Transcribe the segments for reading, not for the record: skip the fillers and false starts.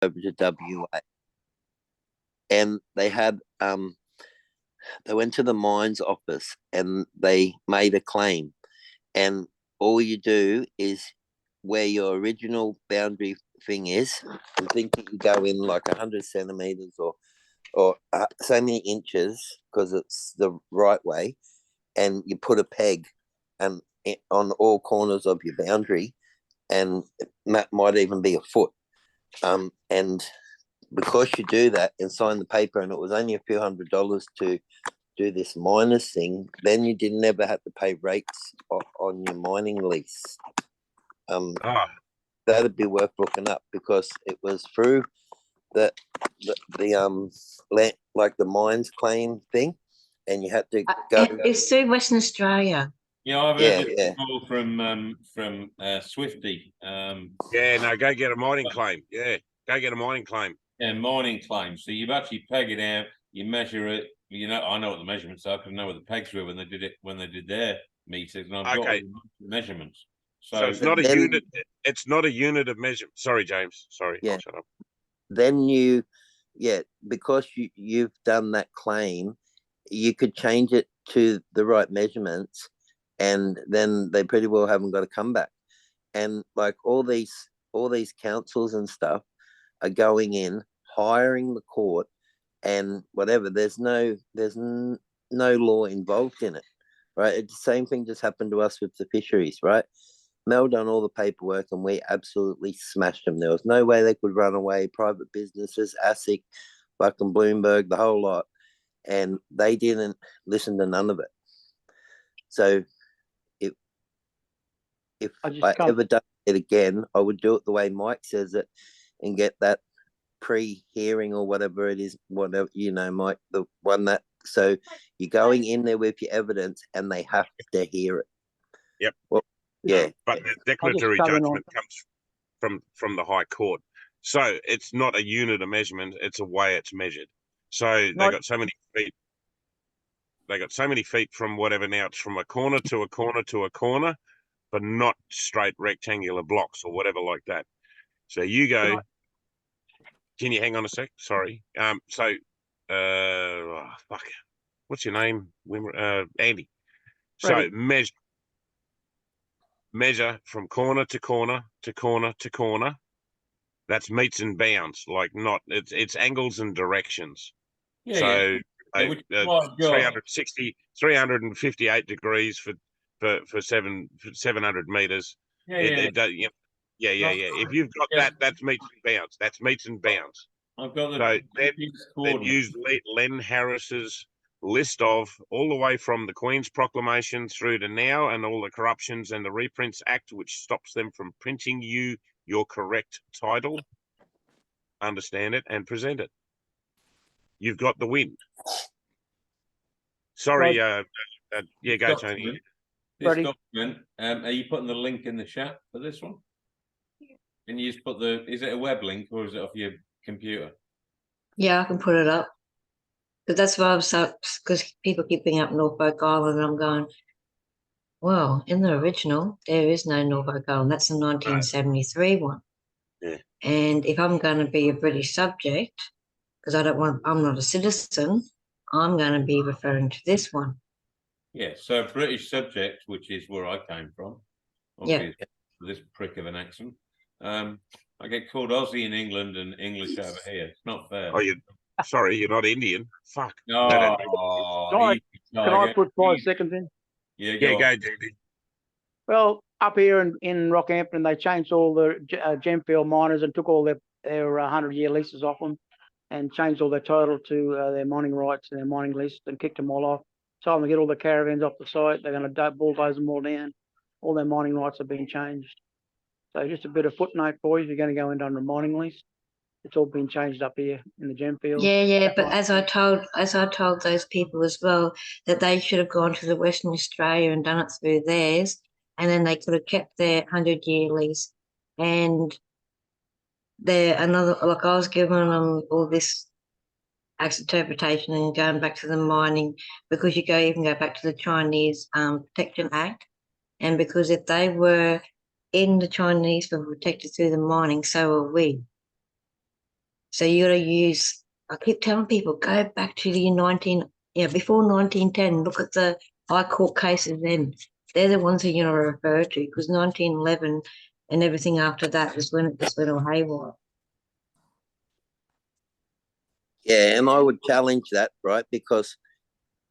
over to WA, and they went to the mines office and they made a claim, and all you do is where your original boundary thing is. I think you go in like 100 centimeters or so many inches because it's the right way, and you put a peg and on all corners of your boundary, and it might even be a foot. And because you do that and sign the paper, and it was only a few $100s to do this miners thing, then you didn't ever have to pay rates on your mining lease. That'd be worth looking up because it was through the land, like the mines claim thing, and you had to go. It's through Western Australia. Yeah, I've heard this call from Swifty. Yeah, no, go get a mining claim. Yeah, go get a mining claim. Yeah, mining claim. So you actually peg it out, you measure it. You know, I know what the measurements are because I know what the pegs were when they did their meters, and I've got the measurements. So it's not a unit. It's not a unit of measurement. Sorry, James. Sorry, I'll shut up. Then because you've done that claim, you could change it to the right measurements, and then they pretty well haven't got to come back. And like all these councils and stuff are going in, hiring the court and whatever. There's no law involved in it, right? It's the same thing just happened to us with the fisheries, right? Mel done all the paperwork and we absolutely smashed them. There was no way they could run away. Private businesses, ASIC, fucking Bloomberg, the whole lot. And they didn't listen to none of it. So if I ever done it again, I would do it the way Mike says it and get that pre-hearing or whatever it is, whatever, Mike, the one that, so you're going in there with your evidence and they have to hear it. Yep. Well, yeah. But the declaratory judgment comes from the High Court. So it's not a unit of measurement, it's a way it's measured. So they got so many feet. They got so many feet from whatever. Now it's from a corner to a corner to a corner, but not straight rectangular blocks or whatever like that. So you go. Can you hang on a sec? Sorry. Fuck. What's your name? Andy. So measure from corner to corner to corner to corner. That's meets and bounds. Like not. It's angles and directions. Yeah. So. Yeah. 358 degrees for 700 meters. It does, yeah. If you've got that, that's meets and bounds. That's meets and bounds. I've got so they've used Len Harris's list of all the way from the Queen's Proclamation through to now, and all the corruptions and the Reprints Act, which stops them from printing you your correct title. Understand it and present it. You've got the win. Sorry, go, Tony. This document, are you putting the link in the chat for this one? Can you just put is it a web link or is it off your computer? Yeah, I can put it up. But that's why because people keep bringing up Norfolk Island, and I'm going, well, in the original, there is no Norfolk Island. That's the 1973 one. Yeah. And if I'm going to be a British subject, because I'm not a citizen, I'm going to be referring to this one. Yeah, so British subject, which is where I came from. Yeah. This prick of an accent. I get called Aussie in England and English over here. It's not fair. Oh, you're not Indian. Fuck. No. Can I put 5 seconds in? Yeah, go, Judy. Well, up here in Rockhampton, they changed all the Gemfield miners and took all their 100-year leases off them, and changed all their title to their mining rights and their mining lease, and kicked them all off. Told them to get all the caravans off the site. They're going to bulldoze them all down. All their mining rights have been changed. So just a bit of footnote for you. If you're going to go in under a mining lease, it's all been changed up here in the Gemfield. Yeah. But as I told those people as well, that they should have gone to the Western Australia and done it through theirs, and then they could have kept their 100-year lease. And I was giving them all this interpretation and going back to the mining, because you even go back to the Chinese Protection Act, and because if they were in the Chinese were protected through the mining, so are we. So you got to use. I keep telling people go back to the before 1910. Look at the High Court cases. Then they're the ones that you're going to refer to, because 1911 and everything after that was when it just went all haywire. Yeah, and I would challenge that, right? Because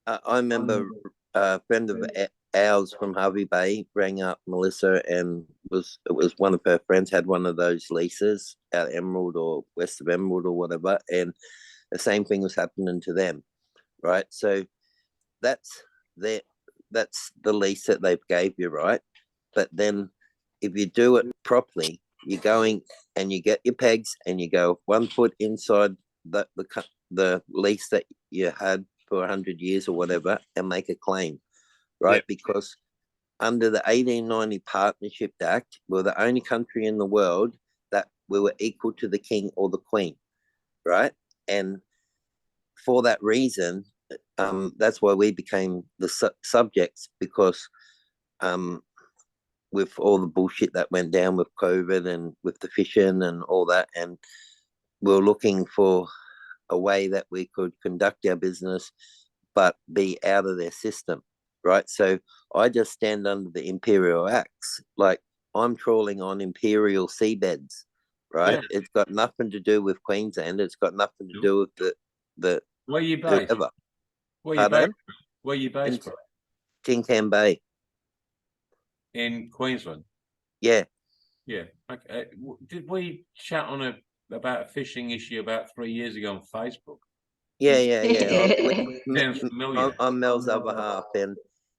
I remember a friend of ours from Harvey Bay rang up Melissa, and it was one of her friends had one of those leases out Emerald or west of Emerald or whatever, and the same thing was happening to them, right? So that's the lease that they've gave you, right? But then if you do it properly, you're going and you get your pegs and you go 1 foot inside the lease that you had for 100 years or whatever and make a claim, right? Yep. Because under the 1890 Partnership Act, we're the only country in the world that we were equal to the king or the queen, right? And for that reason, that's why we became the subjects, because with all the bullshit that went down with COVID and with the fishing and all that, and we're looking for a way that we could conduct our business but be out of their system, right? So I just stand under the Imperial Acts. Like, I'm trawling on imperial seabeds, right? Yeah. It's got nothing to do with Queensland. It's got nothing to do with the where you based? Whoever. Where you based? Tin Can Bay. In Queensland? Yeah. Yeah. Okay. Did we chat on about a fishing issue about 3 years ago on Facebook? Yeah. Sounds familiar. I'm Mel's other half, and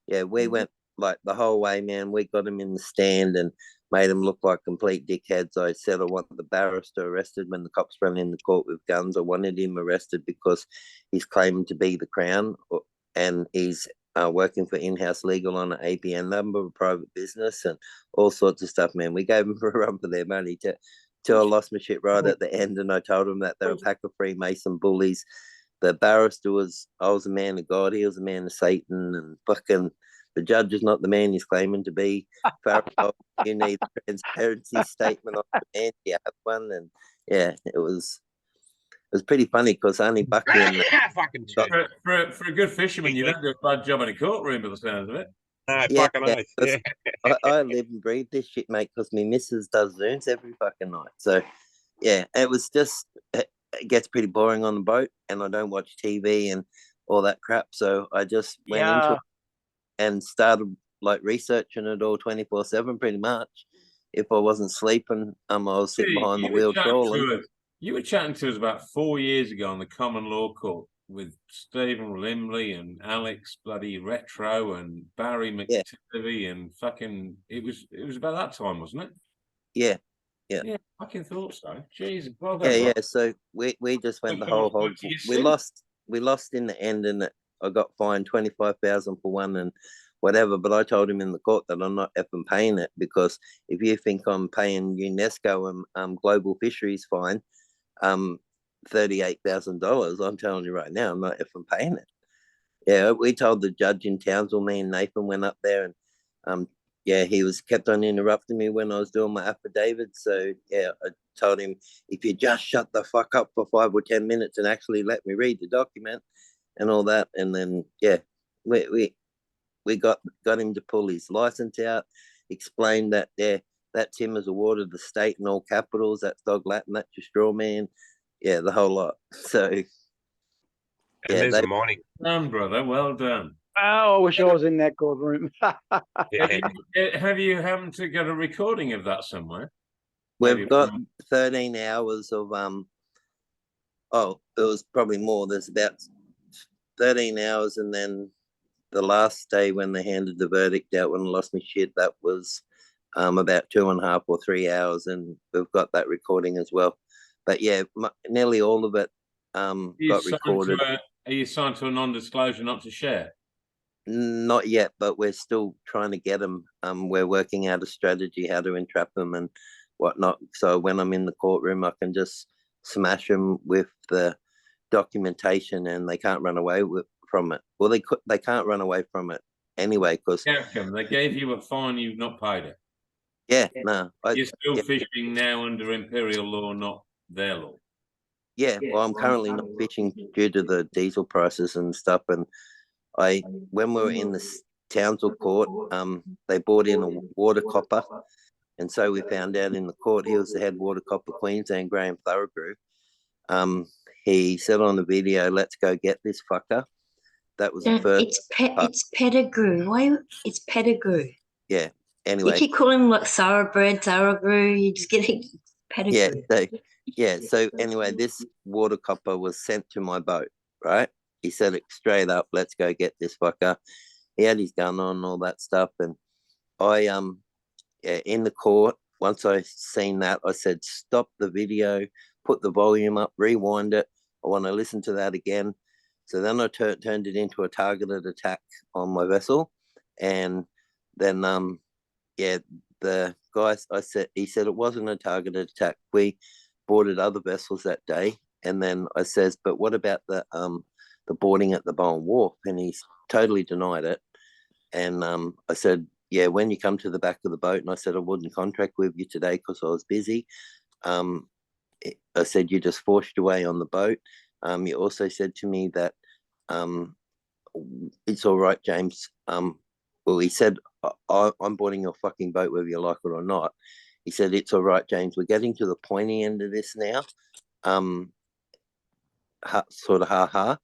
yeah, we went like the whole way, man. We got him in the stand and made him look like complete dickheads. I said I want the barrister arrested when the cops ran in the court with guns. I wanted him arrested because he's claiming to be the Crown, and he's working for in-house legal on an APN number, a private business, and all sorts of stuff, man. We gave him a run for their money till I lost my shit right at the end, and I told him that they're a pack of Freemason bullies. The barrister I was a man of God, he was a man of Satan, and fucking the judge is not the man he's claiming to be. Farrell, you need a transparency statement on demand. You have one, and yeah, it was pretty funny because only Bucky and for a good fisherman, you don't do a bad job in a courtroom by the sounds of it. I live and breathe this shit, mate, because my missus does Zooms every fucking night. So yeah, it was just, it gets pretty boring on the boat, and I don't watch TV and all that crap. So I just went into it and started like researching it all 24/7 pretty much. If I wasn't sleeping, I was sitting behind the wheel trawling. You were chatting to us about 4 years ago on the Common Law Court with Stephen Limley and Alex bloody Retro and Barry McTivy and fucking it was about that time, wasn't it? Yeah. Yeah, I fucking thought so. Jesus, well done, yeah. So we just went the whole hog. We lost in the end, and I got fined 25,000 for one and whatever. But I told him in the court that I'm not effing paying it, because if you think I'm paying UNESCO and Global Fisheries fine, $38,000, I'm telling you right now, I'm not effing paying it. Yeah, we told the judge in Townsville. Me and Nathan went up there, and he kept on interrupting me when I was doing my affidavit. So yeah, I told him, if you just shut the fuck up for 5 or 10 minutes and actually let me read the document and all that, and then we got him to pull his license out, explained that that Tim is awarded the state in all capitals, that's Dog Latin, that's your straw man, the whole lot. So there's a mining. Well done, brother, well done. Oh, I wish I was in that courtroom. Have you happened to get a recording of that somewhere? We've got 13 hours of it was probably more. There's about 13 hours, and then the last day when they handed the verdict out, when I lost my shit, that was about 2.5 or 3 hours, and we've got that recording as well. But yeah, nearly all of it got recorded. Are you signed to a non-disclosure not to share? Not yet, but we're still trying to get them. We're working out a strategy how to entrap them and whatnot. So when I'm in the courtroom, I can just smash them with the documentation, and they can't run away from it. Well, they can't run away from it anyway, because they gave you a fine, you've not paid it. Yeah, no. You're still fishing now under imperial law, not their law. Yeah, well, I'm currently not fishing due to the diesel prices and stuff. And when we were in the Townsville court, they brought in a water copper. And so we found out in the court, he was the head water copper Queensland, Graham Thorogood. He said on the video, "Let's go get this fucker." That was the first. It's Pettigrew. Why? It's Pettigrew. Yeah. Anyway. You keep calling him like Thoroughbred, Thorogood. You're just getting Pettigrew. Yeah. So anyway, this water copper was sent to my boat, right? He said it straight up, "Let's go get this fucker." He had his gun on and all that stuff. And I, in the court, once I seen that, I said, "Stop the video, put the volume up, rewind it. I want to listen to that again." So then I turned it into a targeted attack on my vessel. And then, the guy, he said it wasn't a targeted attack. We boarded other vessels that day. And then I says, "But what about the boarding at the Bowen Wharf?" And he totally denied it. And I said, "Yeah, when you come to the back of the boat," and I said, "I wouldn't contract with you today because I was busy." I said, "You just forced your way on the boat." You also said to me that it's all right, James. Well, he said, I'm boarding your fucking boat whether you like it or not. He said, "It's all right, James. We're getting to the pointy end of this now." Sort of ha-ha.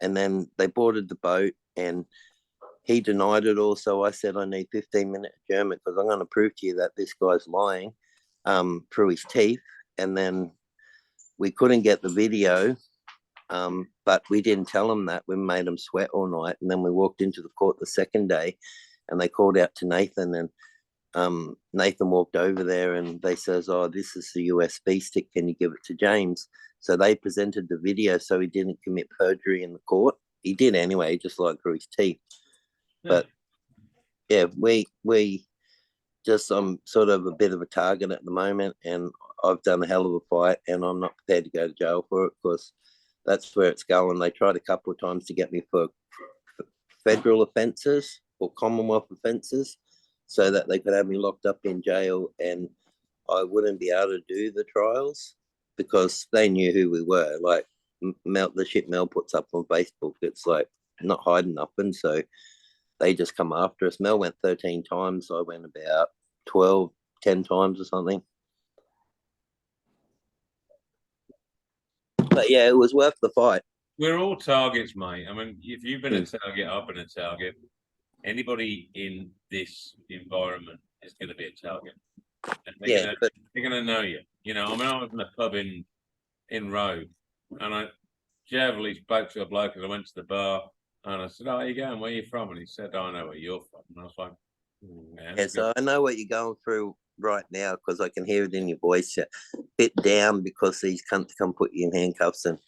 And then they boarded the boat and he denied it also. I said, "I need 15-minute adjournment because I'm going to prove to you that this guy's lying through his teeth." And then we couldn't get the video, but we didn't tell him that. We made him sweat all night. And then we walked into the court the second day and they called out to Nathan, and Nathan walked over there and they says, "Oh, this is the USB stick. Can you give it to James?" So they presented the video so he didn't commit perjury in the court. He did anyway, he just lied through his teeth. But yeah, we just, I'm sort of a bit of a target at the moment, and I've done a hell of a fight, and I'm not prepared to go to jail for it because that's where it's going. They tried a couple of times to get me for federal offences or Commonwealth offences so that they could have me locked up in jail and I wouldn't be able to do the trials because they knew who we were. Like the shit Mel puts up on Facebook, it's like not hiding nothing. So they just come after us. Mel went 13 times. I went about 10 times or something. But yeah, it was worth the fight. We're all targets, mate. I mean, if you've been a target, I've been a target. Anybody in this environment is going to be a target. And they're going to know you. You know, I mean, I was in a pub in Rowe, and I jovially spoke to a bloke as I went to the bar, and I said, "Oh, how you going? Where are you from?" And he said, "Oh, I know where you're from." And I was like, "Yeah, so I know what you're going through right now because I can hear it in your voice. You're a bit down because these cunts come put you in handcuffs and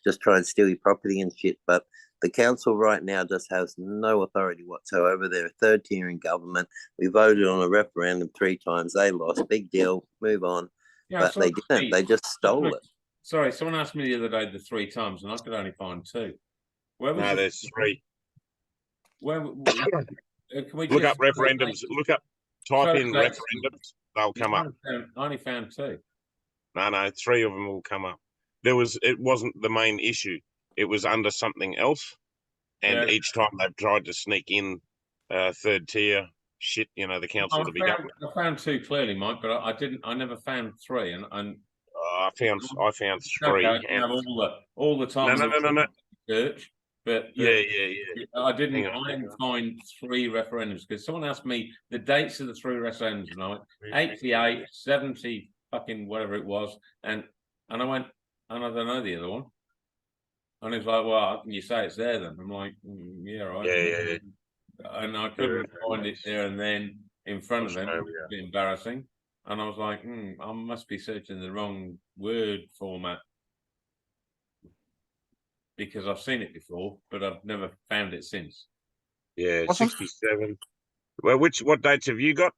just try and steal your property and shit. But the council right now just has no authority whatsoever. They're a third tier in government. We voted on a referendum 3 times. They lost. Big deal. Move on." Yeah, but they didn't. They just stole it. Sorry, someone asked me the other day the 3 times, and I could only find 2. No, there's 3. Where can we look up referendums? Look up, type in referendums. They'll come up. I only found 2. No, 3 of them will come up. It wasn't the main issue. It was under something else, and each time they've tried to sneak in third tier shit, you know, the council to be government. I found 2 clearly, Mike, but I never found 3, and I found 3. Okay, and all the time. No. Search, but yeah. I didn't find 3 referendums because someone asked me the dates of the 3 referendums, and I went 88, 70, fucking whatever it was, and I went, and I don't know the other one. And he's like, "Well, how can you say it's there then?" I'm like, "Yeah, right." Yeah. And I couldn't find it there and then in front of them. It was a bit embarrassing. And I was like, I must be searching the wrong word format because I've seen it before, but I've never found it since. Yeah, 67. Well, what dates have you got?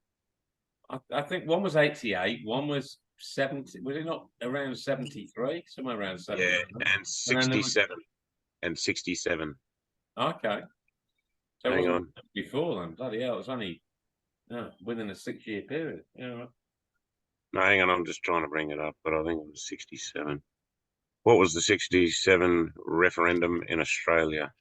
I think one was 88, one was 70. Was it not around 73? Somewhere around 70. Yeah, and 67. And 67. Okay. So hang on. Before then, bloody hell, it was only within a 6-year period. Yeah. No, hang on, I'm just trying to bring it up, but I think it was 67. What was the 67 referendum in Australia?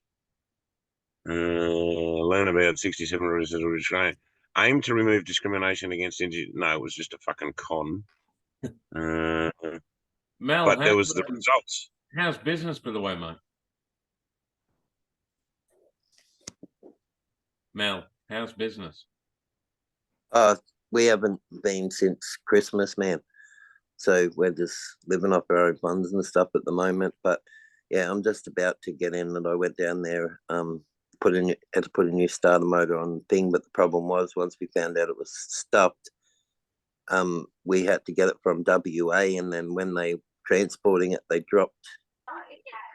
Learn about 67 referendum in Australia. Aim to remove discrimination against Indigenous. No, it was just a fucking con. Mel, but there was the results. How's business, by the way, mate? Mel, how's business? We haven't been since Christmas, man. So we're just living off our own funds and stuff at the moment. But yeah, I'm just about to get in, and I went down there, had to put a new starter motor on the thing. But the problem was, once we found out it was stuffed, we had to get it from WA, and then when they transporting it, they dropped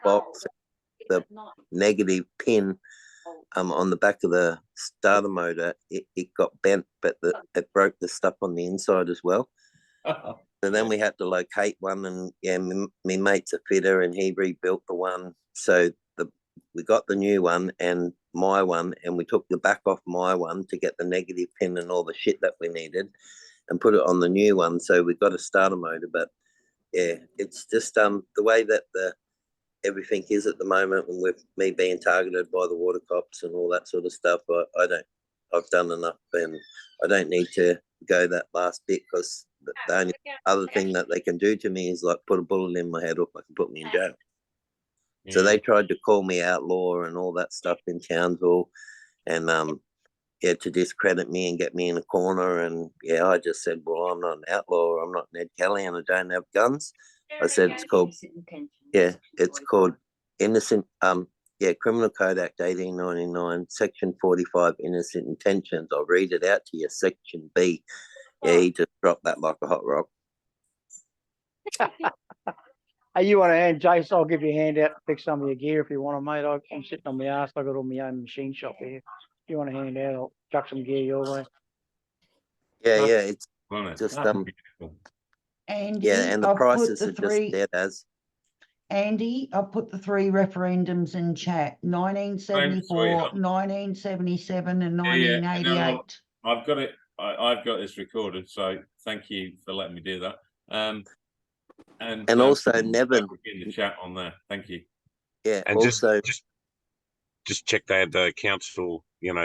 the negative pin on the back of the starter motor. It got bent, but it broke the stuff on the inside as well. So then we had to locate one, and yeah, my mate's a fitter, and he rebuilt the one. So we got the new one and my one, and we took the back off my one to get the negative pin and all the shit that we needed, and put it on the new one. So we got a starter motor, but yeah, it's just the way that everything is at the moment, and with me being targeted by the water cops and all that sort of stuff, I've done enough, and I don't need to go that last bit, because the only other thing that they can do to me is put a bullet in my head, or I can put me in jail. Yeah. So they tried to call me outlaw and all that stuff in Townsville, and to discredit me and get me in a corner. And yeah, I just said, well, I'm not an outlaw, I'm not Ned Kelly, and I don't have guns. I said it's called innocent. Criminal Code Act 1899, Section 45, innocent intentions. I'll read it out to you. Section B. Yeah, he just dropped that like a hot rock. Hey, you want a hand, Jace? I'll give you a hand out to pick some of your gear if you want to, mate. I'm sitting on my ass. I got all my own machine shop here. If you want a hand out, I'll chuck some gear your way. Yeah, it's just Andy, and the prices are just dead as. Andy, I've put the 3 referendums in chat: 1974, 1977, and 1988. I've got it. I've got this recorded, so thank you for letting me do that. And also, Nevin in the chat on there. Thank you. Yeah, and also just check the council,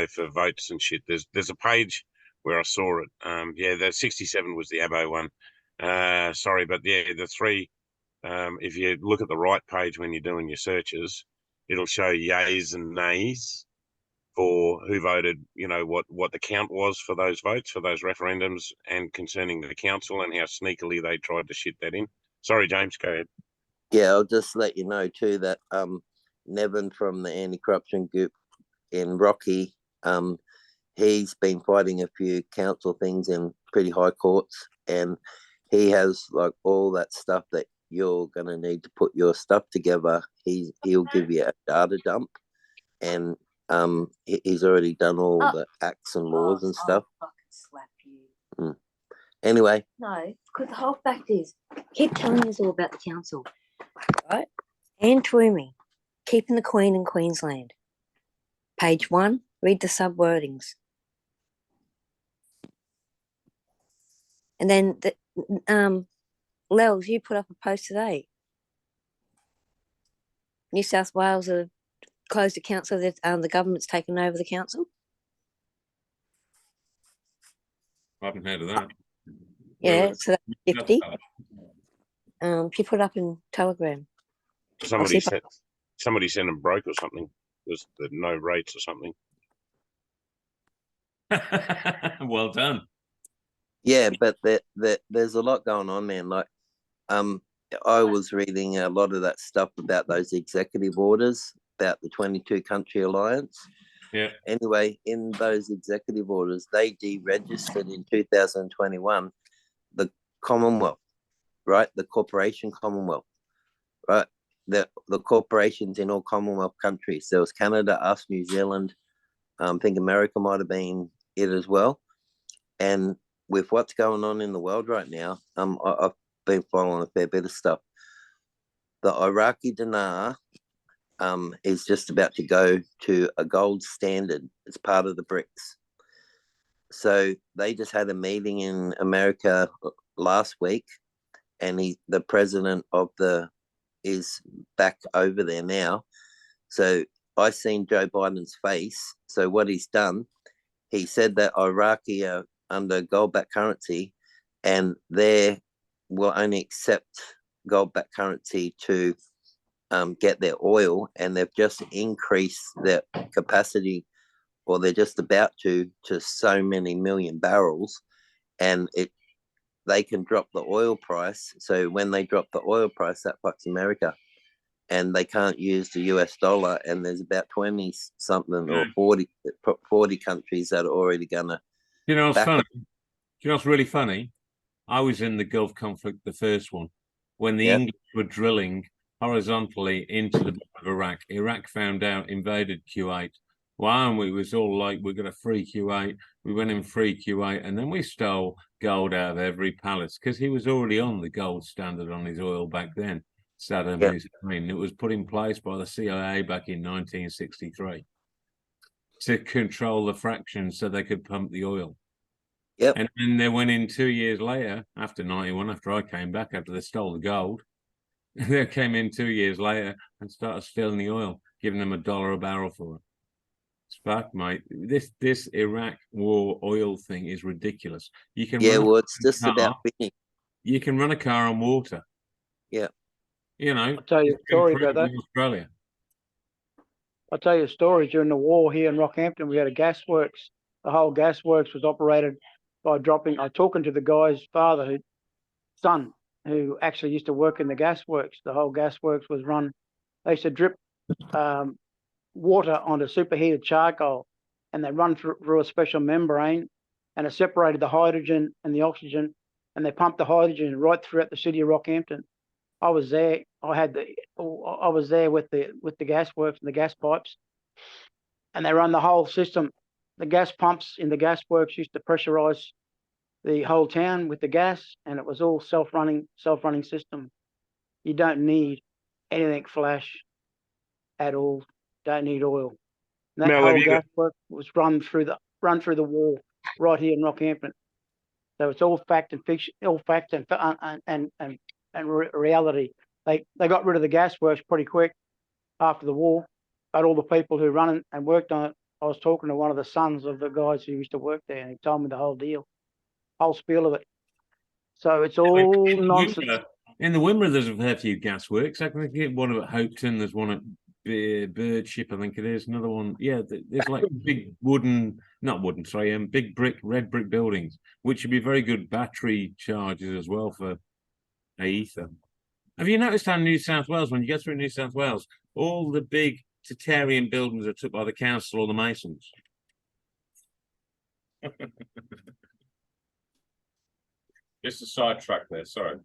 for votes and shit. There's a page where I saw it. The 67 was the Abo one. Sorry, but yeah, the 3. If you look at the right page when you're doing your searches, it'll show yays and nays for who voted, what the count was for those votes, for those referendums, and concerning the council and how sneakily they tried to shit that in. Sorry, James, go ahead. Yeah, I'll just let you know too that Nevin from the anti-corruption group in Rocky, he's been fighting a few council things in pretty high courts, and he has all that stuff that you're going to need to put your stuff together. He'll give you a data dump, and he's already done all the acts and laws and stuff. I'll fucking slap you. Anyway. No, because the whole fact is, keep telling us all about the council, right? Anne Twomey, keeping the Queen in Queensland. Page 1, read the sub-wordings. And then, Lels, you put up a post today. New South Wales have closed the council, that the government's taken over the council. I haven't heard of that. Yeah, so that's 50. She put up in Telegram. Somebody sent them broke or something. Was the no rates or something? Well done. Yeah, but there's a lot going on, man. I was reading a lot of that stuff about those executive orders about the 22 country alliance. Yeah. Anyway, in those executive orders, they deregistered in 2021 the Commonwealth, right? The corporation Commonwealth, right? The corporations in all Commonwealth countries. There was Canada, us, New Zealand. I think America might have been it as well. And with what's going on in the world right now, I've been following a fair bit of stuff. The Iraqi dinar is just about to go to a gold standard. It's part of the BRICS. So they just had a meeting in America last week, and the president of the is back over there now. So I seen Joe Biden's face. So what he's done, he said that Iraqi are under gold-backed currency, and they will only accept gold-backed currency to get their oil, and they've just increased their capacity, or they're just about to so many million barrels, and they can drop the oil price. So when they drop the oil price, that fucks America, and they can't use the US dollar. And there's about 20 something or 40 countries that are already gonna. You know what's funny? Do you know what's really funny? I was in the Gulf conflict, the first one, when the English were drilling horizontally into the bottom of Iraq. Iraq found out, invaded Kuwait. Wow, and we was all like, we're going to free Kuwait. We went in free Kuwait, and then we stole gold out of every palace, because he was already on the gold standard on his oil back then, Saddam Hussein. It was put in place by the CIA back in 1963 to control the fraction so they could pump the oil. Yep. And then they went in 2 years later, after 91, after I came back, after they stole the gold. They came in 2 years later and started stealing the oil, giving them $1 a barrel for it. It's fuck, mate. This Iraq war oil thing is ridiculous. You can it's just about finished. You can run a car on water. Yeah. You know, I'll tell you a story about that. Australia. I'll tell you a story. During the war here in Rockhampton, we had a gasworks. The whole gasworks was operated by talking to the guy's son, who actually used to work in the gasworks. The whole gasworks was run. They used to drip water onto superheated charcoal, and they run through a special membrane, and it separated the hydrogen and the oxygen, and they pumped the hydrogen right throughout the city of Rockhampton. I was there. I was there with the gasworks and the gas pipes, and they run the whole system. The gas pumps in the gasworks used to pressurize the whole town with the gas, and it was all self-running system. You don't need anything flash at all. Don't need oil. And that whole gaswork was run through the wall right here in Rockhampton. So it's all fact and fiction, all fact and reality. They got rid of the gasworks pretty quick after the war, but all the people who run it and worked on it, I was talking to one of the sons of the guys who used to work there, and he told me the whole deal, whole spiel of it. So it's all nonsense. In the Wimmera, there's a fair few gasworks. I can get one at Hopetoun. There's one at Birdship, I think it is. Another one. Yeah, there's like big big red brick buildings, which would be very good battery charges as well for ether. Have you noticed how New South Wales, when you go through New South Wales, all the big Tatarian buildings are took by the council or the Masons? Just a sidetrack there, sorry.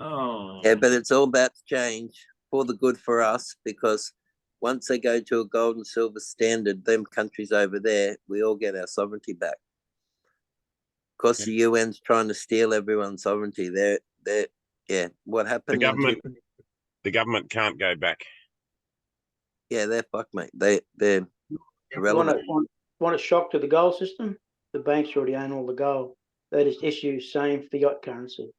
Oh. Yeah, but it's all about to change for the good for us, because once they go to a gold and silver standard, them countries over there, we all get our sovereignty back. Of course, the UN's trying to steal everyone's sovereignty. What happened? The government can't go back. Yeah, they're fucked, mate. They're irrelevant. Want a shock to the gold system? The banks already own all the gold. They just issue same fiat currency.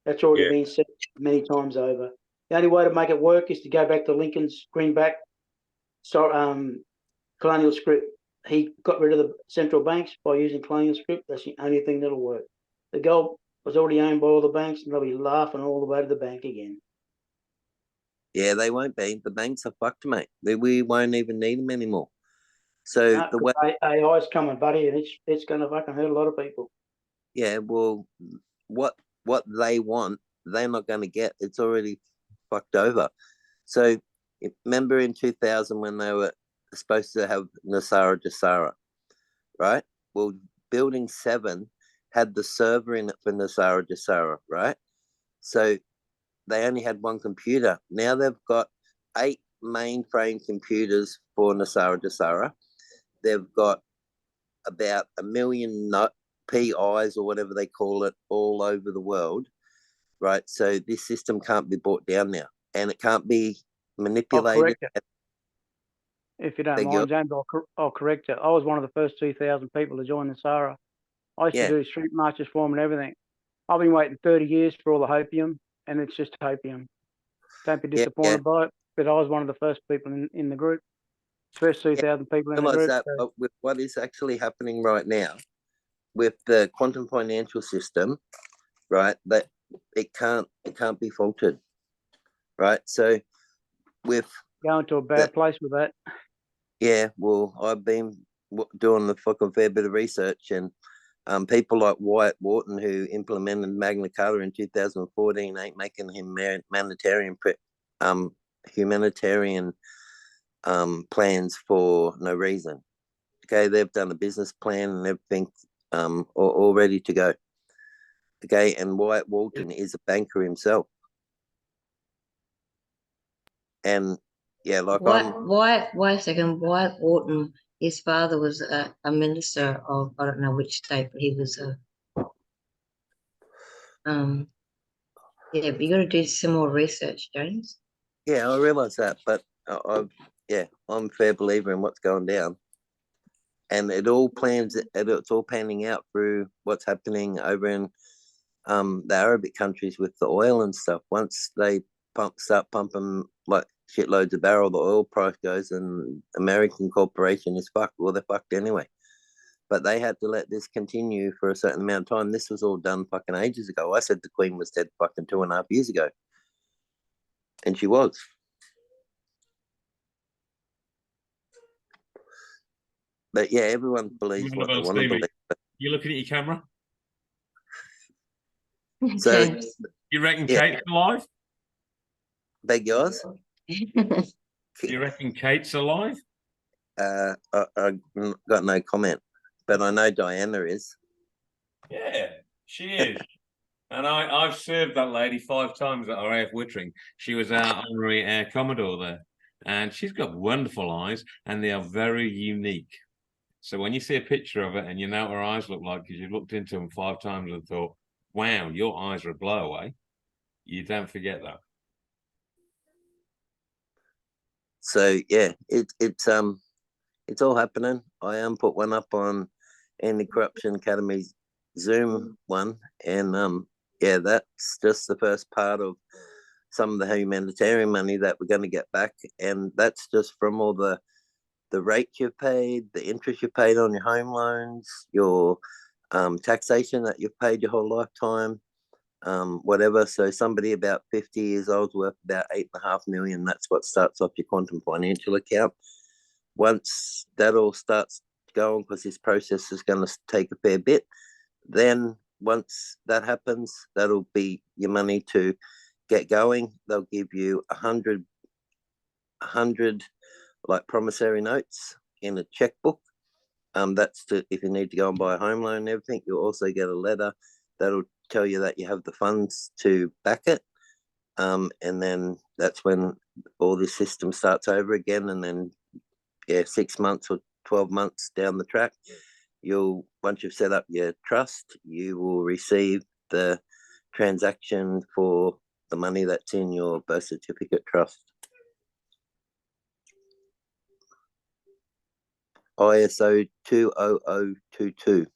That's already been said many times over. The only way to make it work is to go back to Lincoln's greenback colonial script. He got rid of the central banks by using colonial script. That's the only thing that'll work. The gold was already owned by all the banks, and they'll be laughing all the way to the bank again. Yeah, they won't be. The banks are fucked, mate. We won't even need them anymore. So the way AI's coming, buddy, and it's going to fucking hurt a lot of people. Yeah, well, what they want, they're not going to get. It's already fucked over. So remember in 2000 when they were supposed to have NESARA GESARA, right? Well, Building 7 had the server in it for NESARA GESARA, right? So they only had one computer. Now they've got 8 mainframe computers for NESARA GESARA. They've got about 1 million PIs or whatever they call it all over the world, right? So this system can't be brought down now, and it can't be manipulated. If you don't mind, James, I'll correct you. I was one of the first 2,000 people to join NESARA. I used to do street marches for them and everything. I've been waiting 30 years for all the hopium, and it's just hopium. Don't be disappointed by it. But I was one of the first people in the group. First 2,000 people in the group. That, but with what is actually happening right now with the quantum financial system, right? That it can't be faulted, right? So with going to a bad place with that. Yeah, well, I've been doing a fucking fair bit of research, and people like Wyatt Wharton, who implemented Magna Carta in 2014, ain't making him humanitarian plans for no reason. Okay, they've done a business plan and everything, all ready to go. Okay, and Wyatt Wharton is a banker himself, and yeah, like why a second. Wyatt Wharton, his father was a minister of, I don't know which state, but he was yeah, but you got to do some more research, James. Yeah, I realise that, but I'm a fair believer in what's going down, and it's all panning out through what's happening over in the Arabic countries with the oil and stuff. Once they start pumping like shitloads of barrel, the oil price goes, and American corporation is fucked. Well, they're fucked anyway. But they had to let this continue for a certain amount of time. This was all done fucking ages ago. I said the Queen was dead fucking 2.5 years ago. And she was. But yeah, everyone believes what they want to believe. You looking at your camera? So you reckon Kate's alive? Beg yours? You reckon Kate's alive? I got no comment, but I know Diana is. Yeah, she is. And I've served that lady 5 times at RAF Wittering. She was our honorary Air Commodore there. And she's got wonderful eyes, and they are very unique. So when you see a picture of it and you know what her eyes look like because you've looked into them 5 times and thought, wow, your eyes are a blowaway, you don't forget that. So yeah, it's all happening. I put one up on Anti-Corruption Academy's Zoom one, and yeah, that's just the first part of some of the humanitarian money that we're going to get back, and that's just from all the rate you've paid, the interest you paid on your home loans, your taxation that you've paid your whole lifetime, whatever. So somebody about 50 years old worth about 8.5 million. That's what starts off your quantum financial account. Once that all starts going, because this process is going to take a fair bit, then once that happens, that'll be your money to get going. They'll give you 100 like promissory notes in a checkbook. That's if you need to go and buy a home loan and everything. You'll also get a letter that'll tell you that you have the funds to back it. And then that's when all this system starts over again. And then 6 months or 12 months down the track, once you've set up your trust, you will receive the transaction for the money that's in your birth certificate trust. ISO 20022.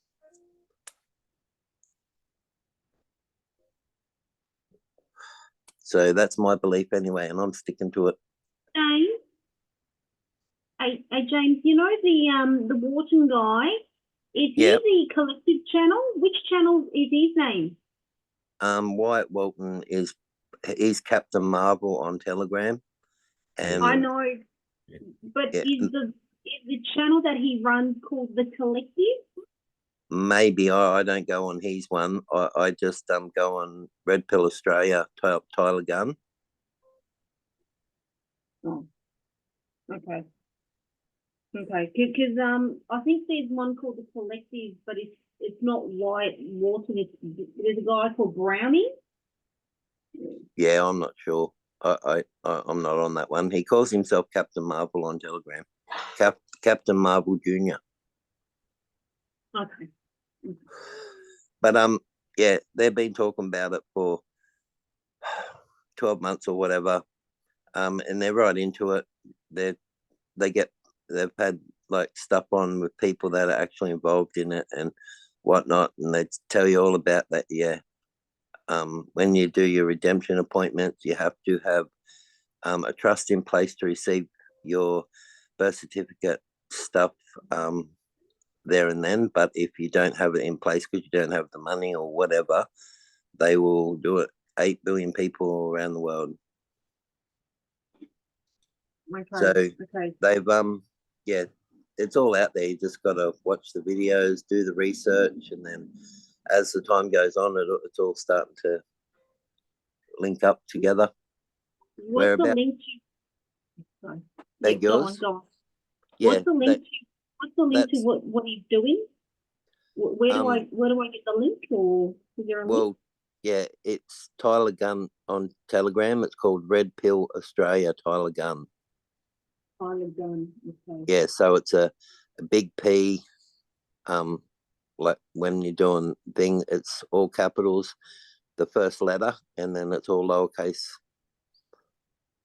So that's my belief anyway, and I'm sticking to it. James, James, you know the Wharton guy? Is he the collective channel? Which channel is his name? Wyatt Wharton he's Captain Marvel on Telegram, and I know, but is the channel that he runs called the Collective? Maybe I don't go on his one. I just go on Red Pill Australia, Tyler Gunn. Oh, okay. Okay, because I think there's one called the Collective, but it's not Wyatt Wharton. There's a guy called Brownie. Yeah, I'm not sure. I'm not on that one. He calls himself Captain Marvel on Telegram. Captain Marvel Jr. Okay. But yeah, they've been talking about it for 12 months or whatever. And they're right into it. They've had like stuff on with people that are actually involved in it and whatnot, and they tell you all about that. Yeah, when you do your redemption appointments, you have to have a trust in place to receive your birth certificate stuff there and then. But if you don't have it in place because you don't have the money or whatever, they will do it. 8 billion people around the world. Okay. So Okay. they've yeah, it's all out there. You just got to watch the videos, do the research, and then as the time goes on, it's all starting to link up together. What's the link to? Sorry. Beg Go yours? on, go on. Yeah, What's the link to? What's the link to what he's doing? Where do I get the link, or is there a link? Yeah, it's Tyler Gunn on Telegram. It's called Red Pill Australia. Tyler Gunn. Tyler Gunn. Okay. Yeah, so it's a big P. Like when you're doing thing, it's all capitals, the first letter, and then it's all lowercase.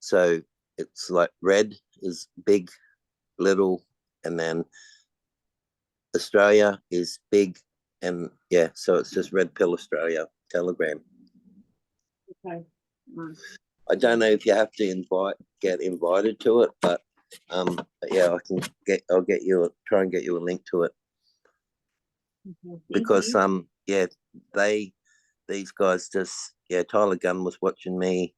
So it's like red is big, little, and then Australia is big, and yeah, so it's just Red Pill Australia Telegram. Okay. Nice. I don't know if you have to get invited to it, but yeah, I'll try and get you a link to it. Okay. Because yeah, these guys Tyler Gunn was watching me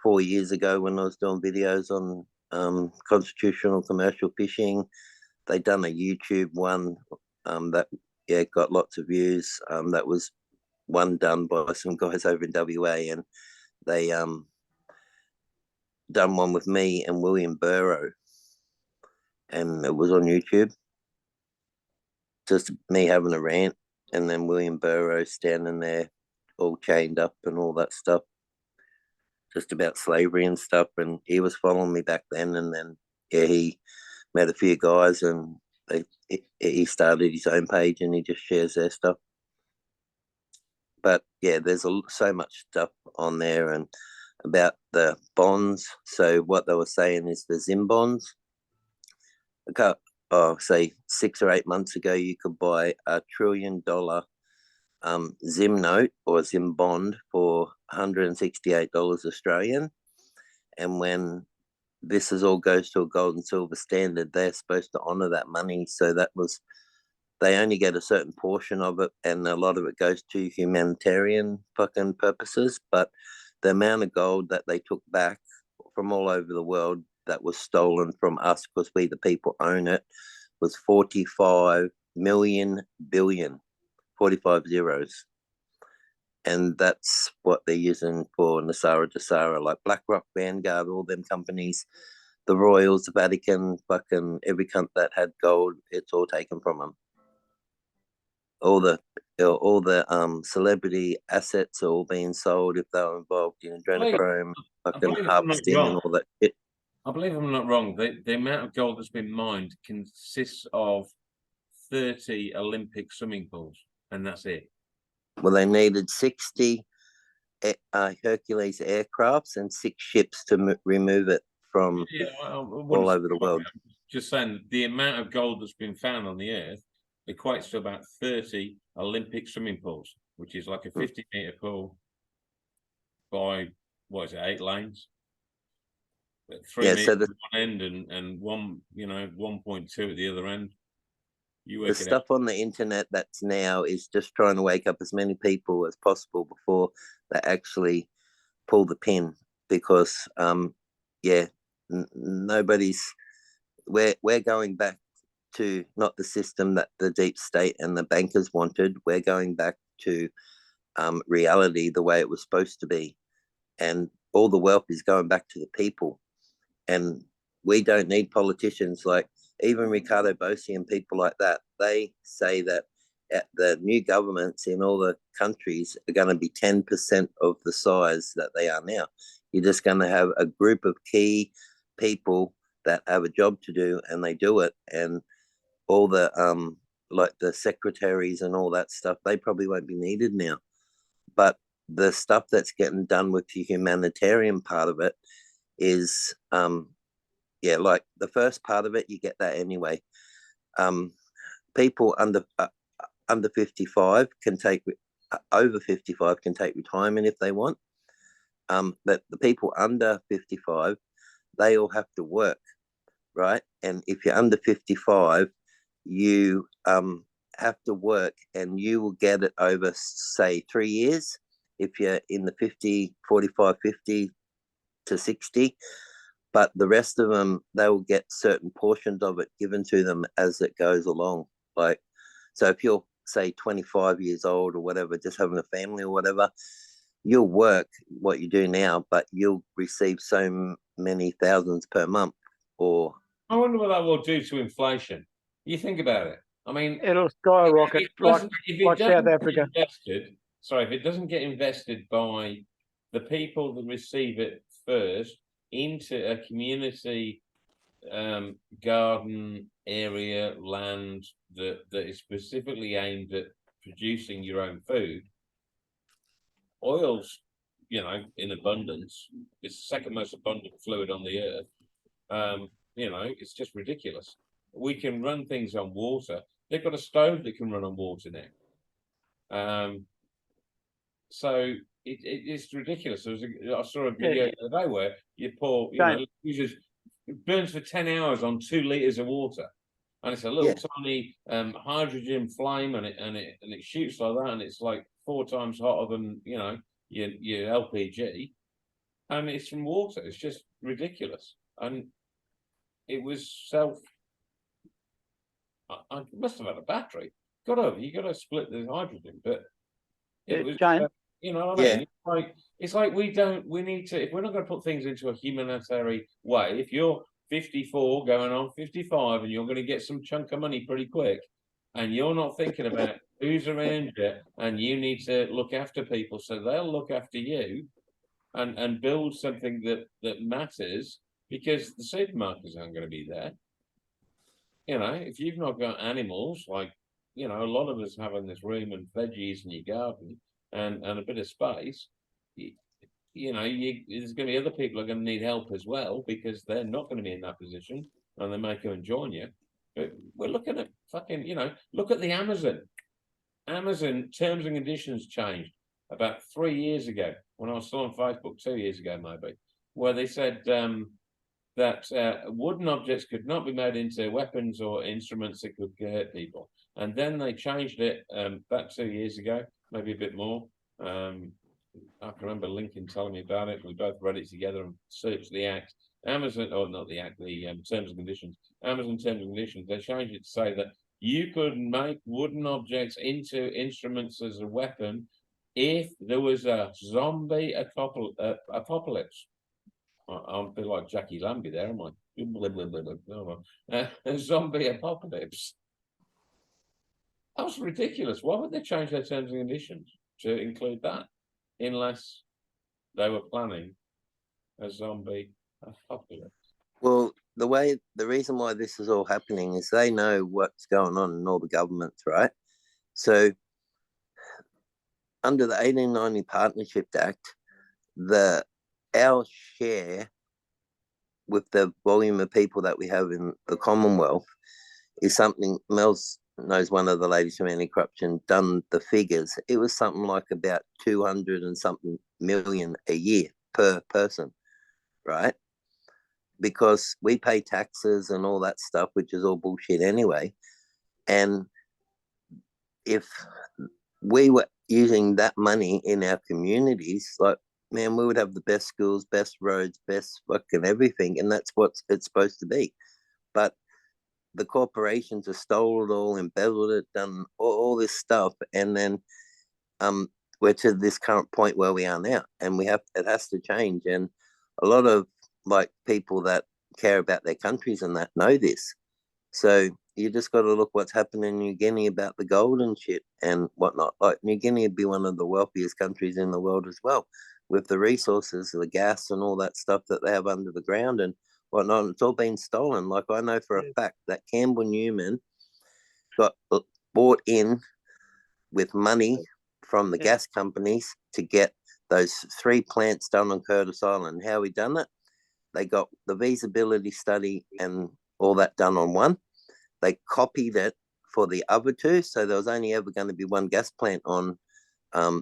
4 years ago when I was doing videos on constitutional commercial fishing. They done a YouTube one that got lots of views. That was one done by some guys over in WA, and they done one with me and William Burrow, and it was on YouTube. Just me having a rant, and then William Burrow standing there all chained up and all that stuff, just about slavery and stuff. And he was following me back then, and then he met a few guys, and he started his own page, and he just shares their stuff. But yeah, there's so much stuff on there and about the bonds. So what they were saying is the Zim bonds. Say 6 or 8 months ago, you could buy $1 trillion Zim note or Zim bond for $168 Australian. And when this all goes to a gold and silver standard, they're supposed to honour that money. So they only get a certain portion of it, and a lot of it goes to humanitarian fucking purposes. But the amount of gold that they took back from all over the world that was stolen from us because we the people own it was 45 million billion, 45 zeros. And that's what they're using for Nasara Jasara, like BlackRock, Vanguard, all them companies, the Royals, the Vatican, fucking every cunt that had gold, it's all taken from them. All the celebrity assets are all being sold if they were involved in adrenochrome, fucking harvesting and all that shit. I believe I'm not wrong. The amount of gold that's been mined consists of 30 Olympic swimming pools, and that's it. Well, they needed 60 Hercules aircrafts and 6 ships to remove it from all over the world. Just saying, the amount of gold that's been found on the Earth equates to about 30 Olympic swimming pools, which is like a 50-meter pool by, 8 lanes? 3 meters at one end and 1.2 at the other end. The stuff on the internet that's now is just trying to wake up as many people as possible before they actually pull the pin, because nobody's we're going back to not the system that the deep state and the bankers wanted. We're going back to reality the way it was supposed to be, and all the wealth is going back to the people. And we don't need politicians like even Ricardo Bossi and people like that. They say that the new governments in all the countries are going to be 10% of the size that they are now. You're just going to have a group of key people that have a job to do, and they do it. And all the like the secretaries and all that stuff, they probably won't be needed now. But the stuff that's getting done with the humanitarian part of it is like the first part of it, you get that anyway. People under 55 can take over 55 can take retirement if they want. But the people under 55, they all have to work, right? And if you're under 55, you have to work, and you will get it over, say, 3 years. If you're in the 50, 45, 50 to 60, but the rest of them, they will get certain portions of it given to them as it goes along. Like, so if you're, say, 25 years old or whatever, just having a family or whatever, you'll work what you do now, but you'll receive so many thousands per month. Or I wonder what that will do to inflation. You think about it. I mean, it'll skyrocket like South Africa. If it doesn't get invested by the people that receive it first into a community garden area, land that is specifically aimed at producing your own food, oil's, in abundance. It's the second most abundant fluid on the earth. It's just ridiculous. We can run things on water. They've got a stove that can run on water now. So it's ridiculous. I saw a video the other day where you pour, it burns for 10 hours on 2 liters of water, and it's a little tiny hydrogen flame, and it shoots like that, and it's like 4 times hotter than your LPG, and it's from water. It's just ridiculous, and it was I must have had a battery. You got to split the hydrogen, but it was. You know what I mean? It's like we need to, if we're not going to put things into a humanitarian way, if you're 54 going on 55 and you're going to get some chunk of money pretty quick, and you're not thinking about who's around you, and you need to look after people so they'll look after you and build something that matters, because the supermarkets aren't going to be there. If you've not got animals, like, a lot of us have in this room, and veggies in your garden, and a bit of space, there's going to be other people who are going to need help as well, because they're not going to be in that position, and they may come and join you. But we're looking at fucking, look at the Amazon. Amazon terms and conditions changed about 3 years ago, when I was still on Facebook, 2 years ago maybe, where they said that wooden objects could not be made into weapons or instruments that could hurt people. And then they changed it about 2 years ago, maybe a bit more. I can remember Lincoln telling me about it. We both read it together and searched the Act. Amazon, or not the Act, the terms and conditions. Amazon terms and conditions, they changed it to say that you could make wooden objects into instruments as a weapon if there was a zombie apocalypse. I'm a bit like Jackie Lambie there, am I? A zombie apocalypse. That was ridiculous. Why would they change their terms and conditions to include that, unless they were planning a zombie apocalypse? Well, the reason why this is all happening is they know what's going on in all the governments, right? So under the 1890 Partnership Act, our share with the volume of people that we have in the Commonwealth is something. Mel's knows one of the ladies from anti-corruption done the figures. It was something like about 200 and something million a year per person, right? Because we pay taxes and all that stuff, which is all bullshit anyway. And if we were using that money in our communities, like, man, we would have the best schools, best roads, best fucking everything, and that's what it's supposed to be. But the corporations have stolen it all, embezzled it, done all this stuff, and then we're to this current point where we are now, and it has to change. And a lot of people that care about their countries and that know this. So you just got to look what's happening in New Guinea about the gold and shit and whatnot. Like, New Guinea would be one of the wealthiest countries in the world as well, with the resources, the gas and all that stuff that they have under the ground and whatnot. It's all been stolen. Like, I know for a fact that Campbell Newman got bought in with money from the gas companies to get those 3 plants done on Curtis Island. How we done it? They got the feasibility study and all that done on one. They copied it for the other 2, so there was only ever going to be 1 gas plant on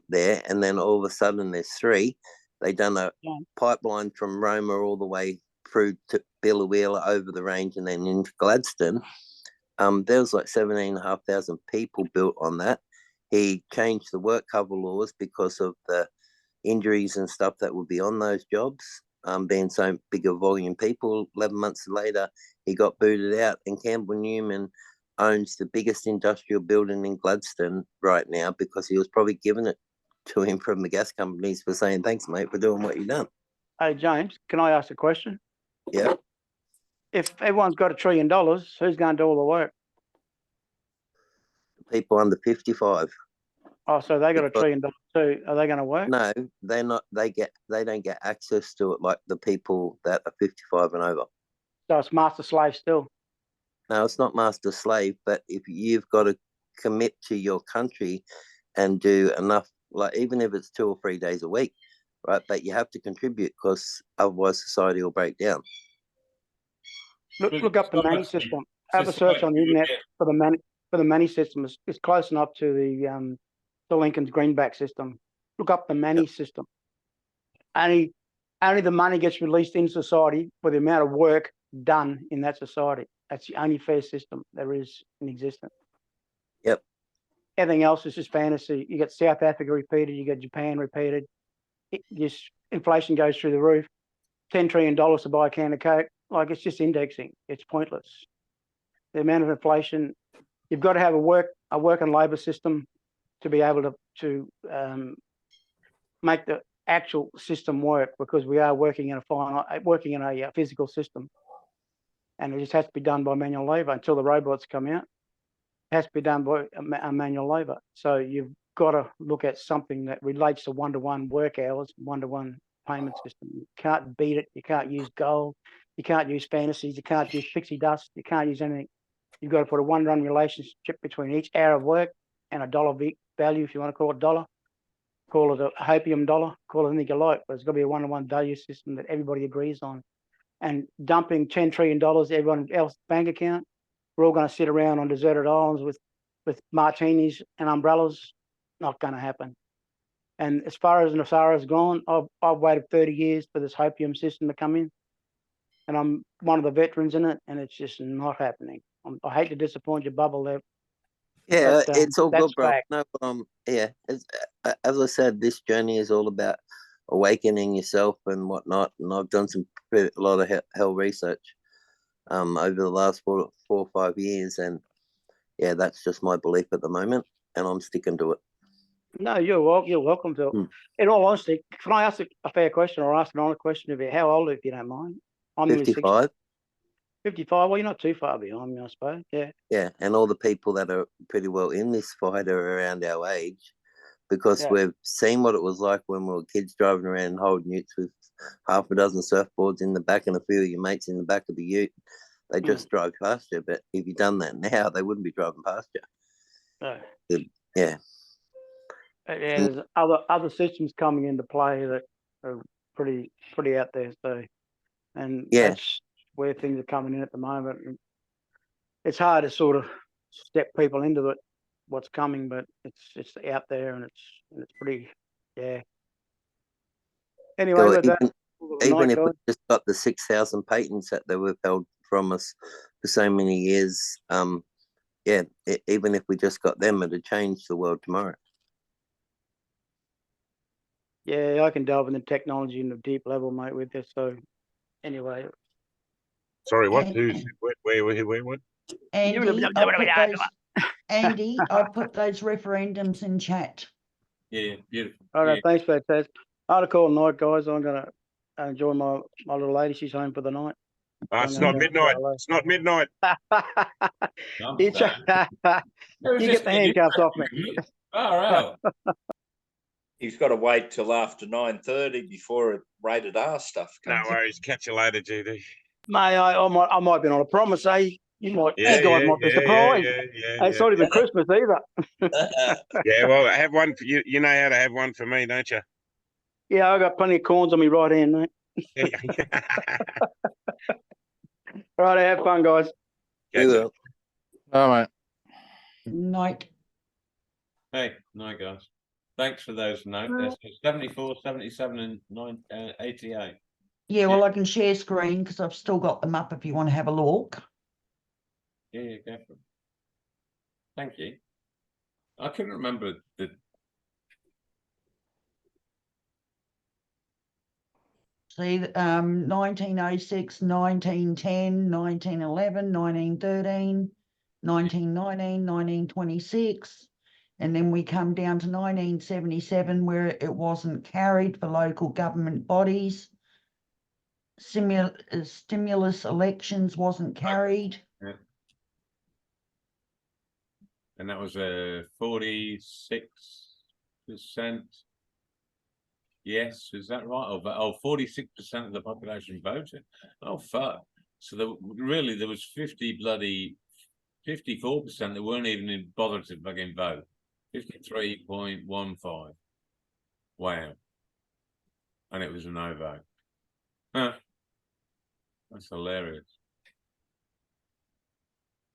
there, and then all of a sudden there's 3. They done a Yeah. pipeline from Roma all the way through to Billawheeler over the range and then into Gladstone. There was like 17,500 people built on that. He changed the work cover laws because of the injuries and stuff that would be on those jobs, being so big a volume people. 11 months later, he got booted out, and Campbell Newman owns the biggest industrial building in Gladstone right now because he was probably giving it to him from the gas companies for saying, thanks, mate, for doing what you've done. Hey, James, can I ask a question? Yeah. If everyone's got $1 trillion, who's going to do all the work? People under 55. Oh, so they got $1 trillion too. Are they going to work? No, they're not. They don't get access to it like the people that are 55 and over. So it's master slave still. No, it's not master slave, but if you've got to commit to your country and do enough, like even if it's 2 or 3 days a week, right? But you have to contribute because otherwise society will break down. Look up the money system. Have a search on the internet for the money system. It's close enough to the Lincoln's greenback system. Look up the money system. Only the money gets released in society for the amount of work done in that society. That's the only fair system there is in existence. Yep. Everything else is just fantasy. You get South Africa repeated, you get Japan repeated. Just inflation goes through the roof. $10 trillion to buy a can of Coke. Like, it's just indexing. It's pointless. The amount of inflation, you've got to have a work and labour system to be able to make the actual system work, because we are working in a physical system, and it just has to be done by manual labour until the robots come out. It has to be done by manual labour. So you've got to look at something that relates to one-to-one work hours, one-to-one payment system. You can't beat it. You can't use gold. You can't use fantasies. You can't use pixie dust. You can't use anything. You've got to put a one-to-one relationship between each hour of work and a dollar value, if you want to call it dollar. Call it a hopium dollar. Call it anything you like, but it's got to be a one-to-one value system that everybody agrees on. And dumping $10 trillion everyone else's bank account, we're all going to sit around on deserted islands with martinis and umbrellas. Not going to happen. And as far as Nasara's gone, I've waited 30 years for this hopium system to come in, and I'm one of the veterans in it, and it's just not happening. I hate to disappoint your bubble there. Yeah, but, it's all good, bro. fact. No, yeah, as I said, this journey is all about awakening yourself and whatnot. And I've done a lot of hell research over the last 4 or 5 years, and yeah, that's just my belief at the moment, and I'm sticking to it. No, you're welcome to. In all honesty, can I ask a fair question, or ask an honest question of you? How old are you, if you don't mind? I'm 55. 55. Well, you're not too far behind me, I suppose. Yeah. Yeah, and all the people that are pretty well in this fight are around our age, because we've seen what it was like when we were kids driving around holding utes with half a dozen surfboards in the back and a few of your mates in the back of the ute. They just drive past you, but if you'd done that now, they wouldn't be driving past you. No. Yeah. Yeah, there's other systems coming into play that are pretty out there. So, and that's where things are coming in at the moment. And it's hard to sort of step people into it, what's coming, but it's out there, and it's pretty, Anyway, with that, even if we just got the 6,000 patents that they were held from us for so many years, even if we just got them, it'd change the world tomorrow. Yeah, I can delve into technology in a deep level, mate, with this. So, anyway. Sorry, what? Where, what? Andy, I put those referendums in chat. Yeah, beautiful. All right, thanks for that, Taz. I had a call night, guys. I'm going to enjoy my little lady. She's home for the night. It's not midnight. It's not midnight. You get the handcuffs off me. All right. He's got to wait till after 9:30 before rated R stuff comes. No worries. Catch you later, GD. Mate, I might be on a promise, eh? You guys might be surprised. It's not even Christmas either. Yeah, well, have one for you. You know how to have one for me, don't you? Yeah, I got plenty of corns on my right hand, mate. Right, have fun, guys. All right. Night. Hey, night, guys. Thanks for those notes. 74, 77 and 88. Yeah, well, I can share screen because I've still got them up if you want to have a look. Yeah, go for it. Thank you. I couldn't remember the. See, 1906, 1910, 1911, 1913, 1919, 1926. And then we come down to 1977 where it wasn't carried for local government bodies. Stimulus elections wasn't carried. Yeah. And that was a 46%. Yes, is that right? Oh, 46% of the population voted. Oh, fuck. So there was 54% that weren't even bothered to fucking vote. 53.15. Wow. And it was a no vote. Huh. That's hilarious.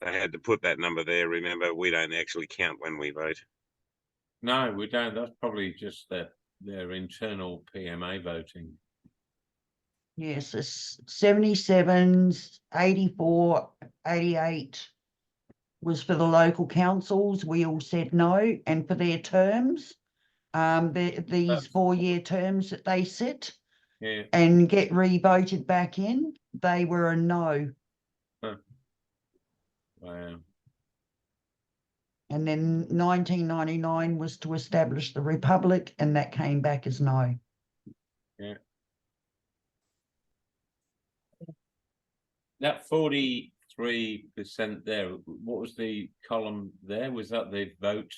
They had to put that number there. Remember, we don't actually count when we vote. No, we don't. That's probably just their internal PMA voting. Yes, it's 77, 84, 88 was for the local councils. We all said no, and for their terms, these 4-year terms that they sit and get re-voted back in, they were a no. Huh. Wow. And then 1999 was to establish the Republic, and that came back as no. Yeah. That 43% there, what was the column there? Was that the vote?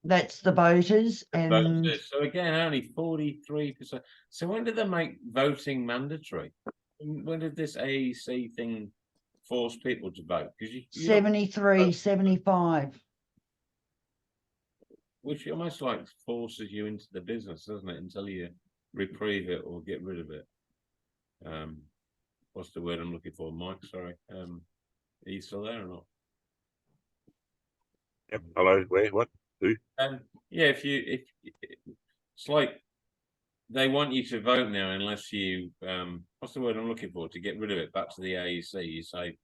That's the voters. So again, only 43%. So when did they make voting mandatory? When did this AEC thing force people to vote? Because 73, 75. Which almost like forces you into the business, doesn't it? Until you reprieve it or get rid of it. What's the word I'm looking for, Mike? Sorry. Are you still there or not? Yep. Hello. Where? What? Who? Yeah. If it's like they want you to vote now, unless you what's the word I'm looking for? To get rid of it, back to the AEC. You say,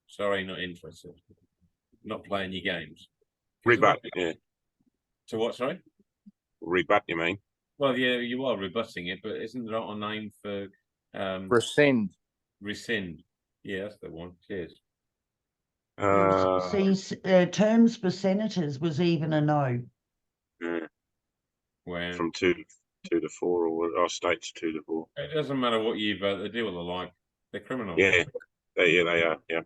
sorry, not interested. Not playing your games. Rebut. Yeah. To what? Sorry. Rebut. You mean? Well, yeah, you are rebutting it, but isn't there not a name for rescind? Rescind. Yeah, that's the one. Cheers. Terms for senators was even a no. Yeah. When from 2 to 4, or our states 2 to 4. It doesn't matter what you vote; they do what they like. They're criminals. Yeah, they are. Yeah.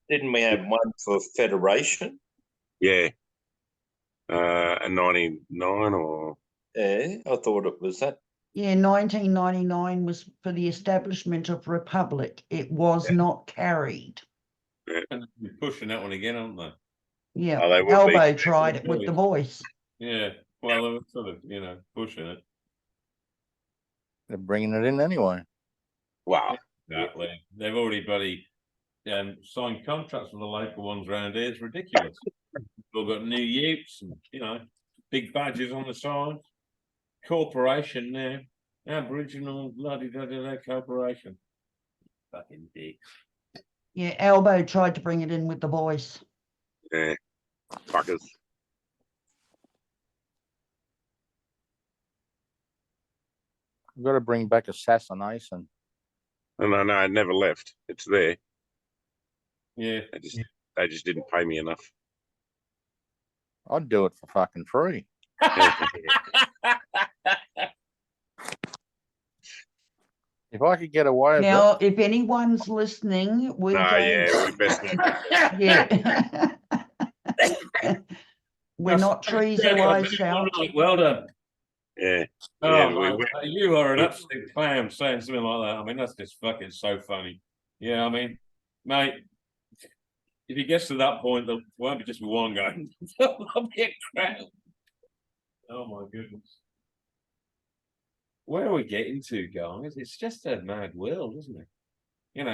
Didn't we have one for federation? Yeah. In 99 or. Yeah, I thought it was that. Yeah, 1999 was for the establishment of Republic. It was not carried. Yeah. And they're pushing that one again, aren't they? Yeah, Elbow tried it with the voice. Yeah, well, they were sort of, pushing it. They're bringing it in anyway. Wow. Exactly. They've already signed contracts with the local ones around here. It's ridiculous. They've got new utes and, big badges on the side. Corporation there. Aboriginal bloody corporation. Fucking dicks. Yeah, Elbow tried to bring it in with the voice. Yeah. Fuckers. We've got to bring back assassination. No, it never left. It's there. Yeah. They just didn't pay me enough. I'd do it for fucking free. If I could get away with now, if anyone's listening, we yeah. We're not trees away, Sal. Well done. Yeah. Oh, you are an absolute clam saying something like that. I mean, that's just fucking so funny. Yeah, I mean, mate, if he gets to that point, there won't be just one going. There'll be a crowd. Oh my goodness. Where are we getting to, guys? It's just a mad world, isn't it?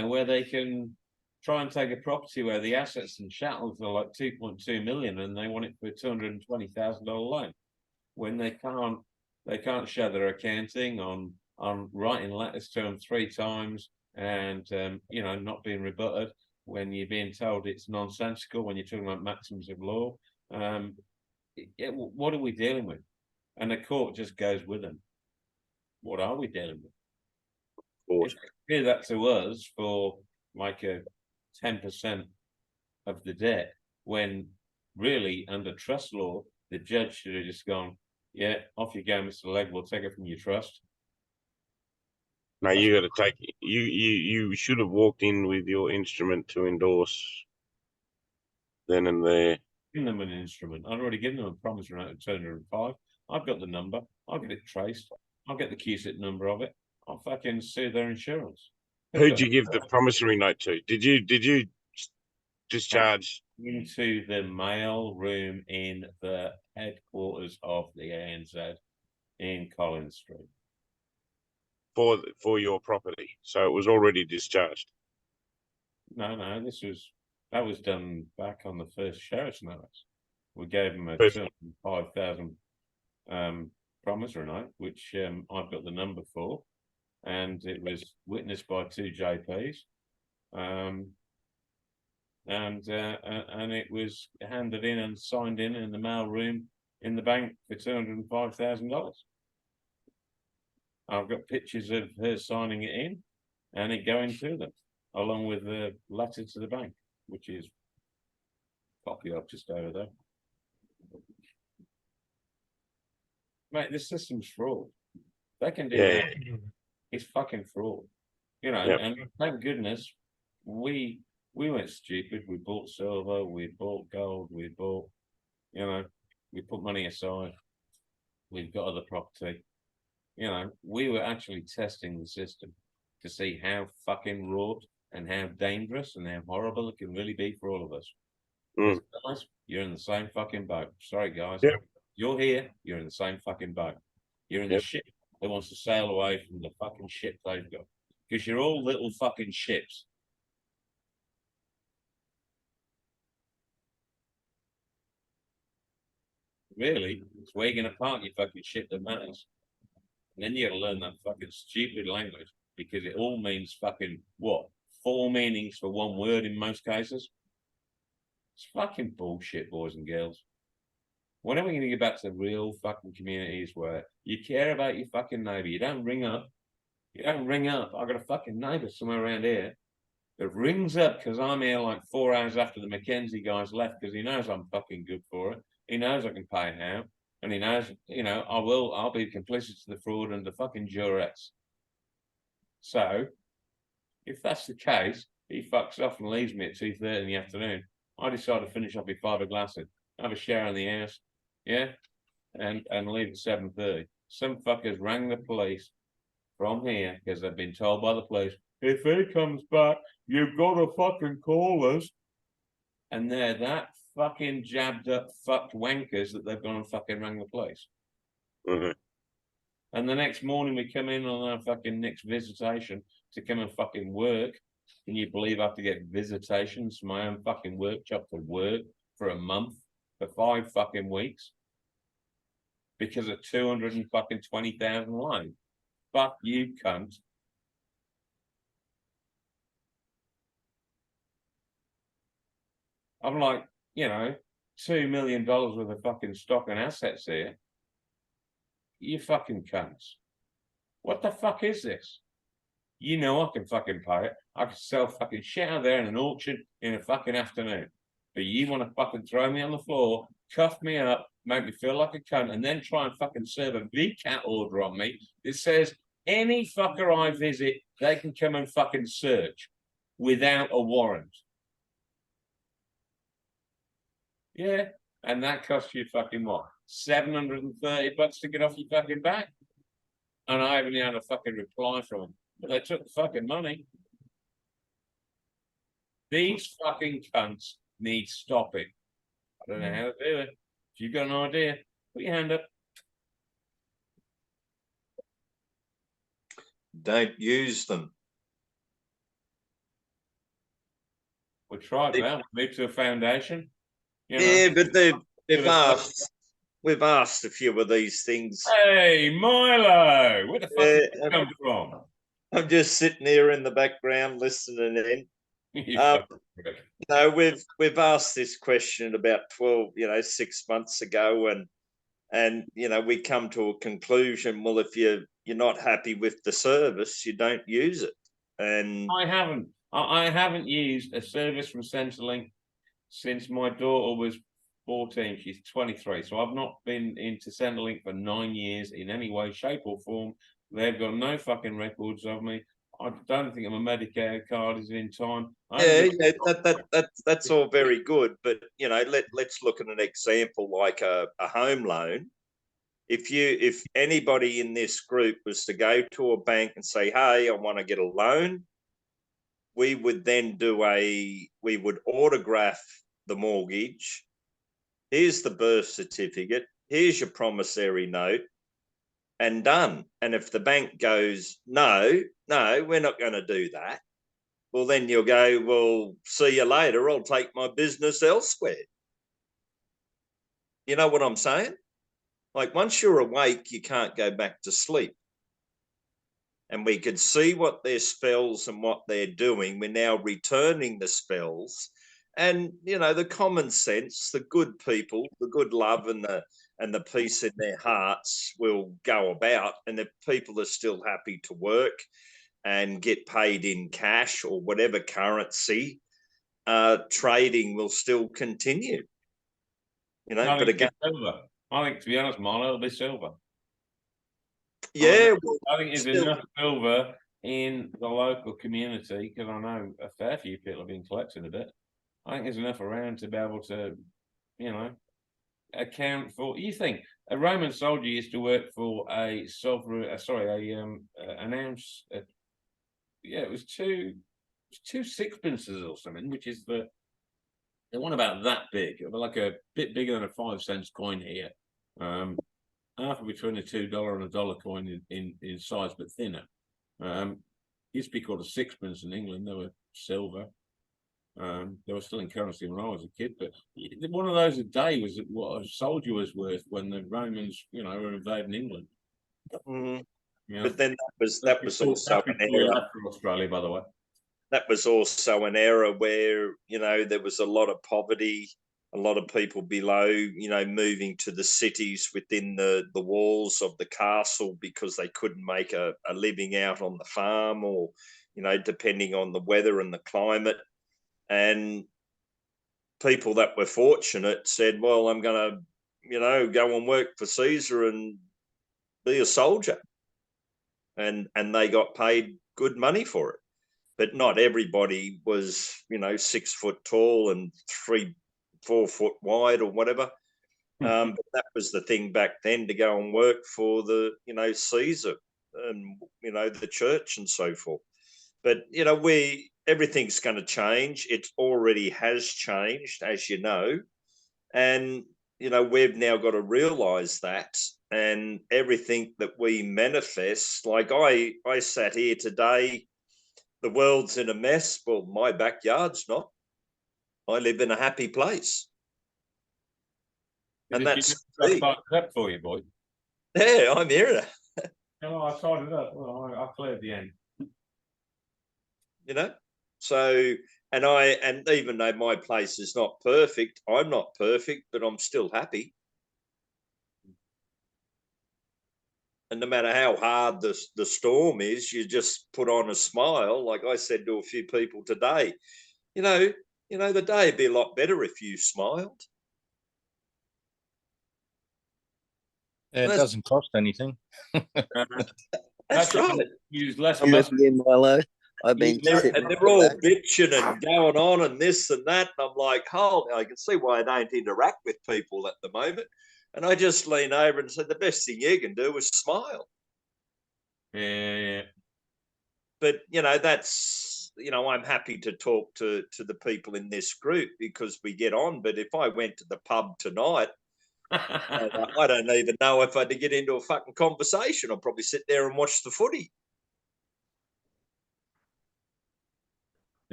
Where they can try and take a property where the assets and chattels are like 2.2 million and they want it for a $220,000 loan when they can't show their accounting on writing letters to them 3 times and you know, not being rebutted when you're being told it's nonsensical when you're talking about maxims of law. What are we dealing with? And the court just goes with them. What are we dealing with? If they do that to us for like a 10% of the debt, when really under trust law, the judge should have just gone, yeah, off you go, Mr. Legg, we'll take it from your trust. No, you got to take you should have walked in with your instrument to endorse then and there. Given them an instrument. I'd already given them a promissory note of 205. I've got the number. I'll get it traced. I'll get the QSIT number of it. I'll fucking sue their insurance. Who'd you give the promissory note to? Did you discharge into the mail room in the headquarters of the ANZ in Collins Street for your property? So it was already discharged. No, that was done back on the first sheriff's notice. We gave them a 205,000 promissory note, which I've got the number for, and it was witnessed by 2 JPs, and it was handed in and signed in the mail room in the bank for $205,000. I've got pictures of her signing it in and it going to them, along with the letter to the bank, which is a copy of just over there. Mate, this system's fraud. They can do that. It's fucking fraud. You know, and thank goodness we weren't stupid. We bought silver, we bought gold, we bought, you know, we put money aside. We've got other property. You know, we were actually testing the system to see how fucking wrought and how dangerous and how horrible it can really be for all of us. Guys, you're in the same fucking boat. Sorry, guys. You're here. You're in the same fucking boat. You're in the ship that wants to sail away from the fucking ship they've got. Because you're all little fucking ships. Really, it's where you're going to park your fucking ship that matters. And then you got to learn that fucking stupid language because it all means fucking what? 4 meanings for 1 word in most cases. It's fucking bullshit, boys and girls. When are we going to get back to real fucking communities where you care about your fucking neighbour? You don't ring up. You don't ring up. I've got a fucking neighbour somewhere around here that rings up because I'm here like 4 hours after the Mackenzie guys left because he knows I'm fucking good for it. He knows I can pay it out. And he knows, you know, I'll be complicit to the fraud and the fucking duress. So, if that's the case, he fucks off and leaves me at 2:30 in the afternoon. I decide to finish off with 5 glasses, have a shower in the house, yeah, and leave at 7:30. Some fuckers rang the police from here because they've been told by the police, if he comes back, you've got to fucking call us. And they're that fucking jabbed up fucked wankers that they've gone and fucking rang the police. And the next morning we come in on our fucking next visitation to come and fucking work. Can you believe I have to get visitations from my own fucking workshop to work for a month, for 5 fucking weeks? Because of 220,000 loan. Fuck you, cunt. I'm like, you know, $2 million worth of fucking stock and assets here. You fucking cunts. What the fuck is this? You know I can fucking pay it. I can sell fucking shit out there in an auction in a fucking afternoon. But you want to fucking throw me on the floor, cuff me up, make me feel like a cunt, and then try and fucking serve a VCAT order on me that says any fucker I visit, they can come and fucking search without a warrant. Yeah, and that costs you fucking what? $730 to get off your fucking back? And I haven't had a fucking reply from them. But they took the fucking money. These fucking cunts need stopping. I don't know how to do it. If you've got an idea, put your hand up. Don't use them. We tried that. We moved to a foundation. You know? Yeah, but we've asked a few of these things. Hey, Milo, where the fuck did you come from? I'm just sitting here in the background listening in. No, we've asked this question about 6 months ago, and we come to a conclusion. Well, if you're not happy with the service, you don't use it. And I haven't used a service from Centrelink since my daughter was 14. She's 23, so I've not been into Centrelink for 9 years in any way, shape, or form. They've got no fucking records of me. I don't think my Medicare card is in time. That's all very good, but let's look at an example like a home loan. If anybody in this group was to go to a bank and say, "Hey, I want to get a loan," we would then we would autograph the mortgage. Here's the birth certificate. Here's your promissory note. And done. And if the bank goes, no, we're not going to do that, well, then you'll go, well, see you later. I'll take my business elsewhere. You know what I'm saying? Like, once you're awake, you can't go back to sleep. And we could see what their spells and what they're doing. We're now returning the spells. And, the common sense, the good people, the good love and the peace in their hearts will go about. And if people are still happy to work and get paid in cash or whatever currency, trading will still continue. But again, I think, to be honest, Milo, it'll be silver. Yeah, I think there's enough silver in the local community, because I know a fair few people have been collecting a bit. I think there's enough around to be able to, account for. You think a Roman soldier used to work for a sovereign? An ounce. It was two sixpences or something, which is the one about that big, like a bit bigger than a 5 cents coin here. Halfway between a $2 and a dollar coin in size, but thinner. Used to be called a sixpence in England. They were silver. They were still in currency when I was a kid, but one of those a day was what a soldier was worth when the Romans, were invading England. Mm-hmm. But then that was also an era for Australia, by the way. That was also an era where there was a lot of poverty, a lot of people below, moving to the cities within the walls of the castle because they couldn't make a living out on the farm, or depending on the weather and the climate. And people that were fortunate said, well, I'm going to, go and work for Caesar and be a soldier. And they got paid good money for it. But not everybody was, 6 foot tall and 3-4 foot wide or whatever. But that was the thing back then, to go and work for the, Caesar and, the church and so forth. But, everything's going to change. It already has changed, as you know. And, we've now got to realise that. And everything that we manifest, like I sat here today, the world's in a mess. Well, my backyard's not. I live in a happy place. And that's that for you, boy. Yeah, I'm here. No, I tied it up. Well, I cleared the end. So, and even though my place is not perfect, I'm not perfect, but I'm still happy. And no matter how hard the storm is, you just put on a smile. Like I said to a few people today, the day would be a lot better if you smiled. It doesn't cost anything. That's right. Use less. Milo. I've been and they're all bitching and going on and this and that. And I'm like, I can see why I don't interact with people at the moment. And I just lean over and said, the best thing you can do is smile. Yeah. But, that's, I'm happy to talk to the people in this group because we get on. But if I went to the pub tonight, I don't even know if I'd get into a fucking conversation. I'll probably sit there and watch the footy.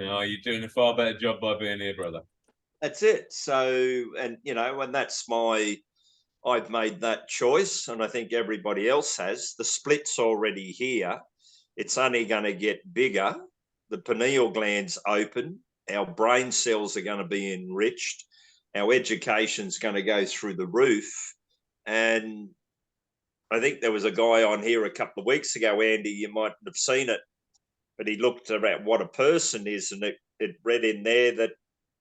Oh, you're doing a far better job by being here, brother. That's it. So, and you know, and that's I've made that choice, and I think everybody else has. The split's already here. It's only going to get bigger. The pineal gland's open. Our brain cells are going to be enriched. Our education's going to go through the roof. And I think there was a guy on here a couple of weeks ago, Andy, you might have seen it, but he looked at what a person is, and it read in there that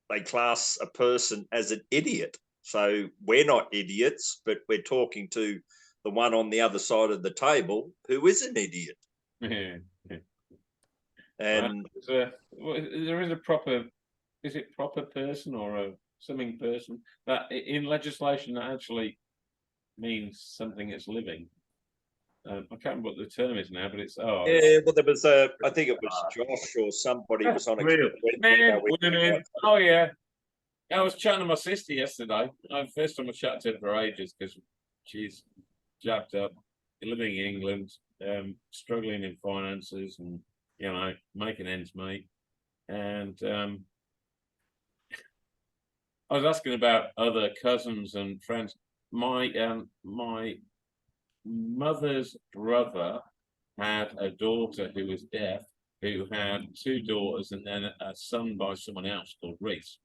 they class a person as an idiot. So we're not idiots, but we're talking to the one on the other side of the table who is an idiot. Yeah. And there is a proper, is it proper person or a something person that in legislation that actually means something that's living. I can't remember what the term is now, but it's yeah. Well, there was I think it was Josh or somebody was on a women. Oh yeah, I was chatting to my sister yesterday. First time I chatted to her for ages because she's jacked up, living in England, struggling in finances, and you know making ends meet. And I was asking about other cousins and friends. My mother's brother had a daughter who was deaf, who had two daughters, and then a son by someone else called Reese.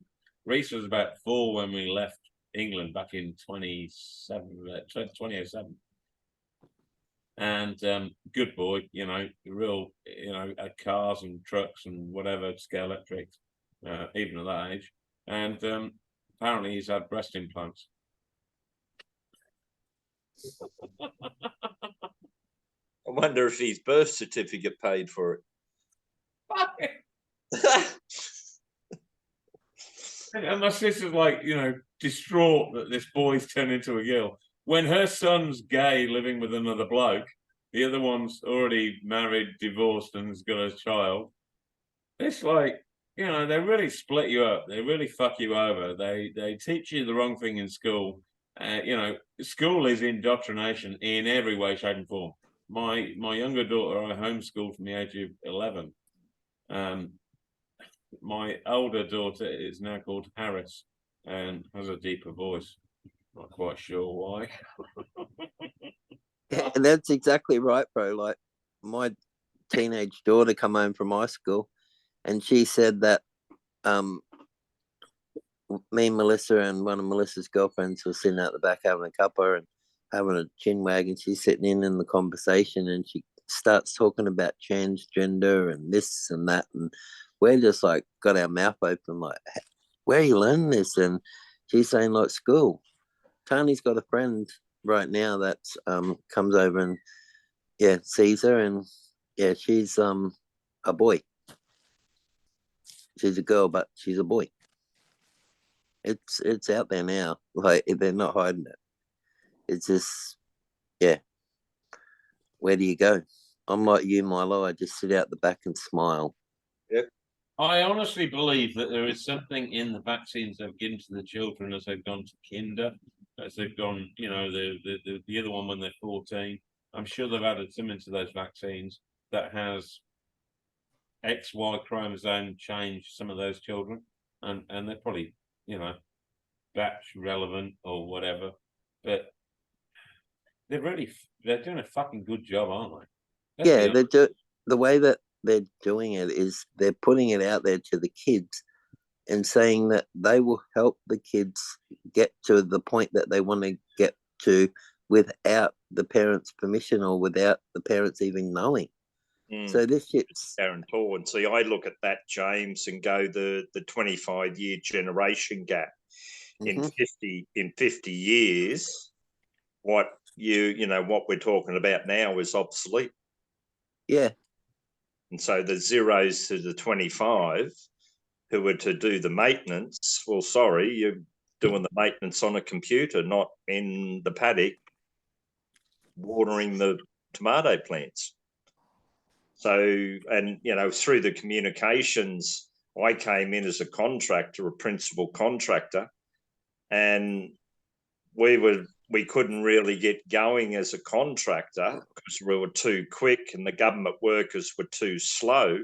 Reese was about 4 when we left England back in 2007. And good boy, you know, real, you know, had cars and trucks and whatever, scale electrics, even at that age. And apparently he's had breast implants. I wonder if his birth certificate paid for it. And my sister's like, you know, distraught that this boy's turned into a girl. When her son's gay, living with another bloke, the other one's already married, divorced, and has got a child. It's like, you know, they really split you up. They really fuck you over. They teach you the wrong thing in school. You know, school is indoctrination in every way, shape, and form. My younger daughter, I homeschooled from the age of 11. My older daughter is now called Harris and has a deeper voice. Not quite sure why. And that's exactly right, bro. Like my teenage daughter come home from high school, and she said that me and Melissa and one of Melissa's girlfriends were sitting out the back having a cuppa and having a chin wag, and she's sitting in the conversation, and she starts talking about transgender and this and that, and we're just like got our mouth open like, where are you learning this? And she's saying like school. Tony's got a friend right now that comes over and sees her, and she's a boy. She's a girl, but she's a boy. It's out there now. Like they're not hiding it. It's just where do you go? I'm like you, Milo. I just sit out the back and smile. Yep. I honestly believe that there is something in the vaccines they've given to the children as they've gone to kinder, as they've gone, you know, the other one when they're 14. I'm sure they've added some into those vaccines that has XY chromosome change some of those children, and they're probably, you know, batch relevant or whatever, but they're doing a fucking good job, aren't they? The way that they're doing it is they're putting it out there to the kids and saying that they will help the kids get to the point that they want to get to without the parents' permission or without the parents even knowing. So this shit's guarantor. And see, I look at that, James, and go the 25-year generation gap. In 50 years, what what we're talking about now is obsolete. Yeah. And so the zeros to the 25 who were to do the maintenance, well, sorry, you're doing the maintenance on a computer, not in the paddock watering the tomato plants. So, and, you know, through the communications, I came in as a contractor, a principal contractor, and we couldn't really get going as a contractor because we were too quick and the government workers were too slow.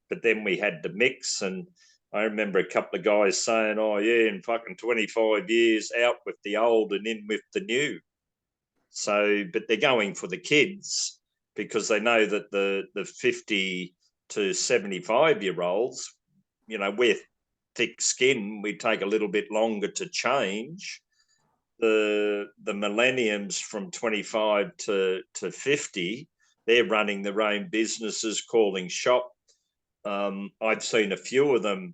but then we had to mix. And I remember a couple of guys saying, oh, yeah, in fucking 25 years, out with the old and in with the new. So, but they're going for the kids because they know that the 50 to 75-year-olds, you know, we're thick skin, we take a little bit longer to change. The millenniums from 25 to 50, they're running their own businesses, calling shop. I've seen a few of them.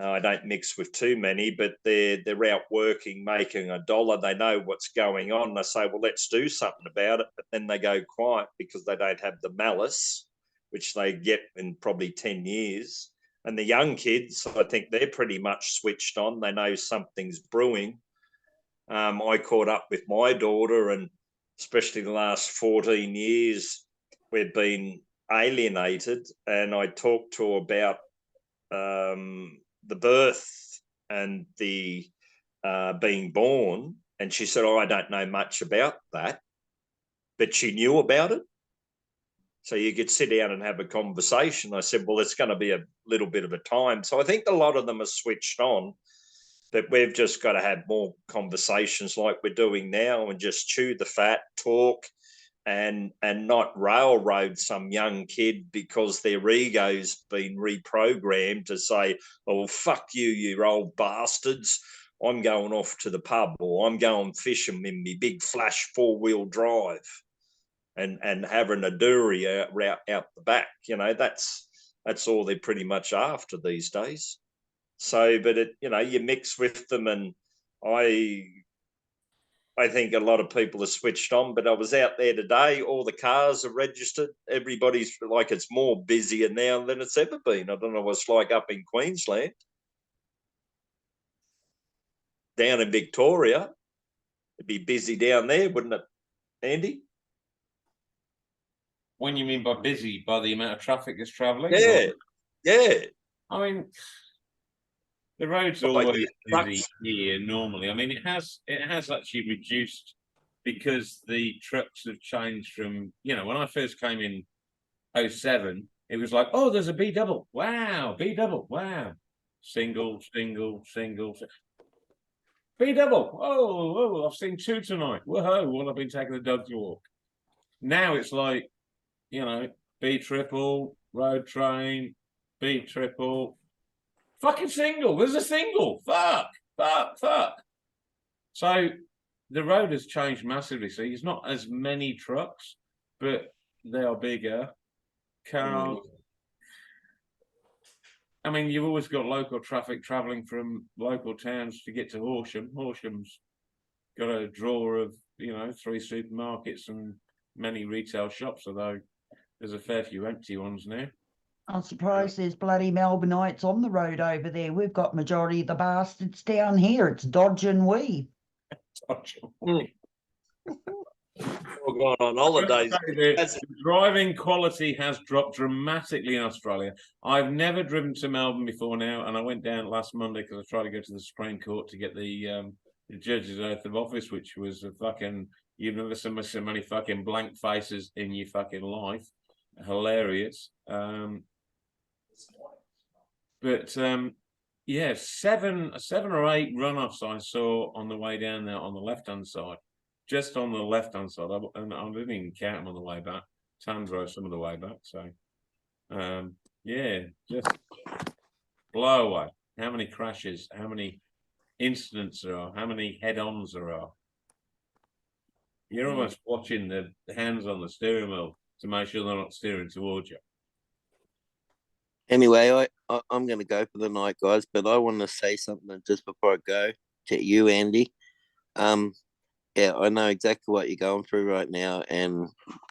I don't mix with too many, but they're out working, making $1. They know what's going on. They say, well, let's do something about it. But then they go quiet because they don't have the malice, which they get in probably 10 years. And the young kids, I think they're pretty much switched on. They know something's brewing. I caught up with my daughter, and especially the last 14 years, we've been alienated. And I talked to her about the birth and the being born, and she said, oh, I don't know much about that, but she knew about it. So you could sit down and have a conversation. I said, well, it's going to be a little bit of a time. So I think a lot of them are switched on, but we've just got to have more conversations like we're doing now and just chew the fat, talk, and not railroad some young kid because their ego's been reprogrammed to say, oh, fuck you, you old bastards. I'm going off to the pub, or I'm going fishing in my big flash 4-wheel drive and having a dory out the back. You know, that's all they're pretty much after these days. So, but it, you know, you mix with them, and I think a lot of people are switched on, but I was out there today. All the cars are registered. Everybody's like, it's more busier now than it's ever been. I don't know what it's like up in Queensland. Down in Victoria, it'd be busy down there, wouldn't it, Andy? When you mean by busy, by the amount of traffic that's travelling? Yeah, yeah. I mean, the roads are always busy here normally. I mean, it has actually reduced because the trucks have changed from, you know, when I first came in 07, it was like, oh, there's a B double. Wow, B double. Wow. Single. B double. Oh, I've seen 2 tonight. Whoa, well, I've been taking the dog to walk. Now it's like, you know, B triple, road train, B triple. Fucking single. There's a single. Fuck. So the road has changed massively. So it's not as many trucks, but they are bigger. Cars. I mean, you've always got local traffic travelling from local towns to get to Horsham. Horsham's got a draw of, you know, 3 supermarkets and many retail shops, although there's a fair few empty ones now. I'm surprised there's bloody Melbourneites on the road over there. We've got majority of the bastards down here. It's dodge and weave. We're going on holidays. The driving quality has dropped dramatically in Australia. I've never driven to Melbourne before now, and I went down last Monday because I tried to go to the Supreme Court to get the judge's oath of office, which was a fucking, you've never seen so many fucking blank faces in your fucking life. Hilarious. But yeah, seven or eight runoffs I saw on the way down there on the left-hand side, just on the left-hand side, and I didn't even count them on the way back. Tandro some of the way back. So, yeah, just blow away. How many crashes? How many incidents there are? How many head-ons there are? You're almost watching the hands on the steering wheel to make sure they're not steering towards you. Anyway, I'm going to go for the night, guys, but I want to say something just before I go to you, Andy. Yeah, I know exactly what you're going through right now and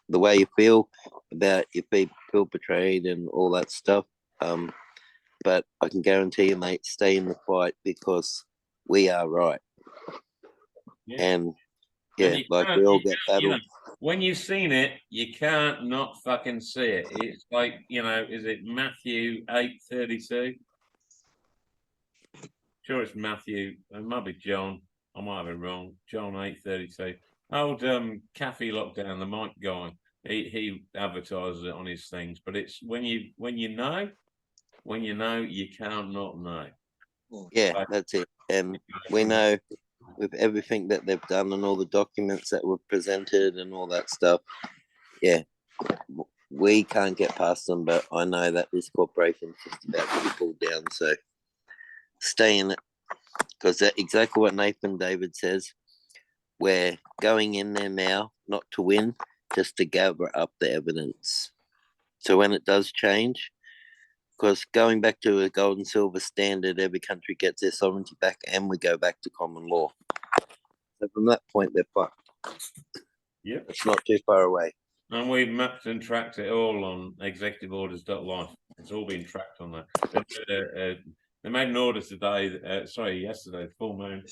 the way you feel about you feel betrayed and all that stuff. But I can guarantee you, mate, stay in the fight because we are right. Yeah. And yeah, like we all get battled. You know, when you've seen it, you can't not fucking see it. It's like, you know, is it Matthew 8:32? Sure, it's Matthew. It might be John. I might have it wrong. John 8:32. Old Cafe Lockdown, the Mike guy. He advertises it on his things, but it's when you know, when you know, you can't not know. Yeah, that's it. And we know with everything that they've done and all the documents that were presented and all that stuff, yeah, we can't get past them. But I know that this corporation's just about to be pulled down. So stay in it, because that's exactly what Nathan David says. We're going in there now, not to win, just to gather up the evidence. So when it does change, because going back to a gold and silver standard, every country gets their sovereignty back and we go back to common law. So from that point, they're fucked. Yep. It's not too far away. And we've mapped and tracked it all on executiveorders.life. It's all been tracked on that. They made an order today, yesterday, full moon,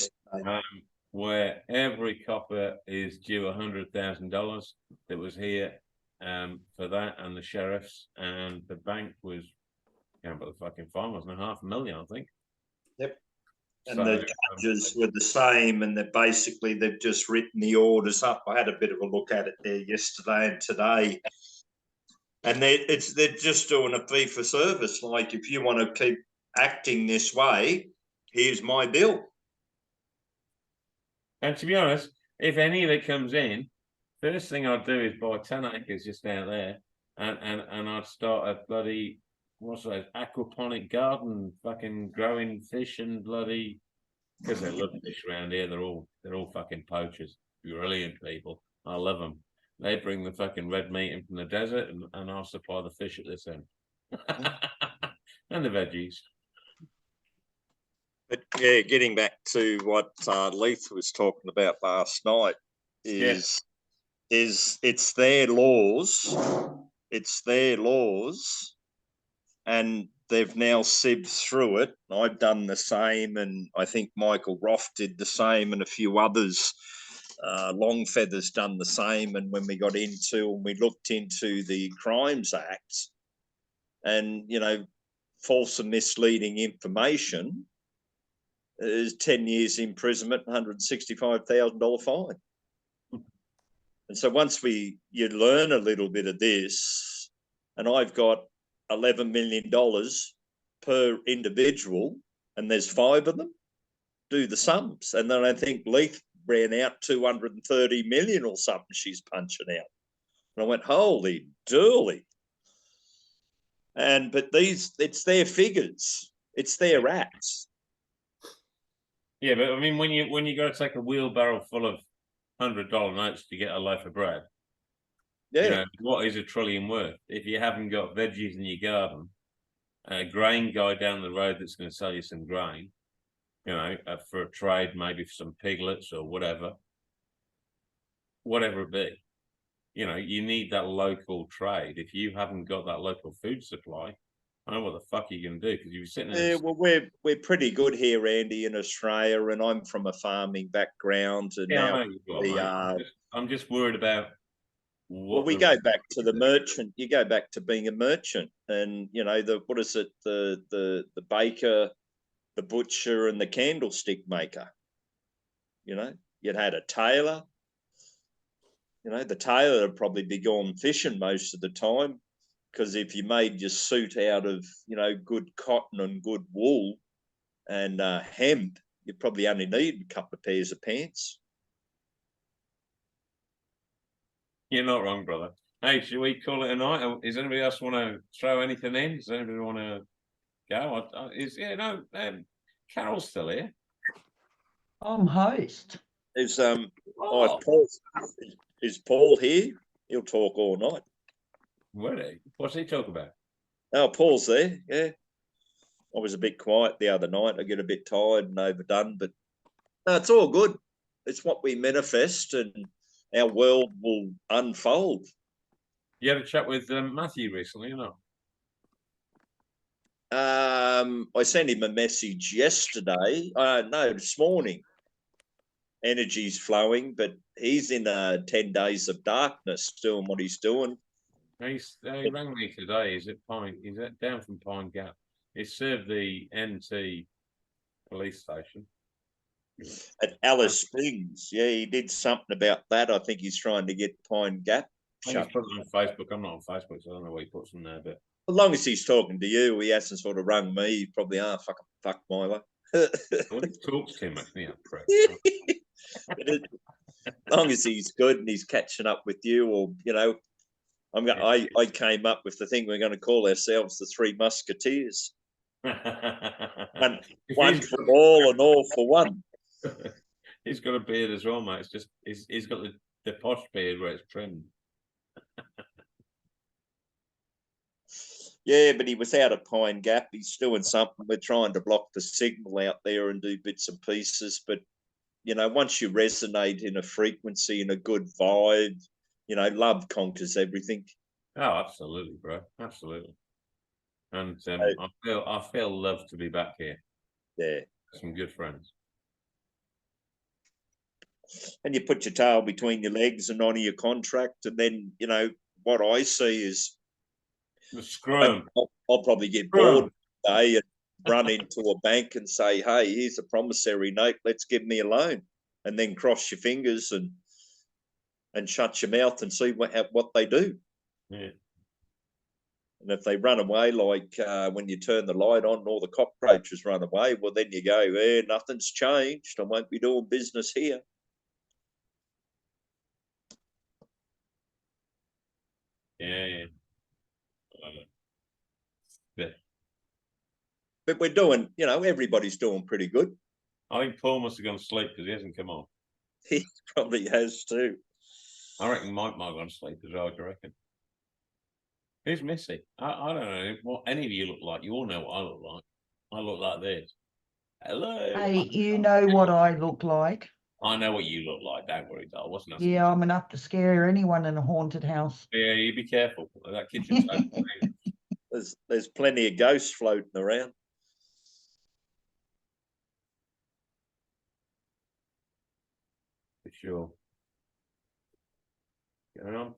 where every copper is due $100,000 that was here for that, and the sheriffs, and the bank was, but the fucking fine wasn't $500,000, I think. Yep. And the judges were the same, and they've just written the orders up. I had a bit of a look at it there yesterday and today, and they're just doing a fee for service. Like, if you want to keep acting this way, here's my bill. And to be honest, if any of it comes in, first thing I'd do is buy 10 acres just out there, and I'd start a bloody, what's that, aquaponic garden, fucking growing fish and bloody, because they love fish around here. They're all fucking poachers, brilliant people. I love them. They bring the fucking red meat in from the desert, and I'll supply the fish at this end. And the veggies. But yeah, getting back to what Leith was talking about last night is it's their laws. It's their laws, and they've now sieved through it. I've done the same, and I think Michael Roth did the same, and a few others. Longfeather's done the same. And when we got into and we looked into the Crimes Act, and false and misleading information is 10 years imprisonment, $165,000 fine. And so once you learn a little bit of this, and I've got $11 million per individual, and there's 5 of them, do the sums. And then I think Leith ran out 230 million or something she's punching out. And I went, holy dooly. But it's their figures. It's their acts. Yeah, but I mean, when you got to take a wheelbarrow full of $100 notes to get a loaf of bread, what is $1 trillion worth if you haven't got veggies in your garden, a grain guy down the road that's going to sell you some grain, for a trade, maybe for some piglets or whatever it be. You need that local trade. If you haven't got that local food supply, I don't know what the fuck you're going to do, because you're sitting there. Yeah, well, we're pretty good here, Andy, in Australia, and I'm from a farming background, and I'm just worried about. We go back to the merchant. You go back to being a merchant, and what is it? The baker, the butcher, and the candlestick maker. You'd had a tailor. The tailor would probably be gone fishing most of the time. Because if you made your suit out of, good cotton and good wool and hemp, you probably only need a couple of pairs of pants. You're not wrong, brother. Hey, should we call it a night? Does anybody else want to throw anything in? Does anybody want to go? Carol's still here. I'm host. Is Paul here? He'll talk all night. What's he talking about? Oh, Paul's there, yeah. I was a bit quiet the other night. I get a bit tired and overdone, but no, it's all good. It's what we manifest, and our world will unfold. You had a chat with Matthew recently, I sent him a message yesterday. No, this morning. Energy's flowing, but he's in 10 days of darkness doing what he's doing. He rang me today. He's down from Pine Gap. He served the NT police station at Alice Springs. Yeah, he did something about that. I think he's trying to get Pine Gap. Shut. Put on Facebook. I'm not on Facebook, so I don't know what he puts in there. But as long as he's talking to you, he hasn't sort of rung me. He probably fuck Milo. Well, he talks too much, me up, prick. As long as he's good and he's catching up with you, or I came up with the thing we're going to call ourselves the Three Musketeers. one for all and all for one. He's got a beard as well, mate. It's just he's got the posh beard where it's trimmed. Yeah, but he was out of Pine Gap. He's doing something. We're trying to block the signal out there and do bits and pieces. But, once you resonate in a frequency, in a good vibe, love conquers everything. Oh, absolutely, bro. Absolutely. And I feel love to be back here. Yeah. Some good friends. And you put your tail between your legs and honour your contract. And then, what I see is the scrum. I'll probably get bored today and run into a bank and say, hey, here's a promissory note. Let's give me a loan. And then cross your fingers and shut your mouth and see what they do. Yeah. And if they run away, like when you turn the light on and all the cockroaches run away, well, then you go, nothing's changed. I won't be doing business here. Yeah. But we're doing, everybody's doing pretty good. I think Paul must have gone to sleep because he hasn't come on. He probably has too. I reckon Mike might have gone to sleep as well, do you reckon? Who's Missy? I don't know what any of you look like. You all know what I look like. I look like this. Hello. Hey, you know what I look like. I know what you look like. Don't worry, doll. What's nothing? Yeah, I'm enough to scare anyone in a haunted house. Yeah, you be careful. That kitchen's open. There's plenty of ghosts floating around. For sure. Going on.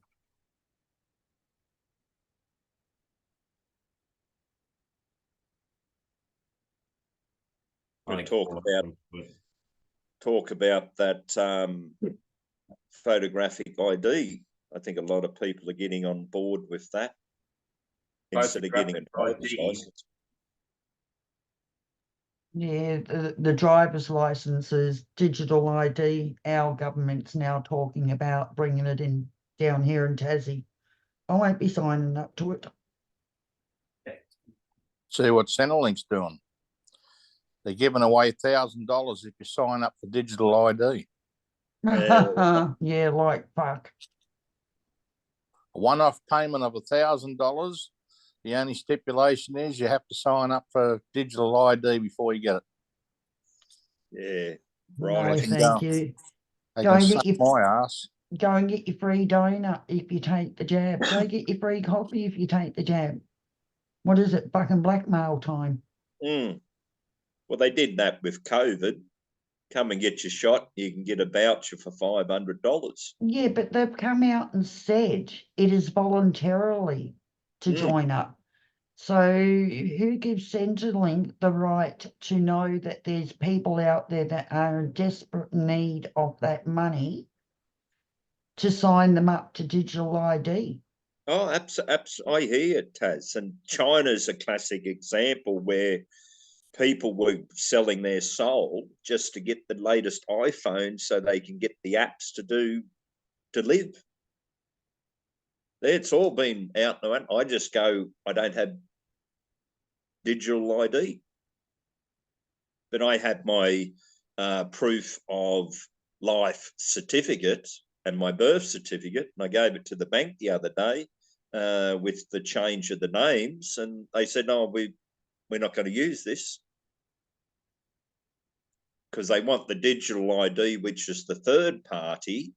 Talk about that photographic ID. I think a lot of people are getting on board with that instead of getting a driver's license. Yeah, the driver's license is digital ID. Our government's now talking about bringing it in down here in Tassie. I won't be signing up to it. See what Centrelink's doing. They're giving away $1,000 if you sign up for digital ID. Yeah, like fuck. A one-off payment of $1,000. The only stipulation is you have to sign up for digital ID before you get it. Yeah, right. No, thank you. They can suck my ass. Go and get your free donut if you take the jab. Go get your free coffee if you take the jab. What is it? Fucking blackmail time. Well, they did that with COVID. Come and get your shot. You can get a voucher for $500. Yeah, but they've come out and said it is voluntarily to join up. So who gives Centrelink the right to know that there's people out there that are in desperate need of that money to sign them up to digital ID? Oh, I hear it, Taz. And China's a classic example where people were selling their soul just to get the latest iPhone so they can get the apps to live. It's all been out and I just go, I don't have digital ID, but I had my proof of life certificate and my birth certificate, and I gave it to the bank the other day with the change of the names, and they said, no, we're not going to use this because they want the digital ID, which is the third party,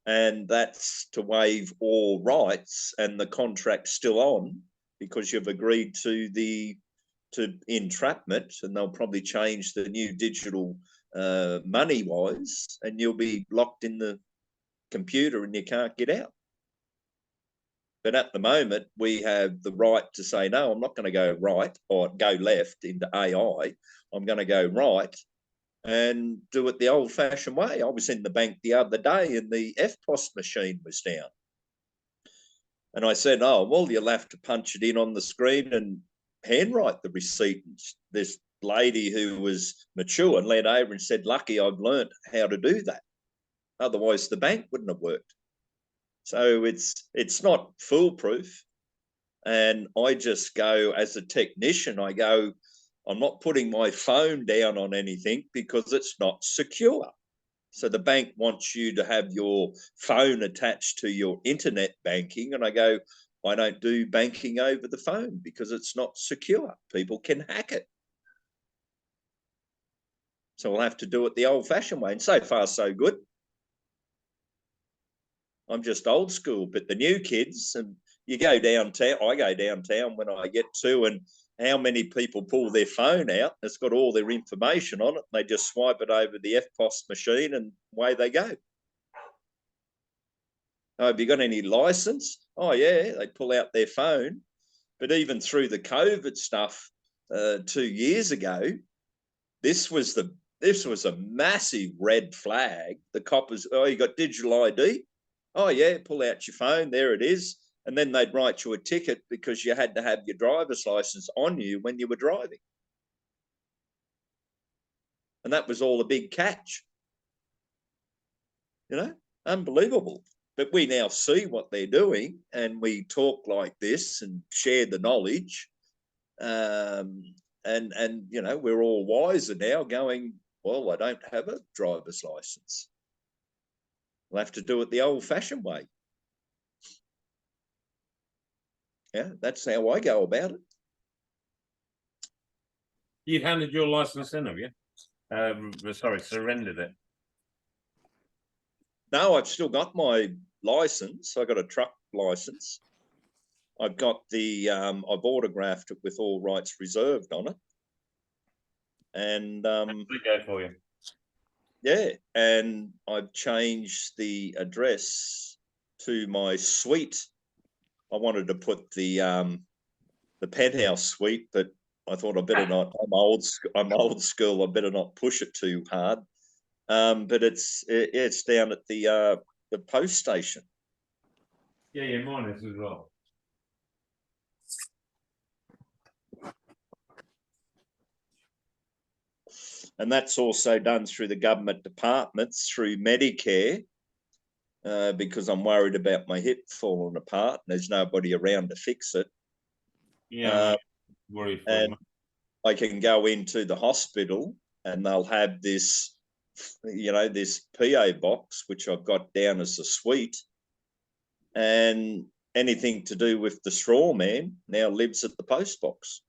and that's to waive all rights, and the contract's still on because you've agreed to entrapment, and they'll probably change the new digital money-wise, and you'll be locked in the computer and you can't get out. But at the moment, we have the right to say, no, I'm not going to go right or go left into AI. I'm going to go right and do it the old-fashioned way. I was in the bank the other day and the EFTPOS machine was down. And I said, oh, well, you'll have to punch it in on the screen and handwrite the receipt. And this lady who was mature and leaned over and said, lucky I've learnt how to do that. Otherwise, the bank wouldn't have worked. So it's not foolproof. And I just go, as a technician, I go, I'm not putting my phone down on anything because it's not secure. So the bank wants you to have your phone attached to your internet banking. And I go, I don't do banking over the phone because it's not secure. People can hack it. So we'll have to do it the old-fashioned way. And so far, so good. I'm just old school, but the new kids, and you go downtown, I go downtown when I get to, and how many people pull their phone out? It's got all their information on it. And they just swipe it over the EFTPOS machine and away they go. Oh, have you got any license? Oh, yeah, they pull out their phone. But even through the COVID stuff 2 years ago, this was a massive red flag. The coppers, oh, you got digital ID? Oh, yeah, pull out your phone. There it is. And then they'd write you a ticket because you had to have your driver's license on you when you were driving. And that was all a big catch. You know, unbelievable. But we now see what they're doing and we talk like this and share the knowledge. And you know, we're all wiser now going, well, I don't have a driver's license. We'll have to do it the old-fashioned way. Yeah, that's how I go about it. You've handed your license in, have you? Sorry, surrendered it. No, I've still got my license. I got a truck license. I've got the, I've autographed it with all rights reserved on it. And go for you. Yeah, and I've changed the address to my suite. I wanted to put the penthouse suite, but I thought I better not. I'm old school. I better not push it too hard. But it's down at the post station. Yeah, mine is as well. And that's also done through the government departments, through Medicare, because I'm worried about my hip falling apart and there's nobody around to fix it. Yeah, worry for and me. I can go into the hospital and they'll have this, you know, this PO box, which I've got down as a suite, and anything to do with the straw man now lives at the post box.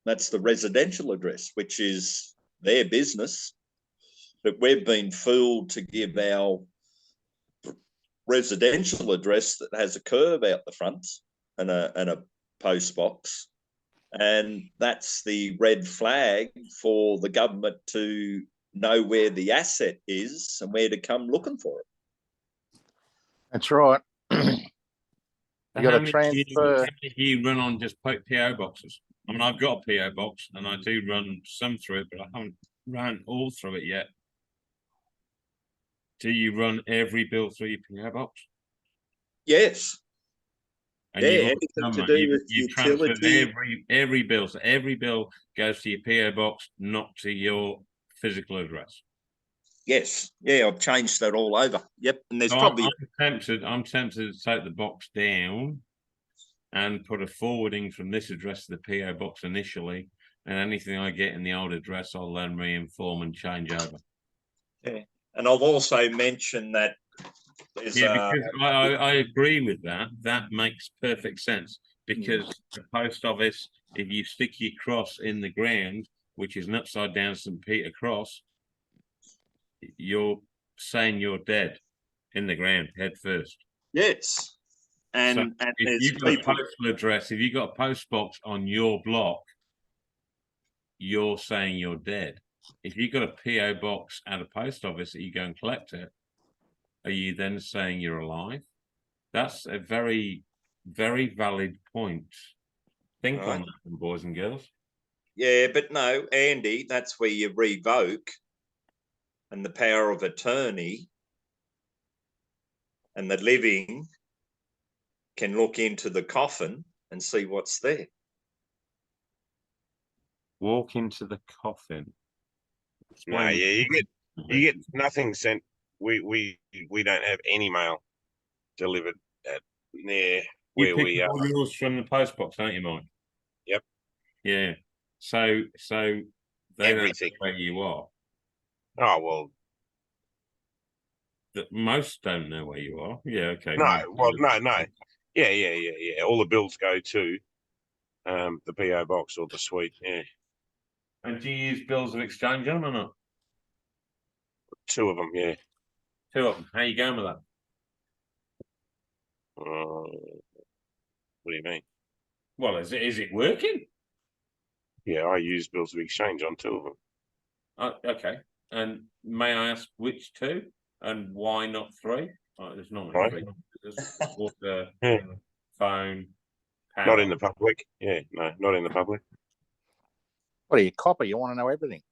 That's the residential address, which is their business. But we've been fooled to give our residential address that has a curve out the front and a post box. And that's the red flag for the government to know where the asset is and where to come looking for it. That's right. You got to transfer. How many do you run on just PO boxes? I mean, I've got a PO box and I do run some through it, but I haven't ran all through it yet. Do you run every bill through your PO box? Yes. And yeah, anything to do with you utility. Every bill. So every bill goes to your PO box, not to your physical address. Yes. Yeah, I've changed that all over. Yep. And there's So probably I'm tempted to take the box down and put a forwarding from this address to the PO box initially, and anything I get in the old address, I'll then re-inform and change over. Yeah, and I've also mentioned that there's because I agree with that. That makes perfect sense because the post office, if you stick your cross in the ground, which is an upside down St. Peter cross, you're saying you're dead in the ground head first. Yes. And if you've got a postal address, if you've got a post box on your block, you're saying you're dead. If you've got a PO box at a post office that you go and collect it, are you then saying you're alive? That's a very, very valid point. Think on that, boys and girls. Yeah, but no, Andy, that's where you revoke and the power of attorney and the living can look into the coffin and see what's there. Walk into the coffin. No, Explain. yeah, you get nothing sent. We don't have any mail delivered at near You where pick we are. all yours from the post box, don't you, Mike? Yep. Yeah. So they Everything. don't know where you are. Oh well, That most don't know where you are. Yeah. Okay. no, well, no. Yeah. All the bills go to the PO box or the suite. Yeah, And do you use bills of exchange on or not? 2 of them. Yeah. 2 of them. How you going with that? What do you mean? Well, is it working? Yeah, I use bills of exchange on 2 of them. Okay. And may I ask which 2 and why not 3? There's not Right. 3. There's water, Yeah. phone, power. Not in the public. Yeah, no, not in the public. What are you, copper? You want to know everything?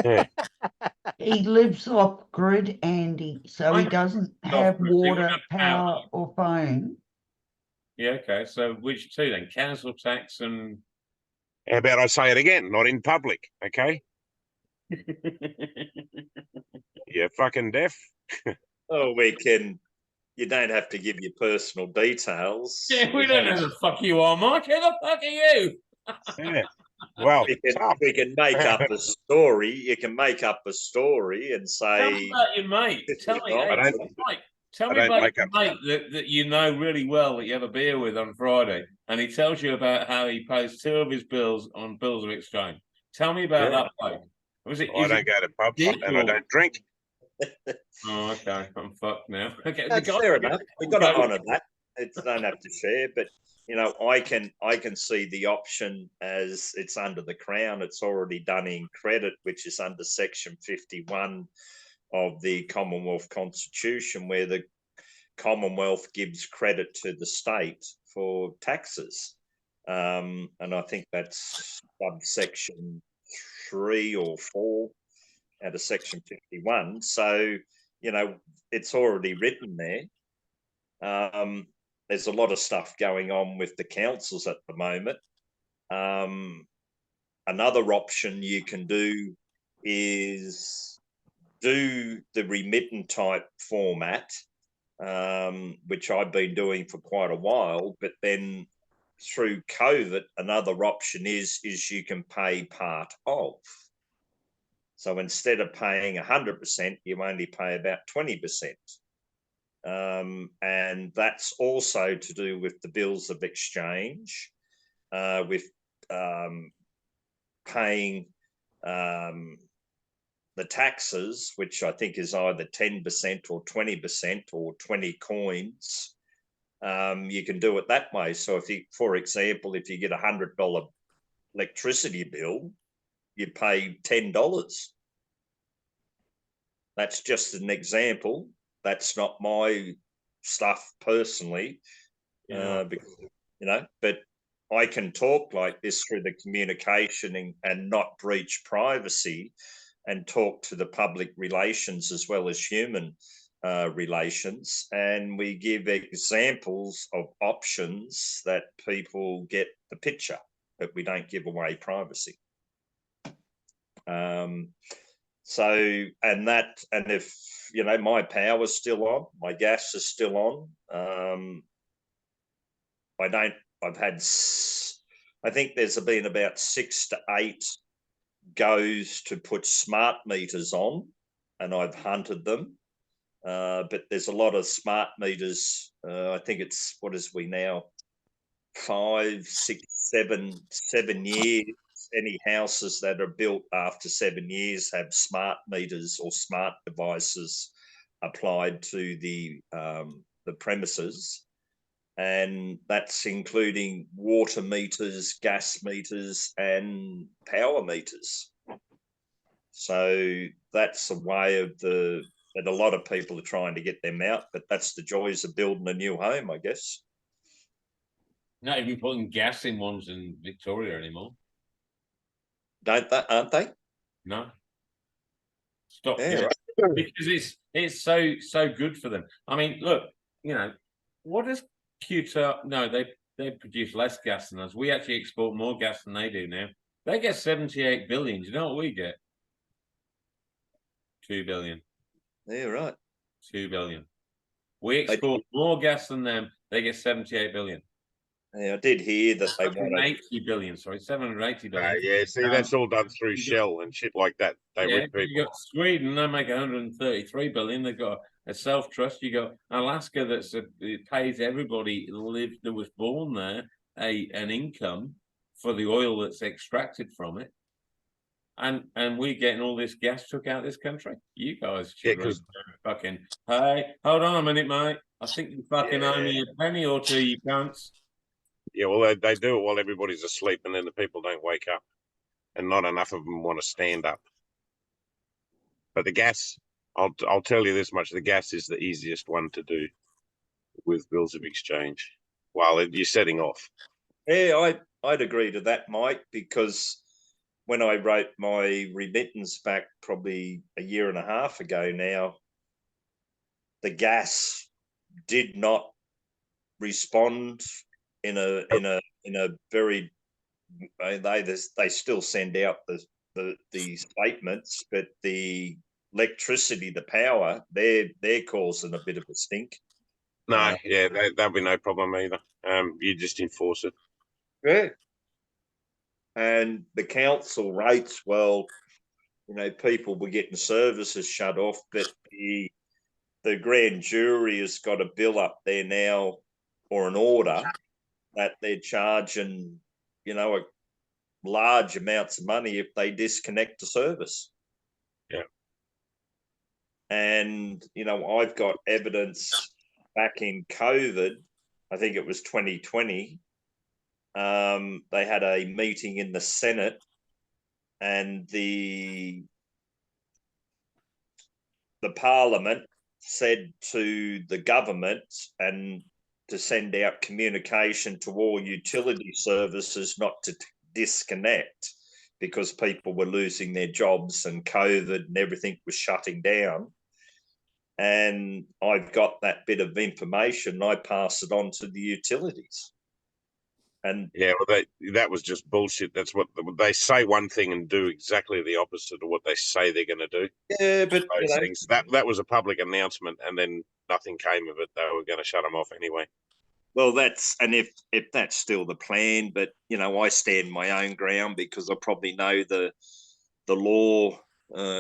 Yeah. He lives off grid, Andy, so he I- doesn't off have grid, he wouldn't water, have power, power. or phone. Yeah. Okay. So which 2 then? Council tax and. How about I say it again? Not in public. Okay. You're fucking deaf. Oh, you don't have to give your personal details. Yeah, we don't know who the fuck you are, Mike. Who the fuck are you? Yeah. Well, We can make up a story. You can make up a story and Tell me say. about your mate. Tell me, I don't- Mike. Tell I me don't about make your up mate that you know really well that you have a beer with on Friday, and he tells you about how he pays 2 of his bills on bills of exchange. Tell me about Yeah. that bloke. Was it? I don't go to pubs dick and I or- don't drink. Oh, okay. I'm fucked now. Okay, That's fair enough. We've got to honour that. It don't have to share, but I can see the option as it's under the Crown. It's already done in credit, which is under Section 51 of the Commonwealth Constitution, where the Commonwealth gives credit to the state for taxes. And I think that's subsection 3 or 4 out of Section 51. So, it's already written there. There's a lot of stuff going on with the councils at the moment. Another option you can do is do the remittance type format, which I've been doing for quite a while, but then through COVID, another option is you can pay part of. So instead of paying 100%, you only pay about 20%. And that's also to do with the bills of exchange, with paying the taxes, which I think is either 10% or 20% or 20 coins. You can do it that way. So for example, if you get $100 electricity bill, you pay $10. That's just an example. That's not my stuff personally, because, but I can talk like this through the communication and not breach privacy, and talk to the public relations as well as human relations. And we give examples of options that people get the picture, but we don't give away privacy. And if, my power's still on, my gas is still on. I think there's been about 6 to 8 goes to put smart meters on, and I've hunted them. But there's a lot of smart meters. I think it's, what is we now? 5, 6, 7 years. Any houses that are built after 7 years have smart meters or smart devices applied to the premises, and that's including water meters, gas meters, and power meters. So that's a way that a lot of people are trying to get them out, but that's the joys of building a new home, I guess. Not even putting gas in ones in Victoria anymore. Aren't they? No. Stop. Yeah, Because it's so good for them. I mean, look, you know, what does Qatar? No, they produce less gas than us. We actually export more gas than they do now. They get 78 billion. Do you know what we get? 2 billion. Yeah, right. 2 billion. We export more gas than them. They get 78 billion. Yeah, I did hear that they wanted 780 billion. Sorry, 780 billion. Yeah, see, that's all done through Shell and shit like that. They rip You people. got Sweden, they make 133 billion. They've got a self-trust. You got Alaska it pays everybody that was born there an income for the oil that's extracted from it. And we're getting all this gas took out of this country. You guys should really fucking, hey, hold on a minute, mate. I think you fucking owe me a penny or two, you cunts. Yeah, well, they do it while everybody's asleep, and then the people don't wake up, and not enough of them want to stand up. But the gas, I'll tell you this much: the gas is the easiest one to do with bills of exchange while you're setting off. Yeah, I'd agree to that, Mike, because when I wrote my remittance back probably a year and a half ago now, the gas did not respond in a very they still send out the statements, but the electricity, the power, they're causing a bit of a stink. No, yeah, that'll be no problem either. You just enforce it. Yeah. And the council rates, well, you know, people were getting services shut off, but the grand jury has got a bill up there now, or an order, that they're charging, you know, large amounts of money if they disconnect the service. Yeah. And, you know, I've got evidence back in COVID, I think it was 2020, they had a meeting in the Senate, and the Parliament said to the government and to send out communication to all utility services not to disconnect, because people were losing their jobs and COVID and everything was shutting down. And I've got that bit of information. I pass it on to the utilities. And yeah, well, that was just bullshit. That's what they say, one thing and do exactly the opposite of what they say they're going to do. Yeah, but you know, things, that was a public announcement, and then nothing came of it. They were going to shut them off anyway. Well, if that's still the plan, but you know, I stand my own ground because I probably know the law,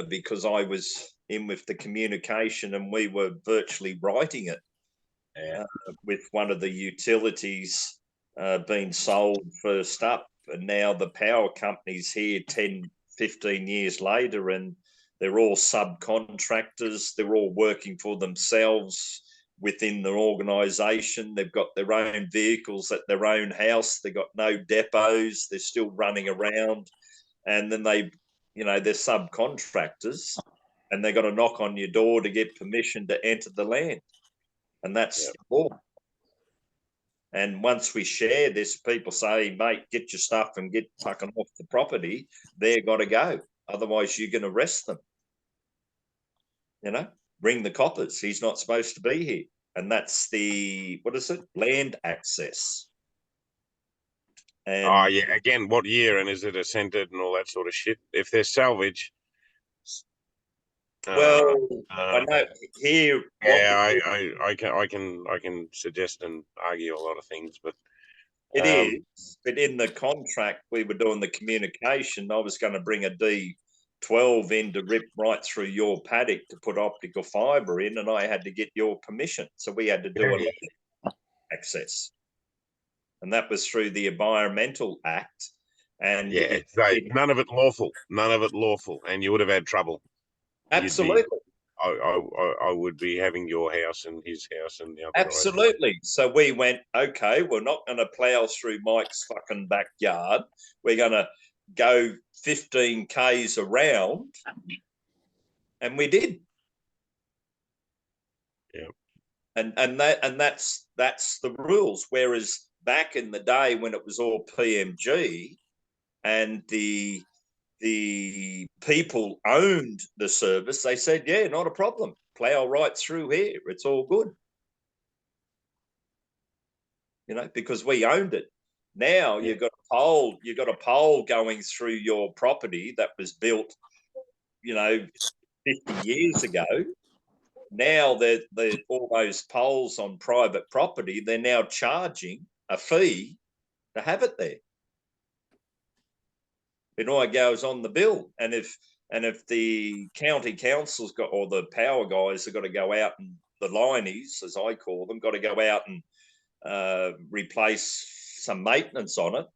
because I was in with the communication and we were virtually writing it. With one of the utilities being sold first up, and now the power companies here 10, 15 years later, and they're all subcontractors. They're all working for themselves within the organisation. They've got their own vehicles at their own house. They've got no depots. They're still running around. And then they're subcontractors, and they got to knock on your door to get permission to enter the land. And that's the law. And once we share this, people say, mate, get your stuff and get fucking off the property. They're got to go. Otherwise, you're going to arrest them. You know, bring the coppers. He's not supposed to be here. And that's land access. And yeah, again, what year, and is it ascended and all that sort of shit? If they're salvage. Well, I know here. Yeah, I can suggest and argue a lot of things, but it is. But in the contract, we were doing the communication. I was going to bring a D12 in to rip right through your paddock to put optical fibre in, and I had to get your permission. So we had to do a access, and that was through the Environmental Act. And none of it lawful. None of it lawful, and you would have had trouble. Absolutely. I would be having your house and his house and the other. Absolutely. Guy. So we went, okay, we're not going to plough through Mike's fucking backyard. We're going to go 15 Ks around. And we did. Yeah. And that's the rules. Whereas back in the day when it was all PMG and the people owned the service, they said, yeah, not a problem. Plough right through here. It's all good. you know, because we owned it. Now you've got a pole going through your property that was built, you know, 50 years ago. Now that all those poles on private property, they're now charging a fee to have it there. It all goes on the bill, and if the county council's got, or the power guys have got to go out, and the lineys, as I call them, got to go out and replace some maintenance on it.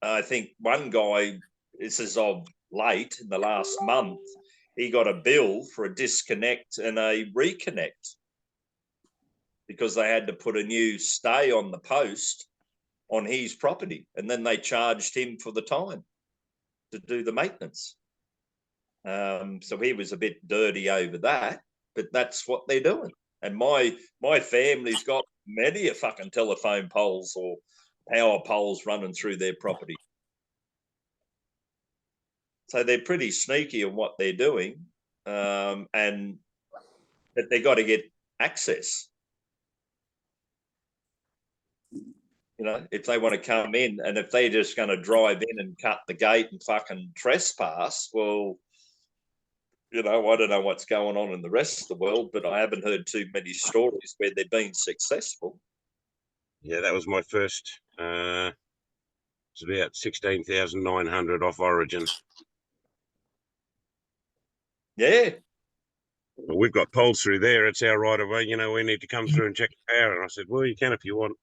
I think one guy, this is of late in the last month, he got a bill for a disconnect and a reconnect because they had to put a new stay on the post on his property, and then they charged him for the time to do the maintenance. So he was a bit dirty over that, but that's what they're doing. And my family's got many a fucking telephone poles or power poles running through their property. So they're pretty sneaky on what they're doing, and that they got to get access. You know, if they want to come in, and if they're just going to drive in and cut the gate and fucking trespass, well, you know, I don't know what's going on in the rest of the world, but I haven't heard too many stories where they've been successful. Yeah, that was my first. It's about 16,900 off Origin. Yeah. Well, we've got poles through there. It's our right of way. You know, we need to come through and check the power. And I said, well, you can if you want.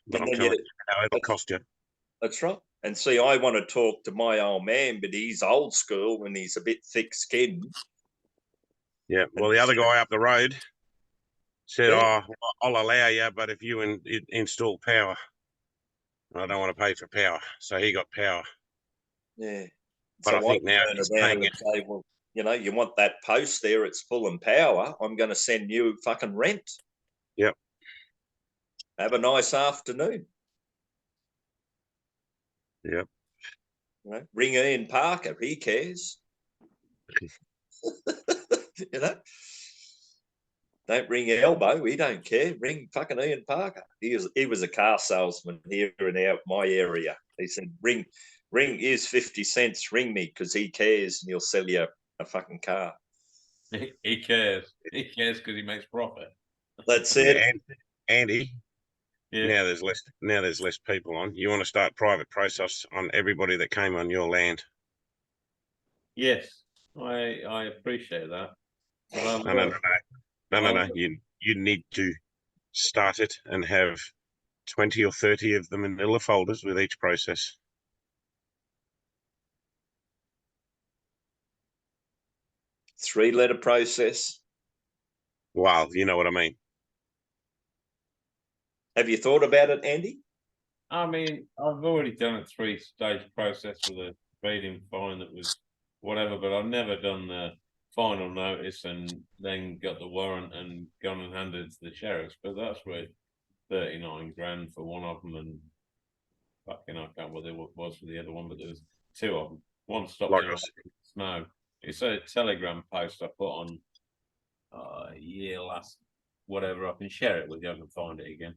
But I'm telling you how it'll cost you. That's right. And see, I want to talk to my old man, but he's old school and he's a bit thick-skinned. Yeah. Well, the other guy up the road said, oh, I'll allow you, but if you install power, I don't want to pay for power. So he got power. Yeah. But so I think now he's paying it. Say, well, you know, you want that post there, it's full and power. I'm going to send you fucking rent. Yep. Have a nice afternoon. Yep. You know, ring Ian Parker. He cares. You know, don't ring Elbow. He don't care. Ring fucking Ian Parker. He was a car salesman here in my area. He said, ring is 50 cents. Ring me because he cares and he'll sell you a fucking car. He cares. He cares because he makes profit. That's it. And Andy. Yeah. Now there's less people on. You want to start private process on everybody that came on your land. Yes, I appreciate that. No. You need to start it and have 20 or 30 of them in little folders with each process. Three-letter process. Wow, you know what I mean. Have you thought about it, Andy? I mean, I've already done a 3-stage process with a speeding fine that was whatever, but I've never done the final notice and then got the warrant and gone and handed it to the sheriffs. But that's worth 39 grand for one of them, and fucking I can't remember what it was for the other one, but there was 2 of them. One stopped in snow. It's a Telegram post I put on last whatever. I can share it with you. I can find it again.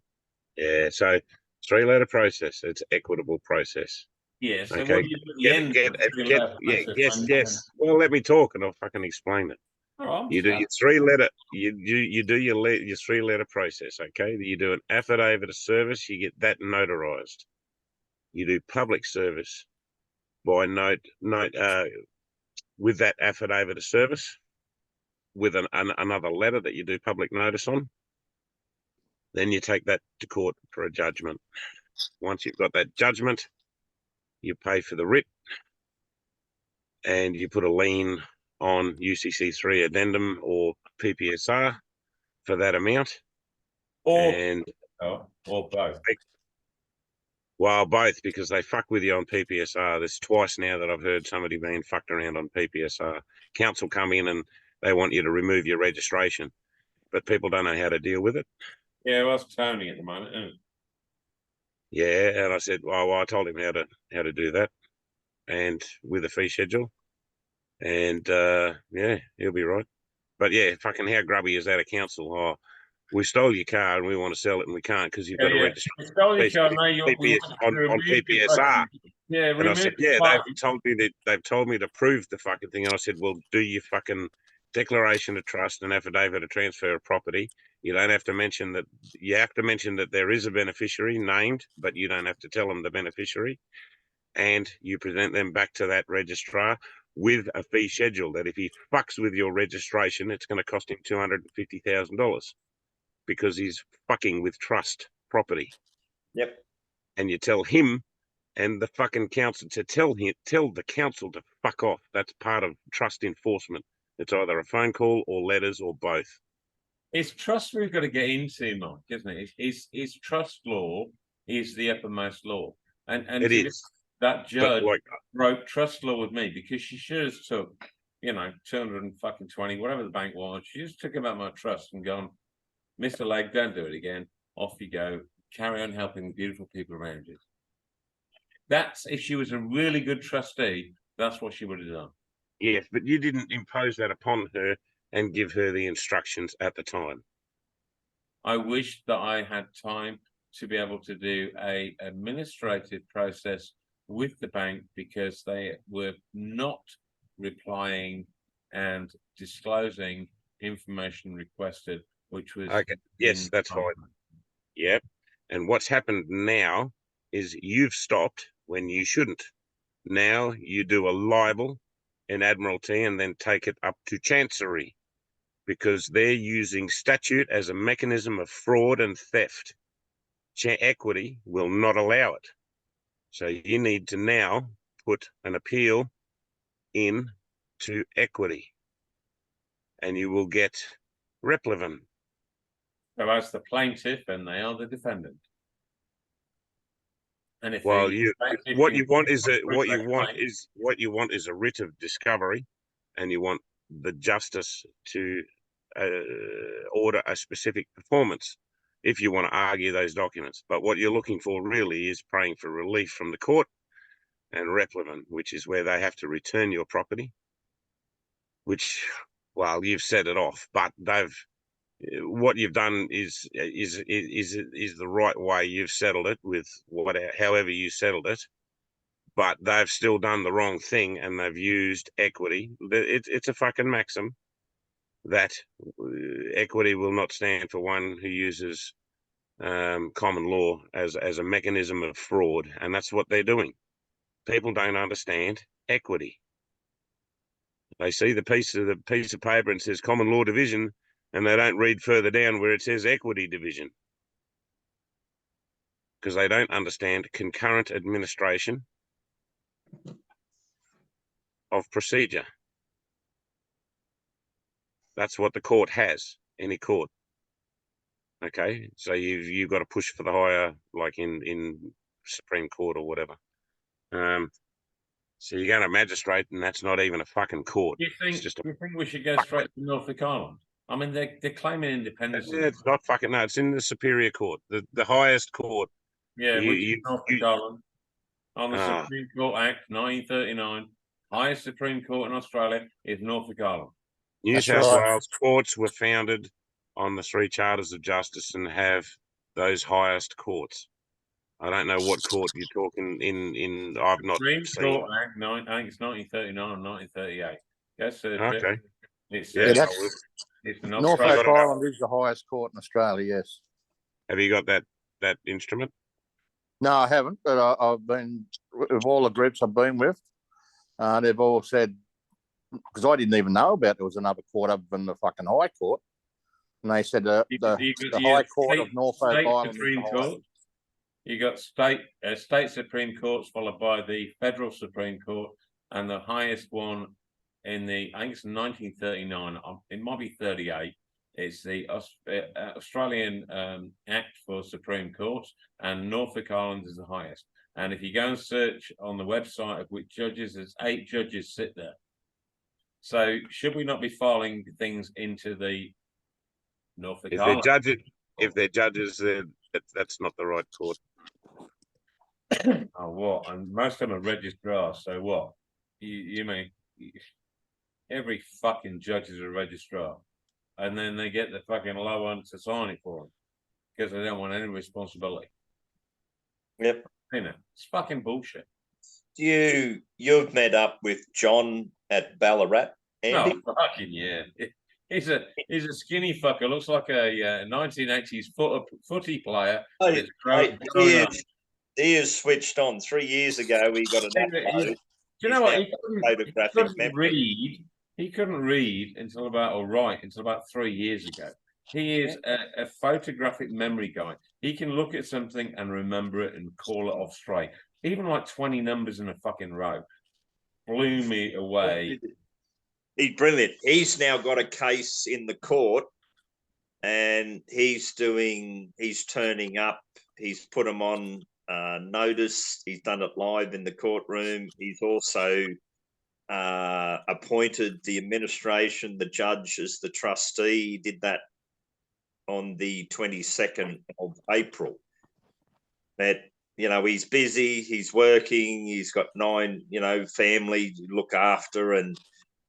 Yeah, so 3-letter process. It's equitable process. Yeah. So okay. Yes. Well, let me talk and I'll fucking explain it. Oh, you do your 3-letter. You do your 3-letter process. Okay. You do an affidavit of service. You get that notarized. You do public service by note with that affidavit of service with another letter that you do public notice on. Then you take that to court for a judgment. Once you've got that judgment, you pay for the writ and you put a lien on UCC3 addendum or PPSR for that amount. Or both. Well, both, because they fuck with you on PPSR. There's twice now that I've heard somebody being fucked around on PPSR. Council come in and they want you to remove your registration, but people don't know how to deal with it. Yeah, well, that's Tony at the moment, isn't it? Yeah, and I said, well, I told him how to do that, and with a fee schedule, and yeah, he'll be right. But yeah, fucking how grubby is that a council? Oh, we stole your car and we want to sell it and we can't because you've got to register on PPSR. Yeah, and I said, yeah, they've told me to prove the fucking thing. And I said, well, do your fucking declaration of trust and affidavit of transfer of property. You don't have to mention that. You have to mention that there is a beneficiary named, but you don't have to tell them the beneficiary. And you present them back to that registrar with a fee schedule that if he fucks with your registration, it's going to cost him $250,000 because he's fucking with trust property. Yep. And you tell him and the fucking council to tell the council to fuck off. That's part of trust enforcement. It's either a phone call or letters or both. It's trust we've got to get into, Mike, isn't it? It's trust law is the uppermost law. And it is. That judge wrote trust law with me because she should have took, 220, whatever the bank was. She just took about my trust and gone, Mr. Legg, don't do it again. Off you go. Carry on helping the beautiful people around you. That's if she was a really good trustee, that's what she would have done. Yes, but you didn't impose that upon her and give her the instructions at the time. I wish that I had time to be able to do a administrative process with the bank because they were not replying and disclosing information requested, which was okay. Yes, that's fine. Yep. And what's happened now is you've stopped when you shouldn't. Now you do a libel in Admiralty and then take it up to Chancery because they're using statute as a mechanism of fraud and theft. Equity will not allow it. So you need to now put an appeal in to Equity and you will get Replevin. So that's the plaintiff and they are the defendant. And if what you want is a writ of discovery, and you want the justice to order a specific performance if you want to argue those documents. But what you're looking for really is praying for relief from the court and Replevin, which is where they have to return your property, which, well, you've set it off, but what you've done is the right way. You've settled it with however you settled it, but they've still done the wrong thing and they've used Equity. It's a fucking maxim that Equity will not stand for one who uses common law as a mechanism of fraud, and that's what they're doing. People don't understand equity. They see the piece of paper and says common law division, and they don't read further down where it says equity division because they don't understand concurrent administration of procedure. That's what the court has, any court. Okay, so you've got to push for the higher, like in Supreme Court or whatever. So you're going to magistrate, and that's not even a fucking court. Do you think we should go straight to Norfolk Island? I mean, they're claiming independence. It's not fucking no. It's in the Superior Court, the highest court. Yeah, Norfolk Island on the Supreme Court Act 1939. Highest Supreme Court in Australia is Norfolk Island. New South Wales courts were founded on the 3 Charters of Justice and have those highest courts. I don't know what court you're talking in. I've not Supreme seen. Court Act, I think it's 1939 or 1938. Yes, okay. It's Norfolk Island is the highest court in Australia. Yes. Have you got that instrument? No, I haven't. But I've been with all the groups I've been with. They've all said, because I didn't even know about there was another court other than the fucking High Court, and they said the High Court of Norfolk Island. Supreme Court. You got state Supreme Courts followed by the Federal Supreme Court, and the highest one in I think it's 1939. It might be 38. It's the Australian Act for Supreme Courts, and Norfolk Island is the highest. And if you go and search on the website of which judges, there's 8 judges sit there. So should we not be filing things into the Norfolk Island? If they're judges, that's not the right court. Oh, what? And most of them are registrars. So what? You mean every fucking judge is a registrar? and then they get the fucking low one to sign it for them because they don't want any responsibility. Yep. You know, it's fucking bullshit. You've met up with John at Ballarat, Andy? Oh, fucking yeah. He's a skinny fucker. Looks like a 1980s footy player. Hey, he is switched on. 3 years ago, he got an upload. Do you know what? He couldn't read until about 3 years ago. He is a photographic memory guy. He can look at something and remember it and call it off straight. Even like 20 numbers in a fucking row. Blew me away. He's brilliant. He's now got a case in the court and he's turning up. He's put him on notice. He's done it live in the courtroom. He's also appointed the administration, the judge as the trustee. He did that on the 22nd of April. But, you know, he's busy, he's working, he's got 9, family to look after. And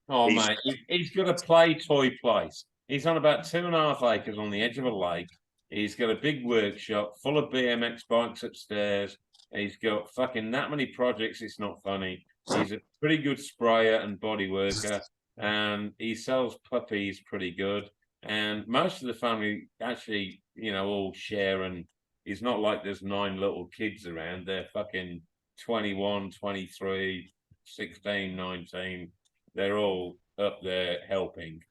oh, mate, he's got a play toy place. He's on about 2.5 acres on the edge of a lake. He's got a big workshop full of BMX bikes upstairs. He's got fucking that many projects, it's not funny. He's a pretty good sprayer and body worker, and he sells puppies pretty good. And most of the family actually, all share, and it's not like there's 9 little kids around. They're fucking 21, 23, 16, 19. They're all up there helping.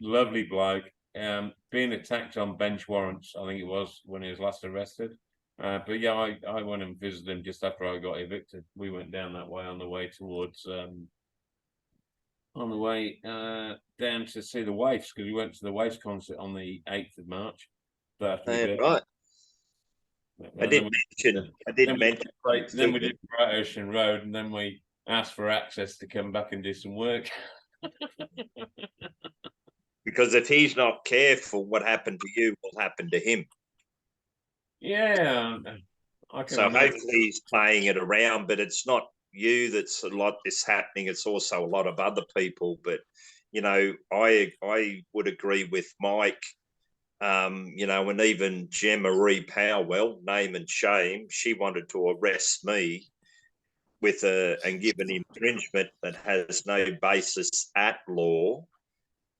Lovely bloke. Being attacked on bench warrants, I think it was, when he was last arrested. But yeah, I went and visited him just after I got evicted. We went down that way on the way towards, down to see the Waifs, because we went to the Waifs concert on the 8th of March. Right. I did mention. Then we did Bright Ocean Road, and then we asked for access to come back and do some work. Because if he's not careful, what happened to you will happen to him. Yeah. So hopefully he's playing it around, but it's not you that's a lot this happening. It's also a lot of other people. But, I would agree with Mike. And even Gemma-Marie Powell, name and shame, she wanted to arrest me and give an infringement that has no basis at law.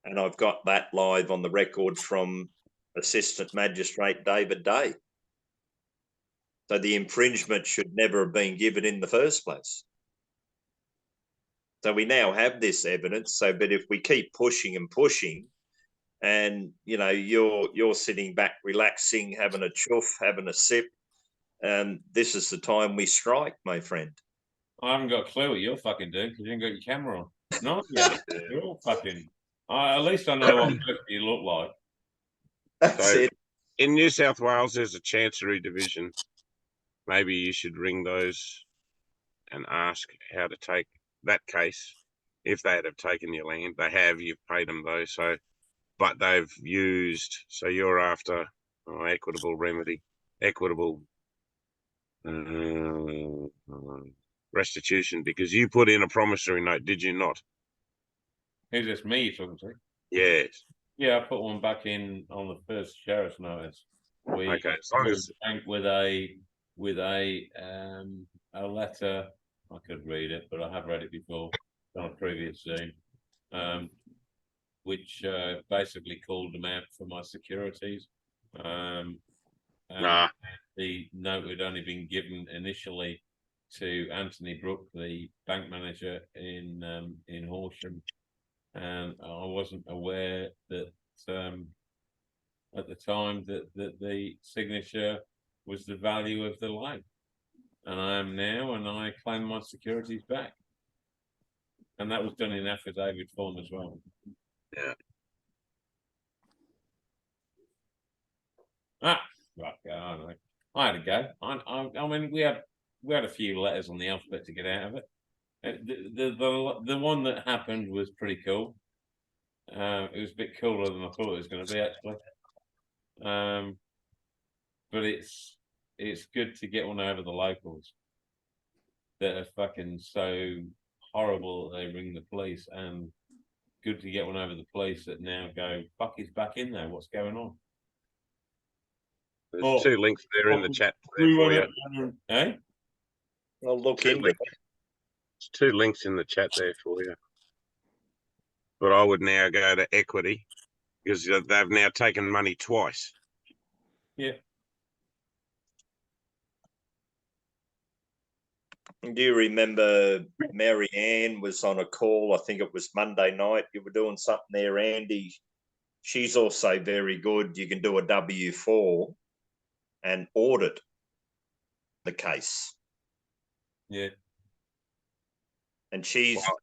And I've got that live on the record from Assistant Magistrate David Day. So the infringement should never have been given in the first place. So we now have this evidence. But if we keep pushing and pushing, and you're sitting back, relaxing, having a chuff, having a sip, this is the time we strike, my friend. I haven't got a clue what you're fucking doing because you haven't got your camera on. No, you're all fucking. At least I know what you look like. That's it. In New South Wales, there's a Chancery division. Maybe you should ring those and ask how to take that case. If they have taken your land, they have. You've paid them though, but they've used. So you're after equitable remedy, equitable restitution, because you put in a promissory note, did you not? Who's this, me you're talking to? Yes. Yeah, I put one back in on the first sheriff's notice. Okay, as long as with a letter, I could read it, but I have read it before on a previous Zoom, which basically called them out for my securities. The note had only been given initially to Anthony Brook, the bank manager in Horsham, and I wasn't aware that at the time that the signature was the value of the loan, and I am now, and I claim my securities back, and that was done in affidavit form as well. Yeah. Right. I know. I had to go. I mean, we had a few letters on the alphabet to get out of it. The one that happened was pretty cool. It was a bit cooler than I thought it was going to be, actually. But it's good to get one over the locals that are fucking so horrible that they ring the police, and good to get one over the police that now go, fuck, he's back in there. What's going on? There's 2 links there in the chat there for you. Eh? I'll look into it. There's 2 links in the chat there for you. But I would now go to Equity because they've now taken money twice. Yeah. Do you remember Mary Ann was on a call? I think it was Monday night. You were doing something there, Andy. She's also very good. You can do a W4 and audit the case. Yeah. And she's... Well,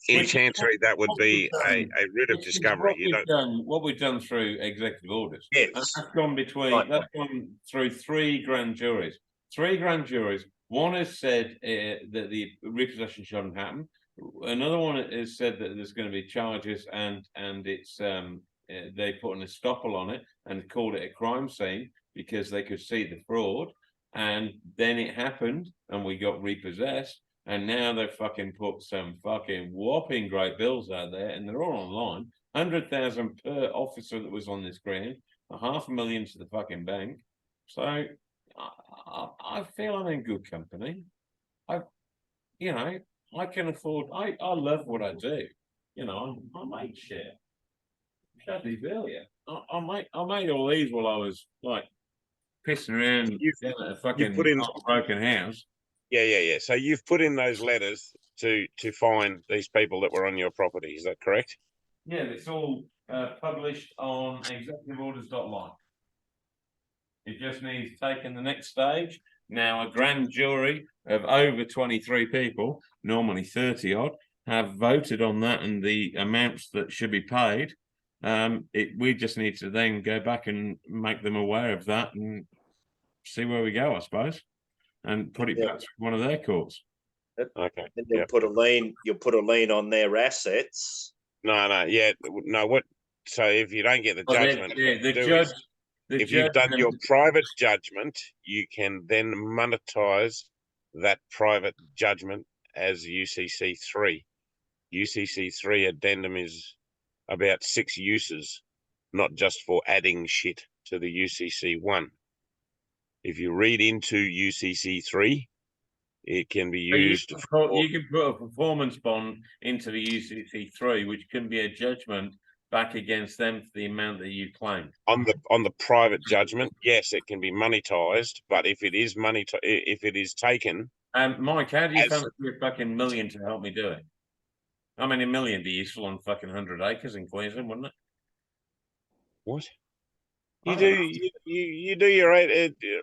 in Chancery, that would be a writ of discovery. What we've done through executive orders. Yes. That's gone that's gone through 3 grand juries. 3 grand juries. One has said that the repossession shouldn't happen. Another one has said that there's going to be charges and it's they put an estoppel on it and called it a crime scene because they could see the fraud. And then it happened and we got repossessed. And now they've fucking put some fucking whopping great bills out there and they're all online. 100,000 per officer that was on this ground, $500,000 to the fucking bank. So I feel I'm in good company. I can afford, I love what I do. I make shit. Bloody billion. I made all these while I was like pissing around down at a fucking broken house. Yeah. So you've put in those letters to find these people that were on your property. Is that correct? Yeah, it's all published on executiveorders.live. It just needs taking the next stage. Now, a grand jury of over 23 people, normally 30 odd, have voted on that and the amounts that should be paid. We just need to then go back and make them aware of that and see where we go, I suppose. And put it back to one of their courts. Okay. And you'll put a lien on their assets. What? So if you don't get the judgment, if you've done your private judgment, you can then monetize that private judgment as UCC 3. UCC 3 addendum is about 6 uses, not just for adding shit to the UCC 1. If you read into UCC 3, it can be used. You can put a performance bond into the UCC 3, which can be a judgment back against them for the amount that you claimed. On the private judgment, yes, it can be monetized, but if it is taken, Mike, how do you fancy a fucking million to help me do it? I mean, $1 million would be useful on fucking 100 acres in Queensland, wouldn't it? What? You do your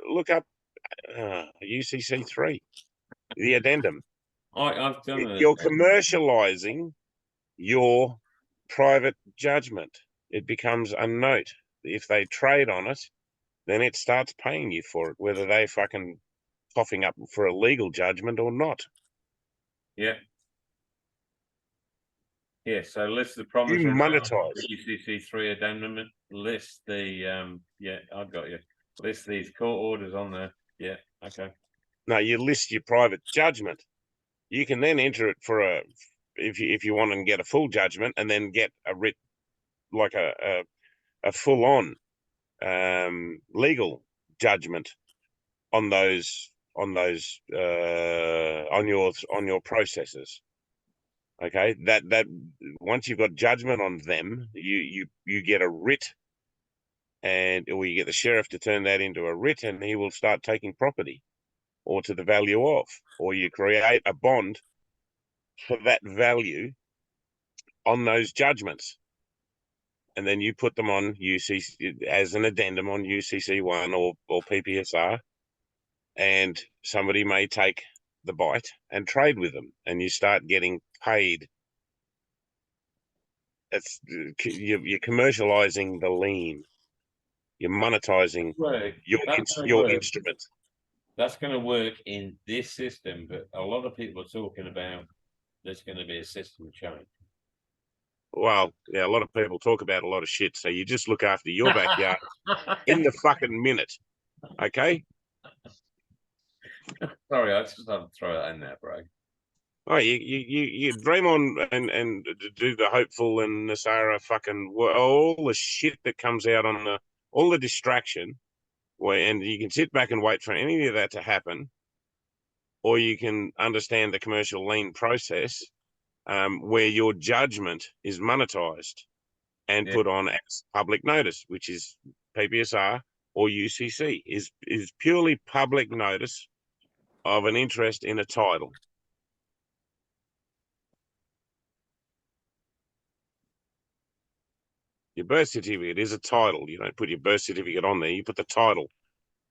look up UCC 3, the addendum. I've done it. You're commercializing your private judgment. It becomes a note. If they trade on it, then it starts paying you for it, whether they fucking coughing up for a legal judgment or not. Yeah. Yeah, so list the promise. You monetize. UCC 3 addendum, list the, I got you. List these court orders on there. Yeah, okay. No, you list your private judgment. You can then enter it for if you want and get a full judgment and then get a writ, like a full on legal judgment on your processes. Okay, that once you've got judgment on them, you get a writ, or you get the sheriff to turn that into a writ, and he will start taking property, or to the value of, or you create a bond for that value on those judgments, and then you put them on UCC as an addendum on UCC 1 or PPSR, and somebody may take the bite and trade with them, and you start getting paid. You're commercializing the lien. You're monetizing your instrument. That's going to work in this system, but a lot of people are talking about there's going to be a system change. Well, yeah, a lot of people talk about a lot of shit, so you just look after your backyard in the fucking minute, okay? Sorry, I just had to throw that in there, bro. Oh, you dream on and do the hopeful and Nasara fucking all the shit that comes out on all the distraction, and you can sit back and wait for any of that to happen, or you can understand the commercial lean process, where your judgment is monetized and put on as public notice, which is PPSR or UCC, is purely public notice of an interest in a title. Your birth certificate is a title. You don't put your birth certificate on there. You put the title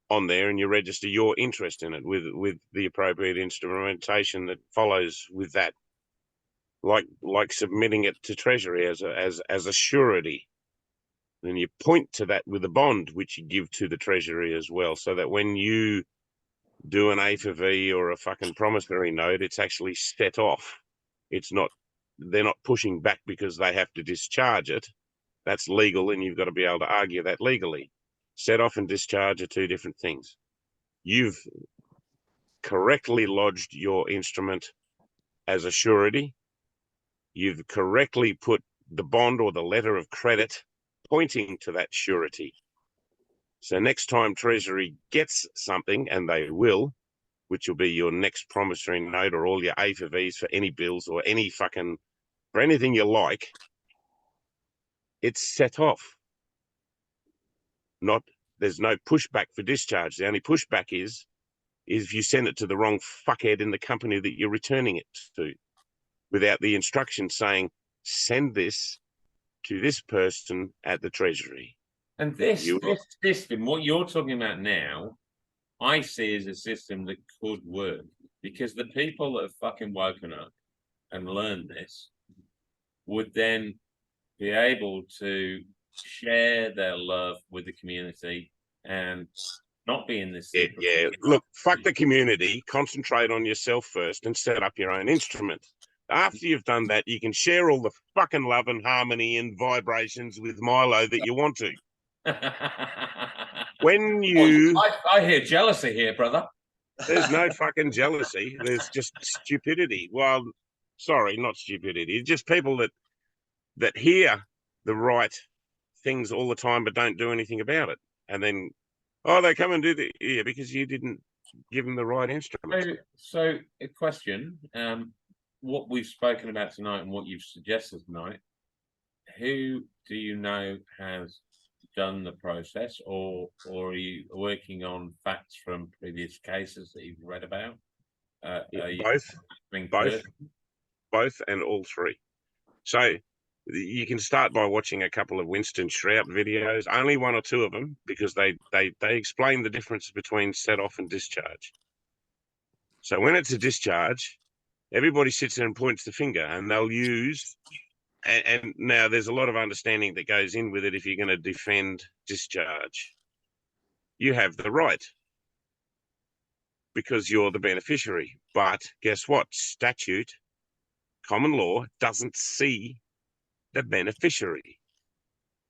on there and you register your interest in it with the appropriate instrumentation that follows with that. Like submitting it to Treasury as a surety. Then you point to that with a bond, which you give to the Treasury as well, so that when you do an A for V or a fucking promissory note, it's actually set off. It's not, they're not pushing back because they have to discharge it. That's legal, and you've got to be able to argue that legally. Set off and discharge are two different things. You've correctly lodged your instrument as a surety. You've correctly put the bond or the letter of credit pointing to that surety. So next time Treasury gets something, and they will, which will be your next promissory note or all your A for Vs for any bills or any fucking, for anything you like, it's set off. There's no pushback for discharge. The only pushback is if you send it to the wrong fuckhead in the company that you're returning it to, without the instruction saying, send this to this person at the Treasury. And this system, what you're talking about now, I see as a system that could work, because the people that have fucking woken up and learned this would then be able to share their love with the community and not be in this. Yeah. Look, fuck the community. Concentrate on yourself first and set up your own instrument. After you've done that, you can share all the fucking love and harmony and vibrations with Milo that you want to. When you... I hear jealousy here, brother. There's no fucking jealousy. There's just stupidity. Well, sorry, not stupidity. Just people that hear the right things all the time but don't do anything about it. And then, they come and do the... Yeah, because you didn't give them the right instrument. So a question, what we've spoken about tonight and what you've suggested tonight, who do you know has done the process, or are you working on facts from previous cases that you've read about? Both and all three. So you can start by watching a couple of Winston Shrout videos, only one or two of them, because they explain the difference between set off and discharge. So when it's a discharge, everybody sits there and points the finger, and they'll use... And now there's a lot of understanding that goes in with it. If you're going to defend discharge, you have the right because you're the beneficiary. But guess what? Statute, common law, doesn't see the beneficiary.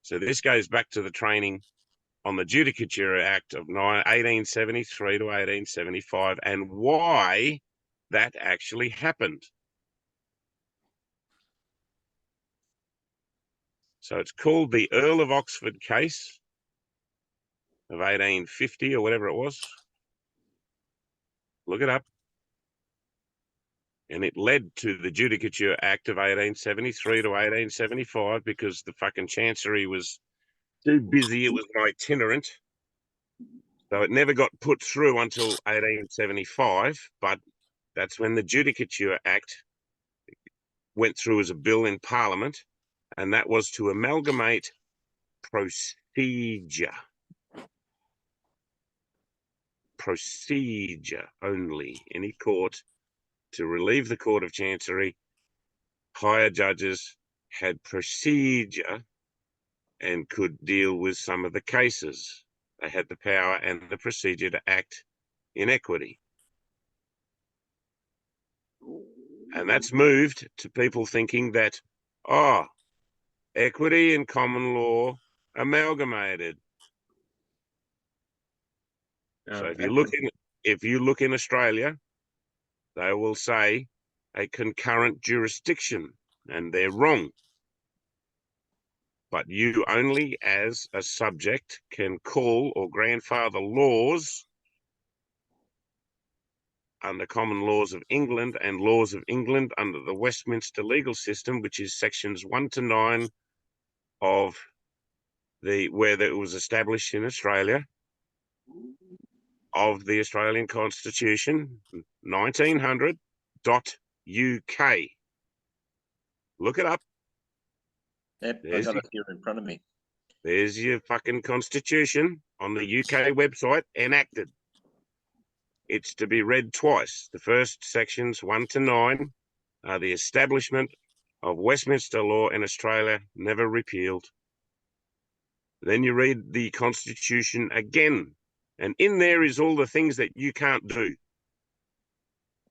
So this goes back to the training on the Judicature Act of 1873 to 1875 and why that actually happened. So it's called the Earl of Oxford case of 1850 or whatever it was. Look it up. And it led to the Judicature Act of 1873 to 1875 because the fucking Chancery was too busy. It was an itinerant. So it never got put through until 1875. But that's when the Judicature Act went through as a bill in Parliament. And that was to amalgamate procedure only. Any court, to relieve the Court of Chancery, higher judges had procedure and could deal with some of the cases. They had the power and the procedure to act in equity. And that's moved to people thinking that, equity and common law amalgamated. So if you look in Australia, they will say a concurrent jurisdiction, and they're wrong. But you only as a subject can call or grandfather laws under common laws of England and laws of England under the Westminster legal system, which is sections 1 to 9 of where it was established in Australia, of the Australian Constitution, 1900.UK. Look it up. Yep, I got it here in front of me. There's your fucking Constitution on the UK website, enacted. It's to be read twice. The first sections 1 to 9 are the establishment of Westminster law in Australia, never repealed. Then you read the Constitution again, and in there is all the things that you can't do,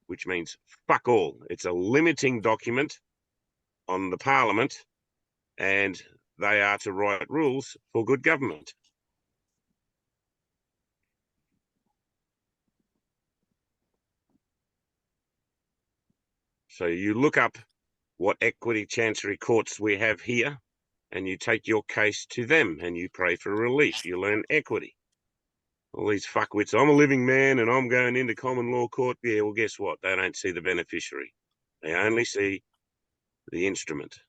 which means fuck all. It's a limiting document on the Parliament, and they are to write rules for good government. So you look up what equity chancery courts we have here, and you take your case to them, and you pray for relief. You learn equity. All these fuckwits, I'm a living man and I'm going into common law court. Yeah, well, guess what? They don't see the beneficiary. They only see the instrument.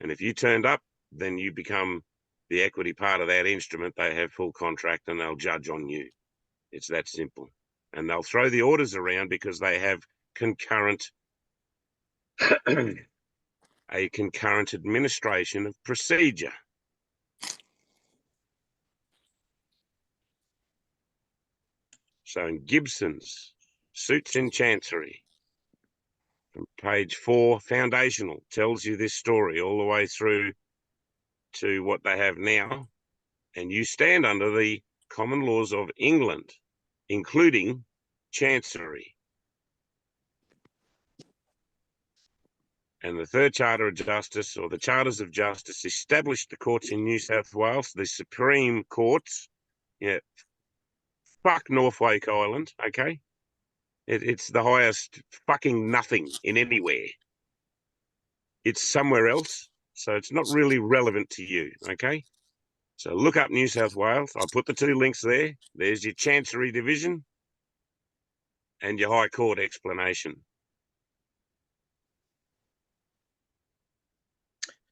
And if you turned up, then you become the equity part of that instrument. They have full contract and they'll judge on you. It's that simple. And they'll throw the orders around because they have concurrent a concurrent administration of procedure. So in Gibson's Suits in Chancery, from page 4, foundational, tells you this story all the way through to what they have now. And you stand under the common laws of England, including Chancery. And the Third Charter of Justice, or the Charters of Justice, established the courts in New South Wales, the Supreme Courts. Yeah, fuck Norfolk Island, okay? It's the highest fucking nothing in anywhere. It's somewhere else, so it's not really relevant to you, okay? So look up New South Wales. I'll put the 2 links there. There's your Chancery Division and your High Court explanation.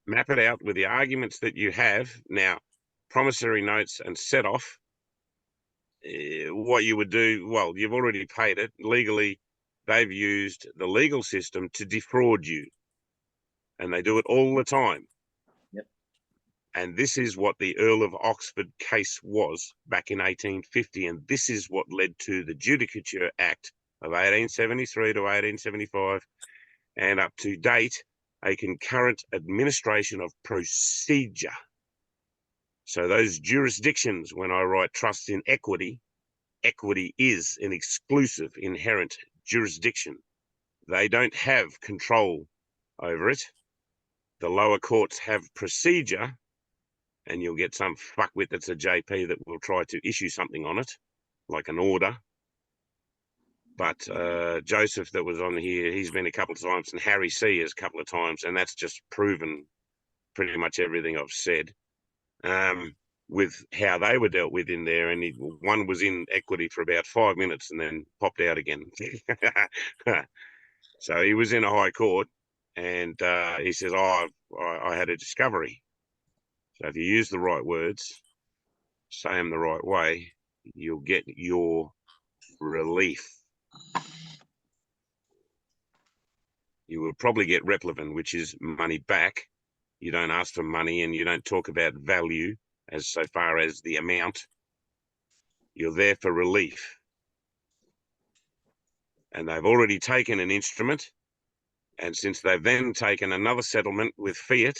Map it out with the arguments that you have. Now, promissory notes and set off, what you would do, well, you've already paid it. Legally, they've used the legal system to defraud you. And they do it all the time. Yep. And this is what the Earl of Oxford case was back in 1850. And this is what led to the Judicature Act of 1873 to 1875 and up to date, a concurrent administration of procedure. So those jurisdictions, when I write trust in equity, equity is an exclusive inherent jurisdiction. They don't have control over it. The lower courts have procedure, and you'll get some fuckwit that's a JP that will try to issue something on it, like an order. But Joseph that was on here, he's been a couple of times, and Harry C is a couple of times, and that's just proven pretty much everything I've said with how they were dealt with in there. And one was in equity for about 5 minutes and then popped out again. So he was in a high court, and he says, I had a discovery. So if you use the right words, say them the right way, you'll get your relief. You will probably get replevin, which is money back. You don't ask for money and you don't talk about value as so far as the amount. You're there for relief. And they've already taken an instrument. And since they've then taken another settlement with fiat,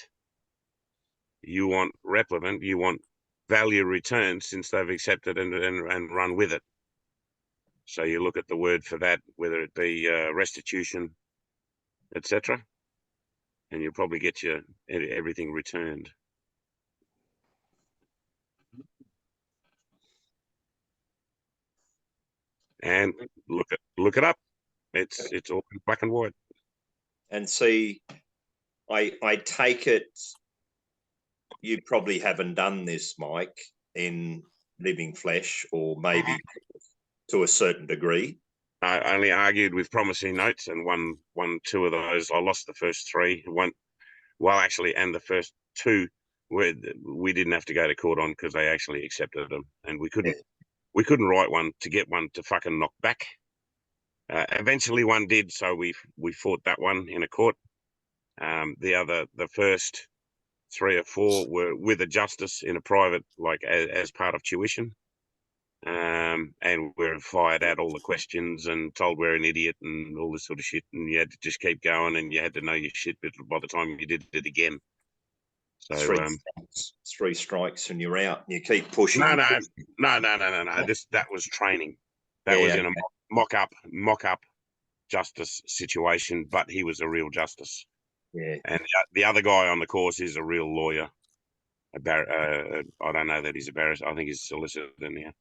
you want replevin, you want value returned since they've accepted and run with it. So you look at the word for that, whether it be restitution, etc., and you'll probably get your everything returned. And look it up. It's all in black and white. And see, I take it you probably haven't done this, Mike, in Living Flesh, or maybe to a certain degree. I only argued with promissory notes and won 2 of those. I lost the first 3. And the first 2 we didn't have to go to court on because they actually accepted them, and we couldn't write one to get one to fucking knock back. Eventually one did, so we fought that one in a court. The first 3 or 4 were with a justice in a private, like as part of tuition. And we're fired at all the questions and told we're an idiot and all this sort of shit. And you had to just keep going, and you had to know your shit by the time you did it again. So 3 strikes and you're out. And you keep pushing. No. That was training. That was in a mock up justice situation, but he was a real justice. Yeah. And the other guy on the course is a real lawyer. I don't know that he's a barrister. I think he's a solicitor now.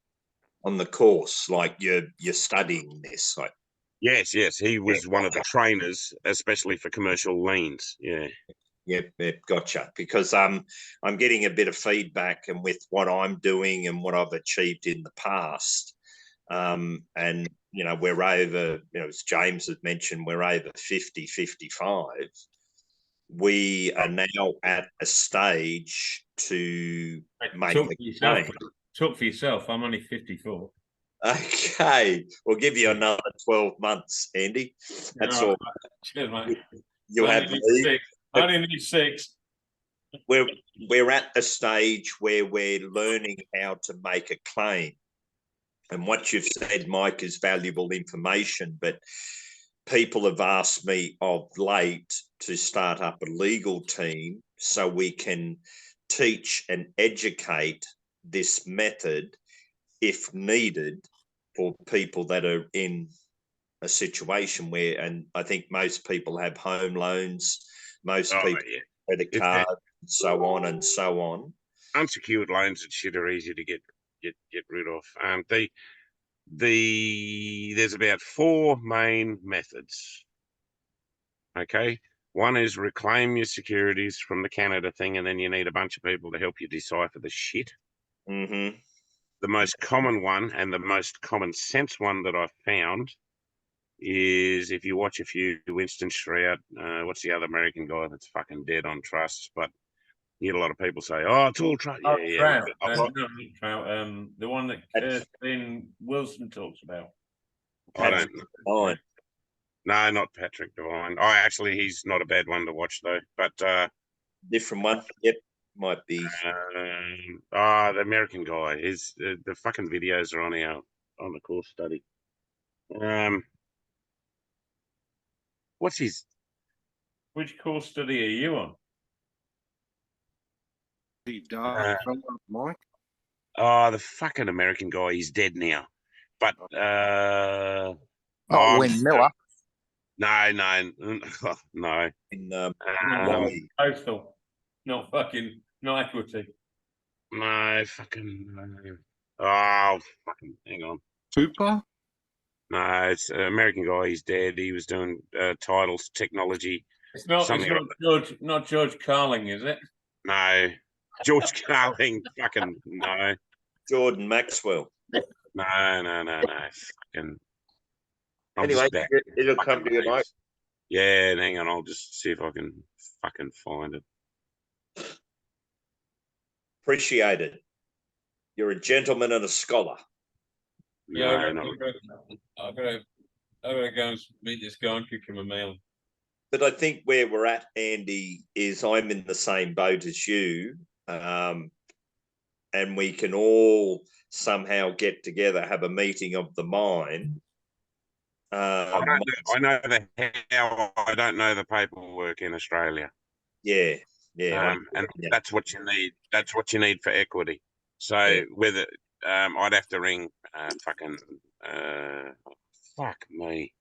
On the course, like you're studying this, like. Yes, he was one of the trainers, especially for commercial liens. Yeah. Yep, gotcha. Because I'm getting a bit of feedback, and with what I'm doing and what I've achieved in the past, and we're over. As James has mentioned, we're over 50, 55. We are now at a stage to make the claim. Talk for yourself. I'm only 54. Okay, we'll give you another 12 months, Andy. That's all. Cheers, mate. You have I only need 6. We're at a stage where we're learning how to make a claim. And what you've said, Mike, is valuable information, but people have asked me of late to start up a legal team so we can teach and educate this method, if needed, for people that are in a situation where, and I think most people have home loans, most people credit cards, and so on and so on. Unsecured loans and shit are easy to get rid of. There's about 4 main methods. Okay, one is reclaim your securities from the Canada thing, and then you need a bunch of people to help you decipher the shit. Mm-hmm. The most common one and the most common sense one that I've found is if you watch a few Winston Shrout, what's the other American guy that's fucking dead on trusts, but you get a lot of people say, "Oh, it's all trust." Oh, Yeah. Trout. Trout. The one that Kirsten Wilson talks about. I don't know. No, not Patrick Devine. He's not a bad one to watch though. But different one. Yep, might be. The American guy is the fucking videos are on the course study. What's his? Which course study are you on? He died, Mike. The fucking American guy. He's dead now. But Win Miller. No. Postal, not equity. No, fucking. Oh, fucking. Hang on. Cooper. No, it's an American guy. He's dead. He was doing titles, technology. It's not George Carling, is it? No, George Carling. Fucking no. Jordan Maxwell. No. Fucking. Anyway, it'll come to you, mate. Yeah, hang on. I'll just see if I can fucking find it. Appreciate it. You're a gentleman and a scholar. Yeah, I've got to go and meet this guy and cook him a meal. But I think where we're at, Andy, is I'm in the same boat as you, and we can all somehow get together, have a meeting of the mind. I know the how. I don't know the paperwork in Australia. Yeah. That's what you need. That's what you need for equity. So whether I'd have to ring fuck me.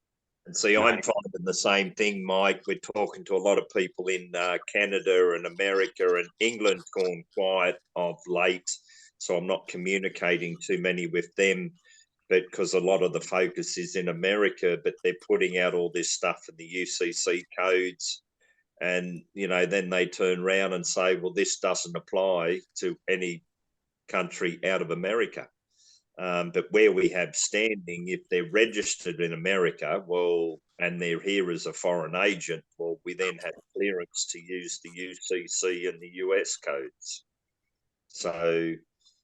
And see, I'm finding the same thing, Mike. We're talking to a lot of people in Canada and America, and England's gone quiet of late, so I'm not communicating too many with them. but because a lot of the focus is in America, but they're putting out all this stuff in the UCC codes. And, you know, then they turn around and say, well, this doesn't apply to any country out of America. But where we have standing, if they're registered in America, well, and they're here as a foreign agent, well, we then have clearance to use the UCC and the US codes. So,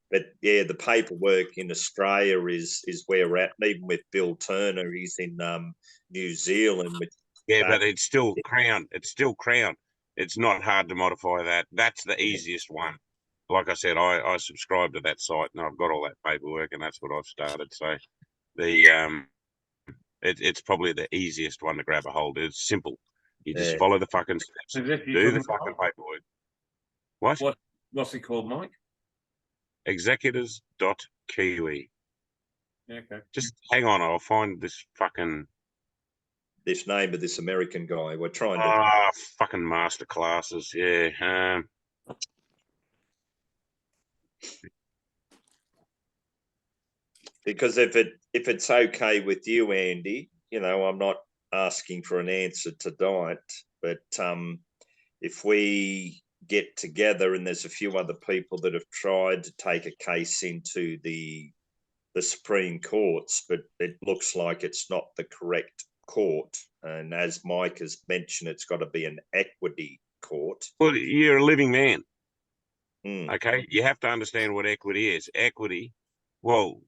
but yeah, the paperwork in Australia is where we're at. And even with Bill Turner, he's in New Zealand. But it's still Crown. It's still Crown. It's not hard to modify that. That's the easiest one. Like I said, I subscribe to that site and I've got all that paperwork and that's what I've started. So the it's probably the easiest one to grab a hold of. It's simple. You just follow the fucking steps. Do the fucking paperwork. What's it called, Mike? Executors.kiwi. Okay. Just hang on, I'll find this name of this American guy. We're trying to fucking master classes, yeah. Because if it's okay with you, Andy, you know, I'm not asking for an answer tonight, but if we get together and there's a few other people that have tried to take a case into the Supreme Courts, but it looks like it's not the correct court. And as Mike has mentioned, it's got to be an equity court. Well, you're a living man. Okay, you have to understand what equity is. Equity, well,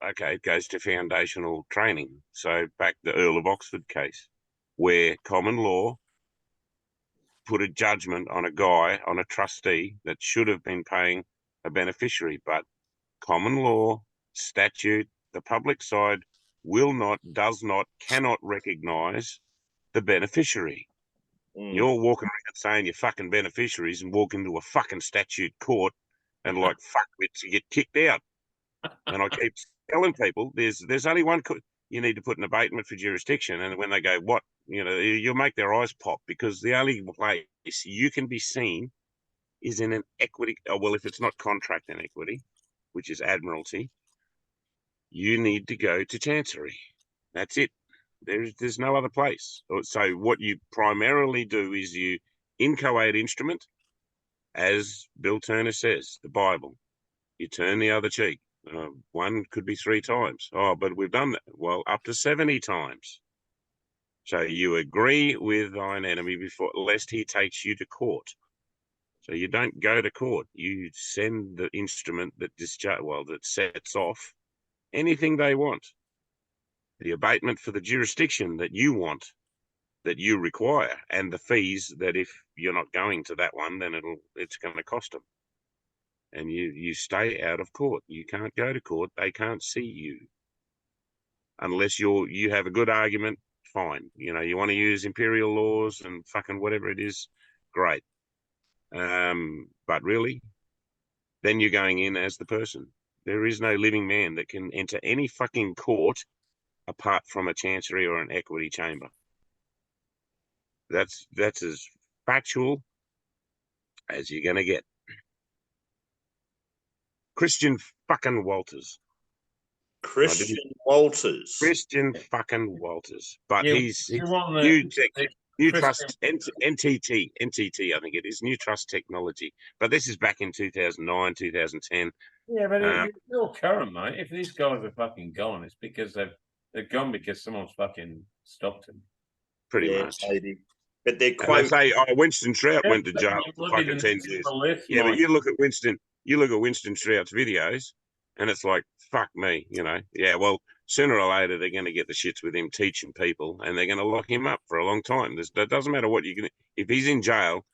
okay, it goes to foundational training. So back the Earl of Oxford case, where common law put a judgment on a guy, on a trustee that should have been paying a beneficiary, but common law, statute, the public side will not, does not, cannot recognise the beneficiary. You're walking around saying you're fucking beneficiaries and walk into a fucking statute court and like fuck it, you get kicked out. And I keep telling people there's only one. You need to put an abatement for jurisdiction, and when they go, what, you know, you'll make their eyes pop, because the only place you can be seen is in an equity. Oh, well, if it's not contract and equity, which is admiralty, you need to go to Chancery. That's it. There's no other place. So what you primarily do is you inchoate instrument, as Bill Turner says, the Bible. You turn the other cheek. One could be 3 times. Oh, but we've done that. Well, up to 70 times. So you agree with thine enemy before, lest he takes you to court. So you don't go to court. You send the instrument that that sets off anything they want. The abatement for the jurisdiction that you want, that you require, and the fees that if you're not going to that one, then it's going to cost them. And you stay out of court. You can't go to court. They can't see you unless you have a good argument. Fine, you know, you want to use imperial laws and fucking whatever it is, great. But really, then you're going in as the person. There is no living man that can enter any fucking court apart from a chancery or an equity chamber. That's as factual as you're going to get. Christian fucking Walters. Christian Walters. Christian fucking Walters. But Yeah, he's you want New Trust, NTT, I think it is, New Trust Technology. But this is back in 2009, 2010. Yeah, but it's still current, mate. If these guys are fucking gone, it's because they've gone because someone's fucking stopped them. Pretty much. Maybe. But they're quite. They say, oh, Winston Trout went to jail for fucking 10 years. Yeah, but you look at Winston Trout's videos, and it's like, fuck me, you know. Yeah, well, sooner or later they're going to get the shits with him teaching people, and they're going to lock him up for a long time. That doesn't matter what you can. If he's in jail,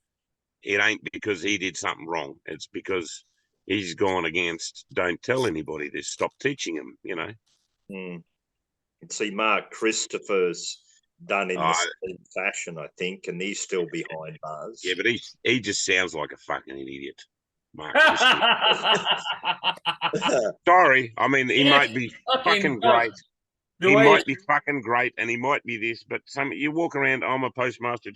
it ain't because he did something wrong. It's because he's gone against. Don't tell anybody this. Stop teaching him. You know. See, Mark Christopher's done in the same fashion, I think, and he's still behind bars. Yeah, but he just sounds like a fucking idiot. Mark Sorry, I mean, he might be fucking great. He might be fucking great, and he might be this, but you walk around, I'm a postmaster.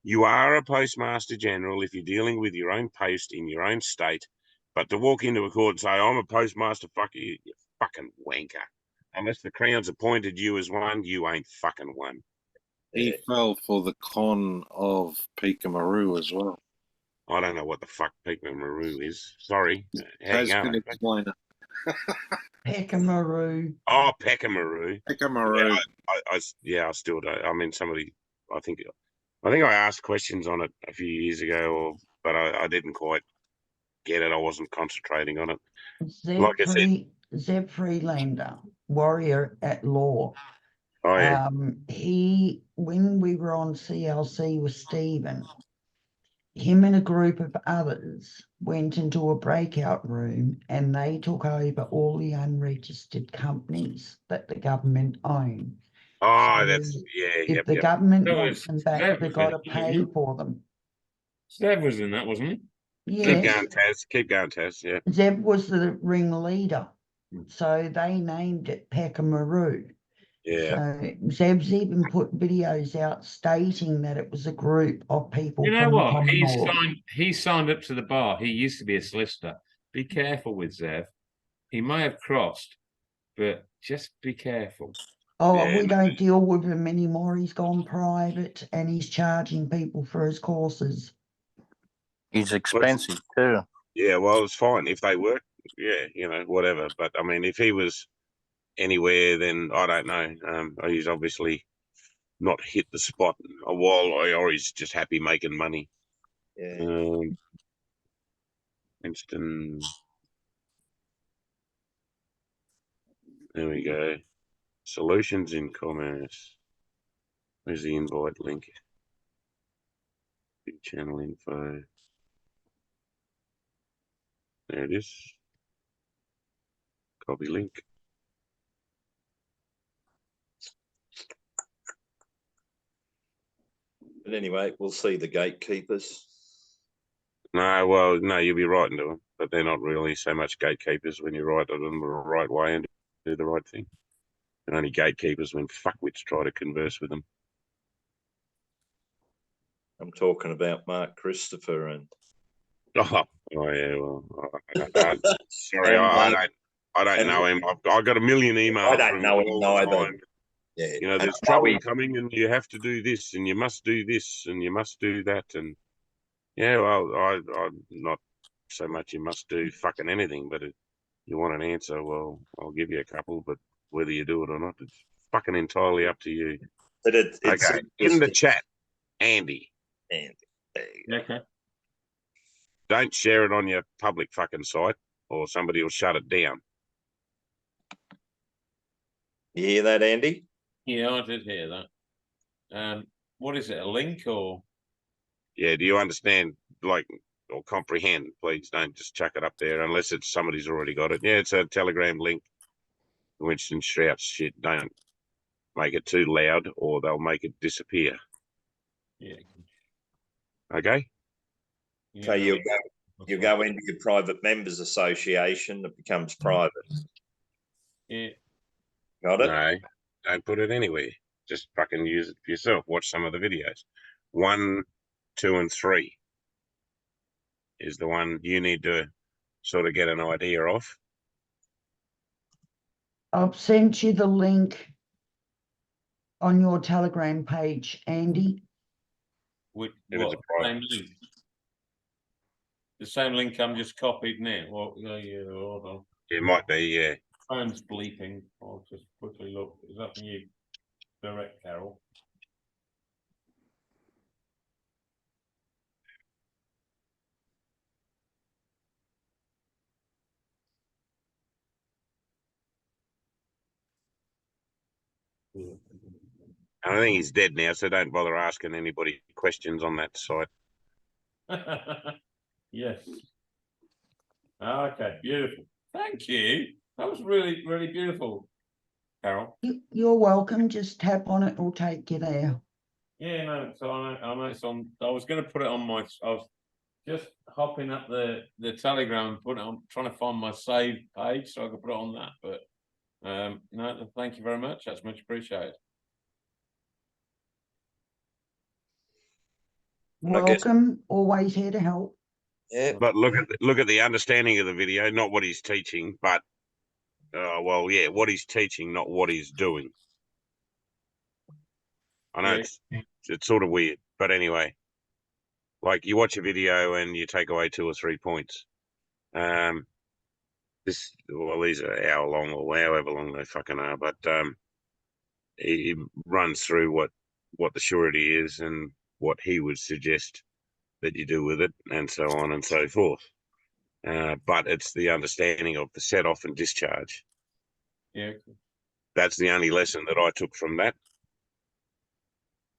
You are a postmaster general if you're dealing with your own post in your own state, but to walk into a court and say, I'm a postmaster, fuck you, you fucking wanker. Unless the Crown's appointed you as one, you ain't fucking one. He fell for the con of Peekamaru as well. I don't know what the fuck Peekamaru is. Sorry. How you Has been going? explainer. Peekamaru. Oh, Peekamaru. Peekamaru. Yeah, I still don't. I mean, I think I asked questions on it a few years ago, but I didn't quite get it. I wasn't concentrating on it. Like I said, Zeb Freelander, warrior at law. oh yeah. When we were on CLC with Stephen, him and a group of others went into a breakout room and they took over all the unregistered companies that the government owned. Oh, So that's if the government No, wants them back, they've got to pay for them. Zeb was in that, wasn't he? Yes. Keep going, Taz. Yeah. Zeb was the ringleader, so they named it Peekamaru. Yeah. So Zeb's even put videos out stating that it was a group of people. You know from what? common law. He signed up to the bar. He used to be a solicitor. Be careful with Zev. He may have crossed, but just be careful. Oh, Yeah, we don't deal with him anymore. He's gone private and he's charging people for his courses. He's expensive too. Yeah, well, it's fine if they work. Yeah, you know, whatever. But I mean, if he was anywhere, then I don't know. He's obviously not hit the spot a while, or he's just happy making money. Yeah. Winston. There we go. Solutions in commerce. Where's the invite link? Big channel info. There it is. Copy link. But anyway, we'll see the gatekeepers. No, well, no, you'll be writing to them, but they're not really so much gatekeepers when you write to them the right way and do the right thing. They're only gatekeepers when fuckwits try to converse with them. I'm talking about Mark Christopher and. Oh yeah, well, sorry, I don't know him. I've got a million emails. I don't know him either. Yeah, you know, there's trouble coming, and you have to do this, and you must do this, and you must do that, and yeah, well, I'm not so much you must do fucking anything, but you want an answer, well, I'll give you a couple, but whether you do it or not, it's fucking entirely up to you. But it's okay, in the chat, Andy. Okay. Don't share it on your public fucking site, or somebody will shut it down. You hear that, Andy? Yeah, I did hear that. What is it? A link or? Yeah, do you understand, like, or comprehend? Please don't just chuck it up there unless it's somebody's already got it. Yeah, it's a Telegram link. Winston shouts shit. Don't make it too loud, or they'll make it disappear. Yeah. Okay. So you go into your private members association that becomes private. Yeah. Got it? No, don't put it anywhere. Just fucking use it for yourself. Watch some of the videos. 1, 2, and 3 is the one you need to sort of get an idea of. I've sent you the link on your Telegram page, Andy. What, same link? The same link I'm just copied now. Well, yeah, hold on. It might be, yeah. Phone's bleeping. I'll just quickly look. Is that from you, direct, Carol? I think he's dead now, so don't bother asking anybody questions on that site. Yes. Okay, beautiful. Thank you. That was really, really beautiful, Carol. You're welcome. Just tap on it, it'll take you there. Yeah, no, so I know it's on. I was going to put it on my. I was just hopping up the Telegram and put it on, trying to find my saved page so I could put it on that. But no, thank you very much. That's much appreciated. Welcome. Always here to help. Yeah. But look at the understanding of the video, not what he's teaching, but Well, yeah, what he's teaching, not what he's doing. I know it's sort of weird, but anyway, like you watch a video and you take away 2 or 3 points. These are an hour long or however long they fucking are, but he runs through what the surety is and what he would suggest that you do with it, and so on and so forth. But it's the understanding of the set off and discharge. Yeah. That's the only lesson that I took from that.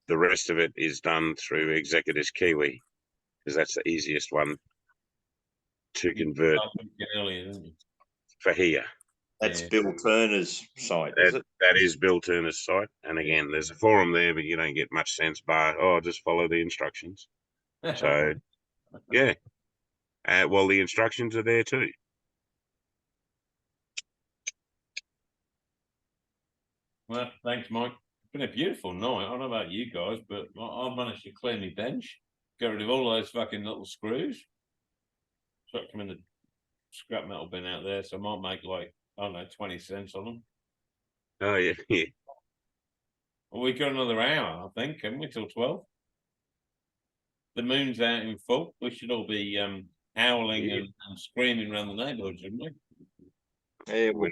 The rest of it is done through Executus Kiwi, because that's the easiest one to convert for here. That's Bill Turner's site, is it? That is Bill Turner's site. And again, there's a forum there, but you don't get much sense bar, just follow the instructions. So, yeah. Well, the instructions are there too. Well, thanks, Mike. It's been a beautiful night. I don't know about you guys, but I managed to clear my bench, get rid of all those fucking little screws, chuck them in the scrap metal bin out there, so I might make like, I don't know, 20 cents on them. Oh, yeah, yeah. Well, we got another hour, I think, haven't we, till 12? The moon's out in full. We should all be howling and screaming around the neighbourhood, shouldn't we? Yeah, well,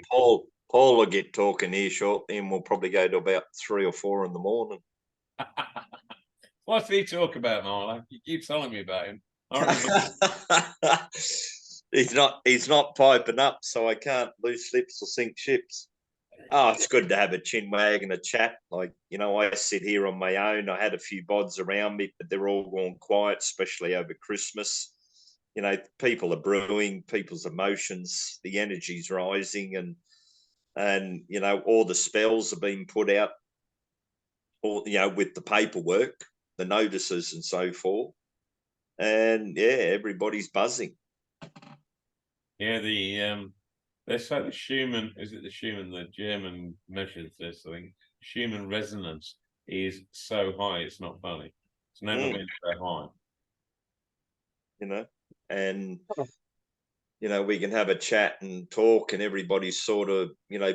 Paul will get talking here shortly, and we'll probably go to about 3 or 4 in the morning. What's he talk about, Marla? You keep telling me about him. He's not piping up, so I can't lose slips or sink ships. Oh, it's good to have a chin wag and a chat. Like, I sit here on my own. I had a few bods around me, but they're all gone quiet, especially over Christmas. People are brewing, people's emotions, the energy's rising, and all the spells are being put out, with the paperwork, the notices and so forth. And everybody's buzzing. Yeah, they say the Schumann, the German measures this thing. Schumann resonance is so high, it's not funny. It's never been so high. And we can have a chat and talk, and everybody's sort of,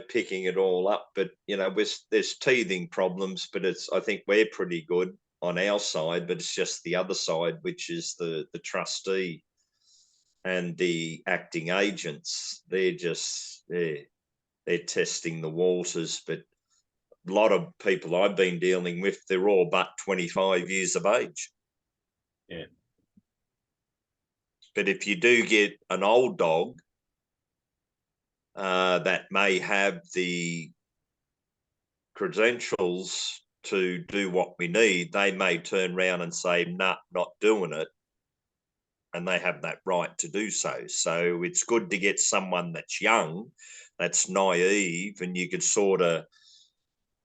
picking it all up. But, there's teething problems, but I think we're pretty good on our side, but it's just the other side, which is the trustee and the acting agents. They're just, they're testing the waters. But a lot of people I've been dealing with, they're all but 25 years of age. Yeah. But if you do get an old dog that may have the credentials to do what we need, they may turn around and say, nah, not doing it. And they have that right to do so. So it's good to get someone that's young, that's naive, and you could sort of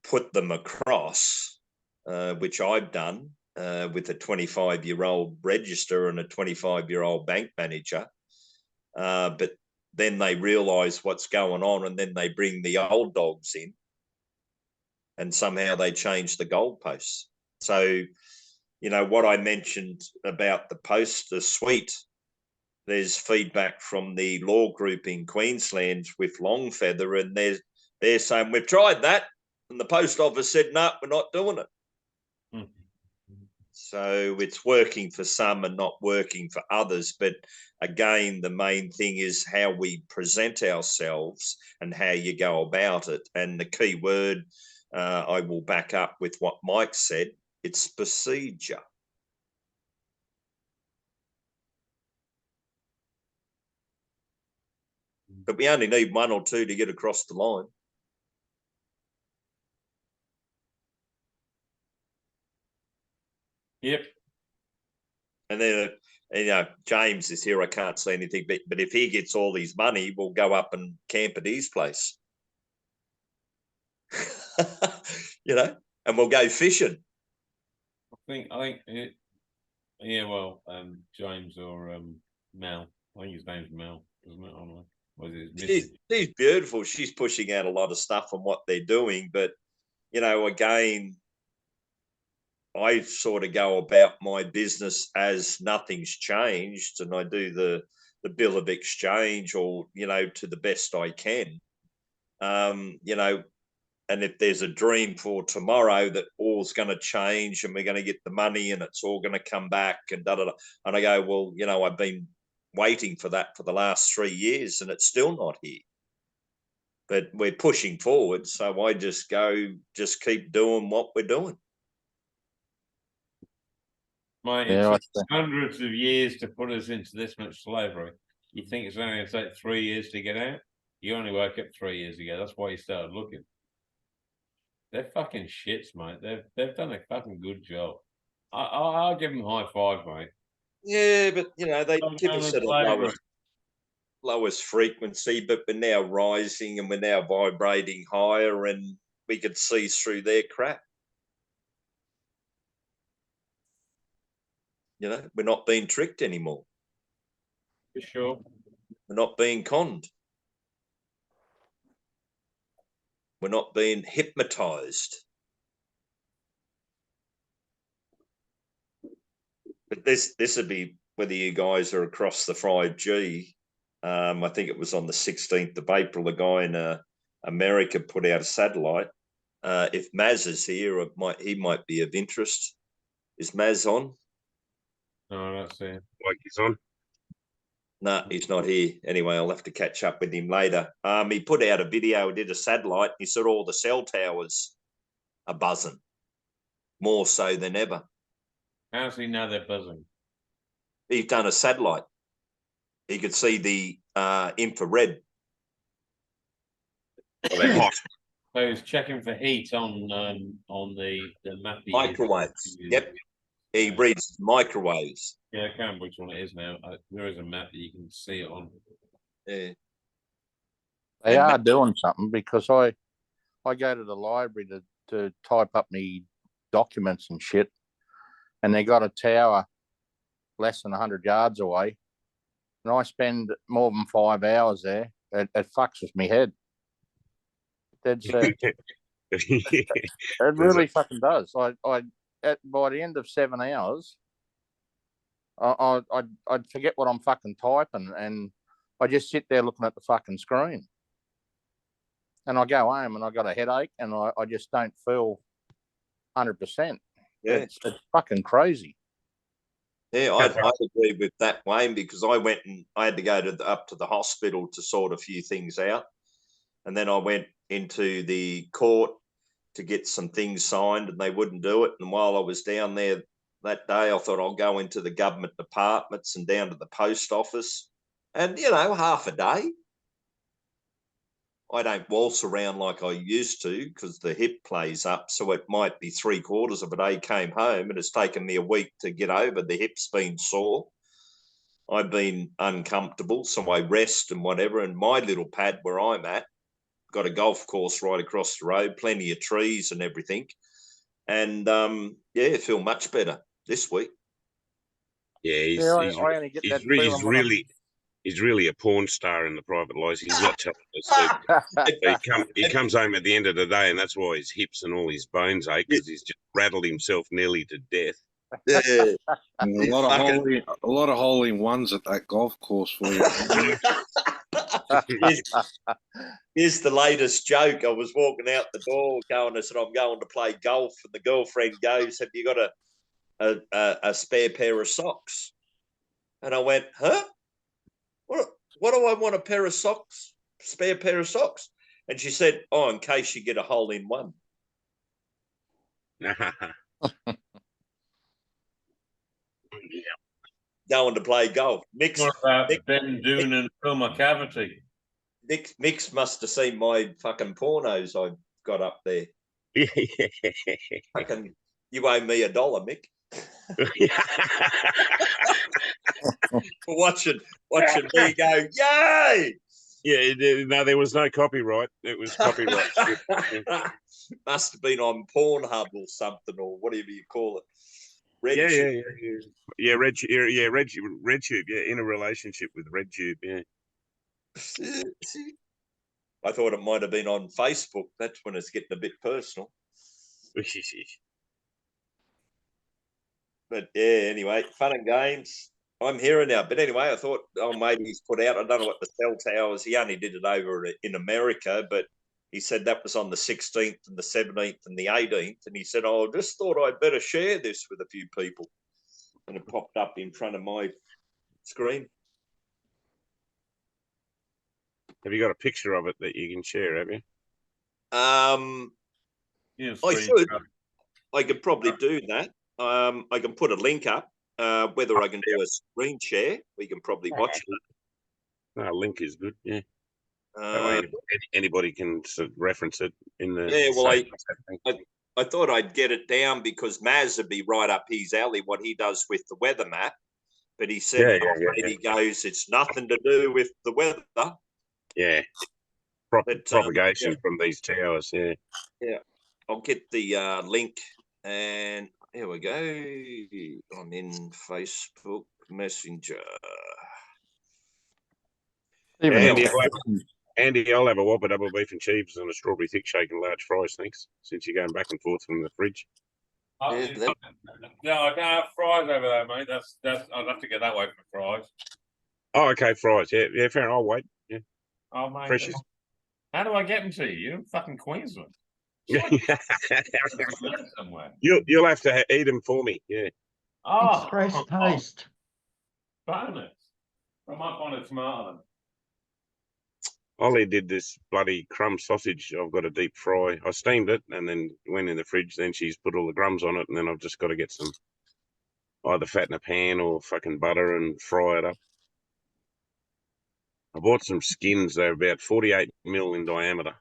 put them across, which I've done. With a 25-year-old register and a 25-year-old bank manager. But then they realise what's going on, and then they bring the old dogs in, and somehow they change the goalposts. So, what I mentioned about the poster suite, there's feedback from the law group in Queensland with Longfeather, and they're saying, we've tried that, and the post office said, no, we're not doing it. So it's working for some and not working for others. But again, the main thing is how we present ourselves and how you go about it. And the key word, I will back up with what Mike said, it's procedure. But we only need 1 or 2 to get across the line. Yep. And then, James is here. I can't say anything, but if he gets all his money, we'll go up and camp at his place. And we'll go fishing. I think it, yeah, well, James or Mel. I think his name's Mel, isn't it? I don't know. She's beautiful. She's pushing out a lot of stuff on what they're doing. But, again, I sort of go about my business as nothing's changed, and I do the bill of exchange, or, to the best I can. You know, and if there's a dream for tomorrow that all's going to change and we're going to get the money and it's all going to come back and da da da. And I go, well, you know, I've been waiting for that for the last 3 years and it's still not here. But we're pushing forward, so I just keep doing what we're doing. Mate, Yeah, it took hundreds of years to put us into this much slavery. You think it's only going to take 3 years to get out? You only woke up 3 years ago. That's why you started looking. They're fucking shits, mate. They've done a fucking good job. I'll give them high five, mate. Yeah, but you know they give us at the lowest frequency, but we're now rising and we're now vibrating higher, and we could see through their crap. You know, we're not being tricked anymore. For sure. We're not being conned. We're not being hypnotized. But this would be whether you guys are across the 5G. I think it was on the 16th of April, a guy in America put out a satellite. If Maz is here, he might be of interest. Is Maz on? No, that's it. Like he's on? No, he's not here. Anyway, I'll have to catch up with him later. He put out a video, did a satellite. He said all the cell towers are buzzing, more so than ever. How does he know they're buzzing? He's done a satellite. He could see the infrared. Well, they're hot. So he's checking for heat on the map. Microwaves. Yep. He reads microwaves. Yeah, I can't remember which one it is now. There is a map that you can see it on. Yeah. They are doing something because I go to the library to type up me documents and shit, and they got a tower less than 100 yards away, and I spend more than 5 hours there. It fucks with me head. It really fucking does. By the end of 7 hours, I'd forget what I'm fucking typing, and I just sit there looking at the fucking screen. And I go home and I got a headache, and I just don't feel 100%. Yeah. It's fucking crazy. Yeah, I'd agree with that, Wayne, because I went and I had to go up to the hospital to sort a few things out. And then I went into the court to get some things signed, and they wouldn't do it. And while I was down there that day, I thought I'll go into the government departments and down to the post office. And, you know, half a day. I don't waltz around like I used to because the hip plays up. So it might be 3/4 of a day came home, and it's taken me a week to get over. The hip's been sore. I've been uncomfortable, so I rest and whatever. And my little pad where I'm at, got a golf course right across the road, plenty of trees and everything. And, yeah, feel much better this week. Yeah, he's really a porn star in the private life. He's not telling us. He comes home at the end of the day, and that's why his hips and all his bones ache, because he's just rattled himself nearly to death. Yeah. A lot of hole-in-ones at that golf course for you. Here's the latest joke. I was walking out the door going, I said, I'm going to play golf. And the girlfriend goes, have you got a spare pair of socks? And I went, huh? What do I want, a pair of socks? Spare pair of socks? And she said, oh, in case you get a hole-in-one. Going to play golf. What about Ben Doon and Phil McCavity? Mick's must have seen my fucking pornos I've got up there. Fucking, you owe me $1, Mick. For watching me go, yay! Yeah, no, there was no copyright. It was copyright. Must have been on Pornhub or something, or whatever you call it. RedTube, yeah, in a relationship with RedTube, yeah. I thought it might have been on Facebook. That's when it's getting a bit personal. But yeah, anyway, fun and games. I'm hearing now. But anyway, I thought, oh, maybe he's put out. I don't know what the cell towers. He only did it over in America, but He said that was on the 16th and the 17th and the 18th. And he said, oh, I just thought I'd better share this with a few people. And it popped up in front of my screen. Have you got a picture of it that you can share, have you? I should. I could probably do that. I can put a link up. Whether I can do a screen share, we can probably watch it. No, link is good, yeah. That way anybody can sort of reference it in the... Yeah, well, I thought I'd get it down because Maz would be right up his alley, what he does with the weather map. But he said, he goes, it's nothing to do with the weather. Yeah. Propagation from these towers, yeah. Yeah. I'll get the link, and here we go. I'm in Facebook Messenger. Andy, I'll have a Whopper double beef and cheese and a strawberry thick shake and large fries, thanks. Since you're going back and forth from the fridge. No, I don't have fries over there, mate. That's I'd have to get that way for fries. Oh, okay, fries. Yeah, fair enough. I'll wait. Yeah. Oh, mate. Precious. How do I get them to you? You're in fucking Queensland. You'll have to eat them for me. Yeah. Oh, express post. Bonus. I might find it smarter. Ollie did this bloody crumb sausage. I've got a deep fry. I steamed it and then went in the fridge. Then she's put all the crumbs on it, and then I've just got to get some either fat in a pan or fucking butter and fry it up. I bought some skins. They're about 48 mil in diameter.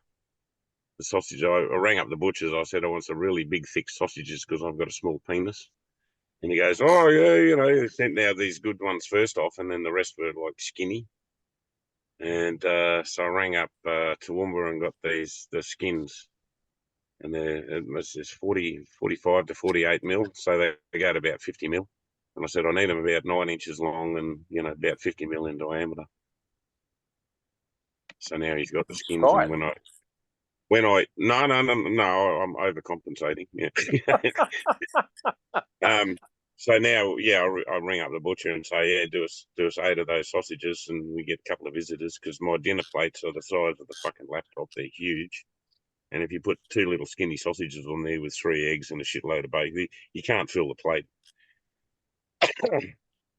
The sausage, I rang up the butchers. I said I want some really big, thick sausages because I've got a small penis. And he goes, oh, yeah, you know, they sent out these good ones first off, and then the rest were like skinny. And so I rang up Toowoomba and got the skins. And it was just 45 to 48 mil. So they go to about 50 mil. And I said, I need them about 9 inches long and, you know, about 50 mil in diameter. So now he's got the skins. Right. And no, I'm overcompensating. Yeah. So now, yeah, I ring up the butcher and say, yeah, do us 8 of those sausages, and we get a couple of visitors because my dinner plates are the size of the fucking laptop. They're huge. And if you put 2 little skinny sausages on there with 3 eggs and a shitload of bacon, you can't fill the plate.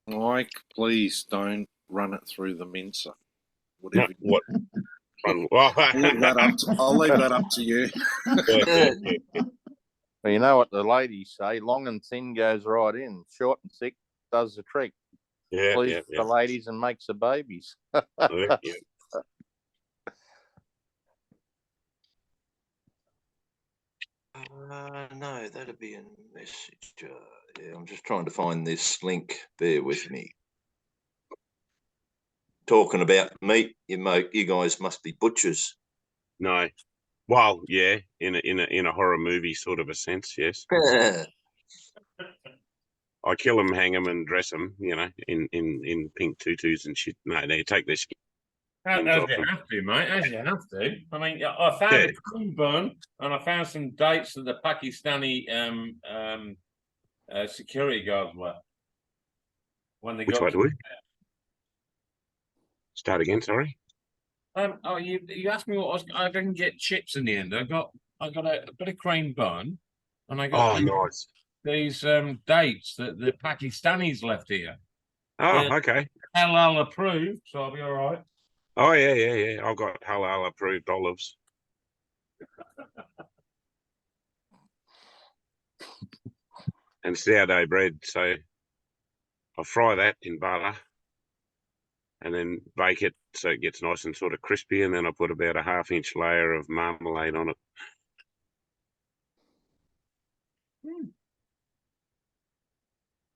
Mike, please don't run it through the mincer. No, what? I'll leave that up to you. Well, you know what the ladies say, long and thin goes right in, short and thick does the trick. Yeah, Please the ladies and makes the babies. No, that'd be a message. Yeah, I'm just trying to find this link. Bear with me. Talking about meat, you guys must be butchers. No. Well, yeah, in a horror movie sort of a sense, yes. I kill them, hang them, and dress them, you know, in pink tutus and shit. No, they take their skin. As you have to, mate. As you have to. I mean, I found a cream bun, and I found some dates that the Pakistani security guards were when they got. Which way do we? Start again. Sorry. You asked me what I didn't get chips in the end. I got a bit of cream bun, and I got nice. These dates that the Pakistanis left here. Oh, okay. Halal approved, so I'll be all right. Oh yeah. I've got halal approved olives. And sourdough bread. So I fry that in butter and then bake it so it gets nice and sort of crispy, and then I put about a half-inch layer of marmalade on it.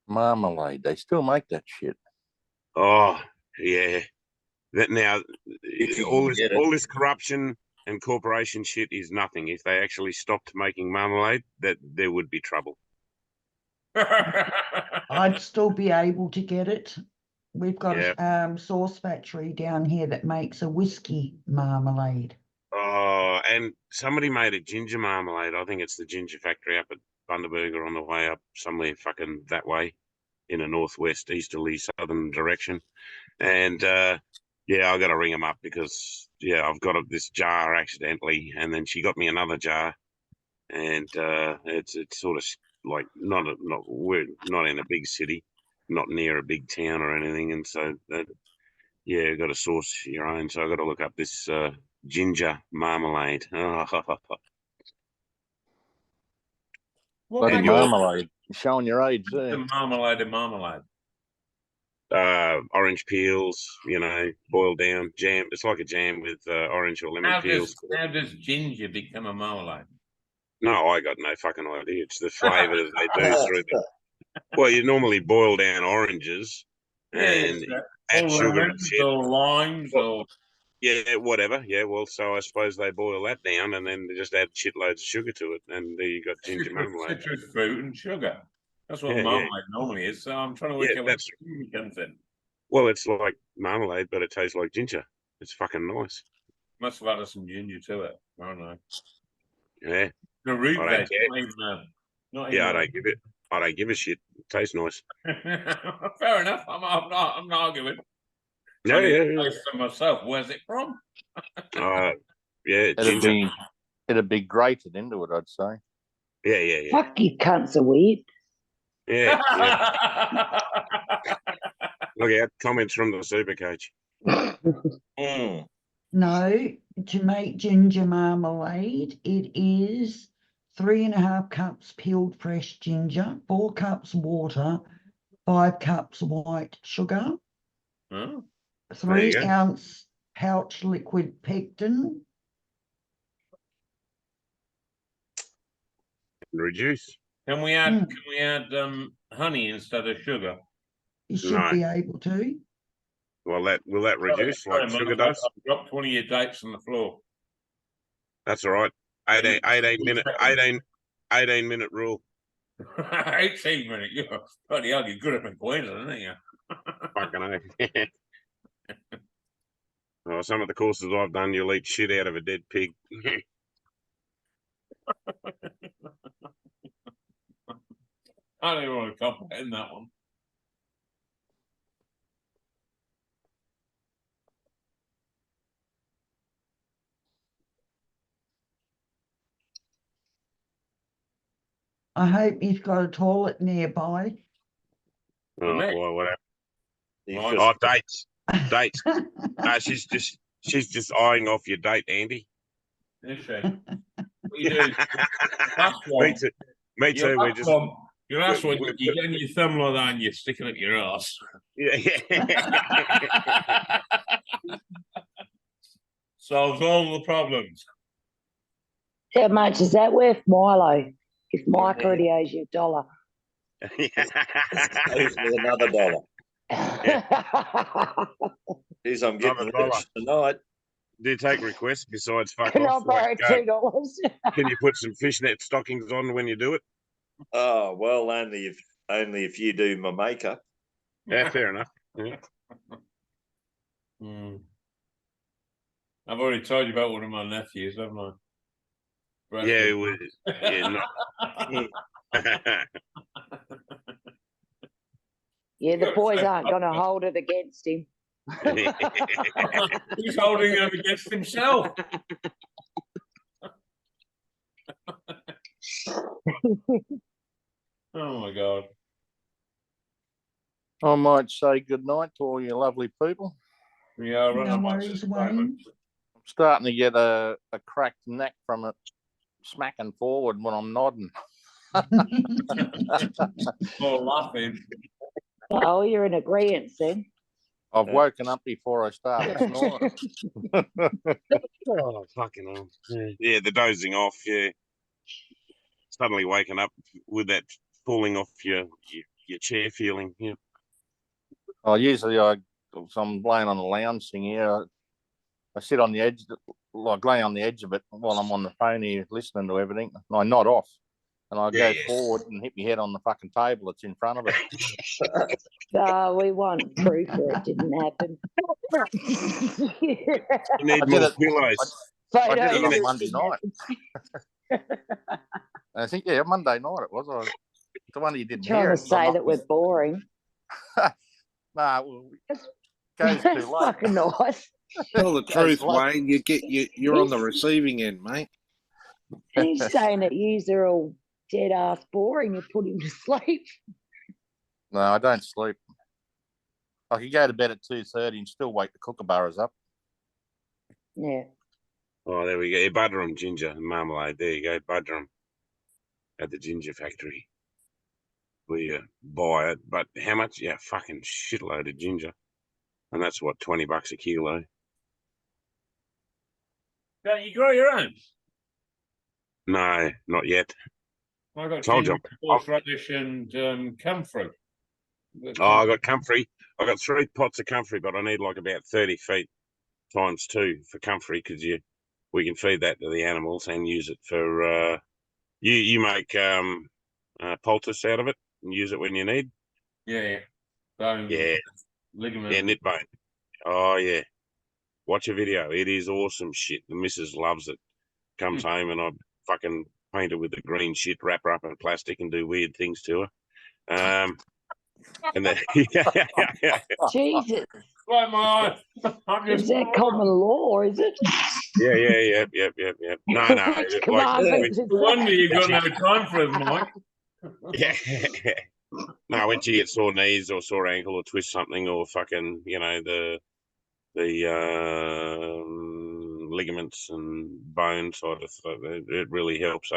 Marmalade. They still make that shit. Oh, yeah. That now, all this corruption and corporation shit is nothing. If they actually stopped making marmalade, that there would be trouble. I'd still be able to get it. We've got a sauce factory down here that makes a whiskey marmalade. Oh, and somebody made a ginger marmalade. I think it's the Ginger Factory up at Bundaberg on the way up somewhere fucking that way in a northwest, easterly, southern direction. And, I got to ring them up because, yeah, I've got this jar accidentally, and then she got me another jar, and it's sort of like we're not in a big city, not near a big town or anything, and so that yeah, got to source your own. So I got to look up this ginger marmalade. Bloody marmalade. You're showing your age there. The marmalade and marmalade. Orange peels, boiled down jam. It's like a jam with orange or lemon peels. How does ginger become a marmalade? No, I got no fucking idea. It's the flavour that they do through the. Well, you normally boil down oranges and add sugar and shit. Or limes or. Yeah, whatever. Yeah, well, so I suppose they boil that down and then they just add shitloads of sugar to it, and there you got ginger marmalade. Citrus fruit and sugar. That's what marmalade normally is. So I'm trying to work out what ginger comes in. Well, it's like marmalade, but it tastes like ginger. It's fucking nice. Must have added some ginger to it. I don't know. Yeah. The root I veg. don't give it. I don't give a shit. It tastes nice. Fair enough. I'm not arguing. No, yeah. For myself, where's it from? Yeah, it'd be grated into it, I'd say. Yeah. Fuck you cunts are weird. Yeah. Look out, comments from the super coach. No, to make ginger marmalade, it is 3.5 cups peeled fresh ginger, 4 cups water, 5 cups white sugar, 3 ounce pouch liquid pectin. Reduce. Can we add honey instead of sugar? You should be able to. Well, will that reduce like sugar does? I've dropped one of your dates on the floor. That's all right. 18 minute rule. 18 minute. You're bloody hell, you're good up in Queensland, aren't you? Fucking hell. Well, some of the courses I've done, you'll eat shit out of a dead pig. I don't even want to comprehend that one. I hope you've got a toilet nearby. Oh, boy, whatever. Oh, dates. She's just eyeing off your date, Andy. Is she? What you do? Me too. We're just. Your ass one, you're getting your thumb like that and you're sticking up your ass. Yeah. Solves all the problems. How much is that worth, Milo? If Mike already owes you $1. Owes me another $1. Geez, I'm getting rich tonight. Do you take requests besides fuck Can off? I borrow $2? Can you put some fishnet stockings on when you do it? Oh well, only if you do my makeup. Yeah, fair enough. Yeah. I've already told you about one of my nephews, haven't I? Yeah, the boys aren't going to hold it against him. He's holding it against himself. Oh my God. I might say good night to all you lovely people. Yeah, No worries, Wayne. I'm starting to get a cracked neck from it smacking forward when I'm nodding. Or laughing. Oh, you're in agreement then. I've woken up before I started snoring. Oh, fucking hell. Yeah, the dozing off, yeah. Suddenly waking up with that falling off your chair feeling, yeah. Oh, usually I'm laying on the lounge thing here. I sit on the edge, like lay on the edge of it while I'm on the phone here listening to everything. And I nod off. And I go forward and hit my head on the fucking table that's in front of it. We want proof that it didn't happen. You need more pillows. I did it on Monday night. I think, Monday night it was. The one you didn't hear. Trying to say that we're boring. Nah, well, it goes too late. Fucking nice. Tell the Go truth, slow. Wayne. You're on the receiving end, mate. He's saying that yous are all dead ass boring. You put him to sleep. No, I don't sleep. I could go to bed at 2:30 and still wake the kookaburras up. Yeah. Oh, there we go. Budrum ginger and marmalade. There you go. Budrum at the ginger factory. We buy it, but how much? Yeah, fucking shitload of ginger, and that's what, $20 a kilo. Don't you grow your own? No, not yet. I got Told you. horseradish and comfrey. Oh, I got comfrey. I got 3 pots of comfrey, but I need like about 30 feet times 2 for comfrey because we can feed that to the animals and use it for. You make poultice out of it and use it when you need. Yeah. Bone, Yeah. ligament. Yeah, knit bone. Oh yeah. Watch a video. It is awesome shit. The missus loves it. Comes home and I fucking paint her with the green shit, wrap her up in plastic and do weird things to her. And then Jesus. Right, my eye. Is that common law, is it? Yeah. No. Which Like, commandment is No wonder that? you got no time for us, Mike. yeah. No, when she gets sore knees or sore ankle or twist something or fucking, the ligaments and bone side of stuff, it really helps.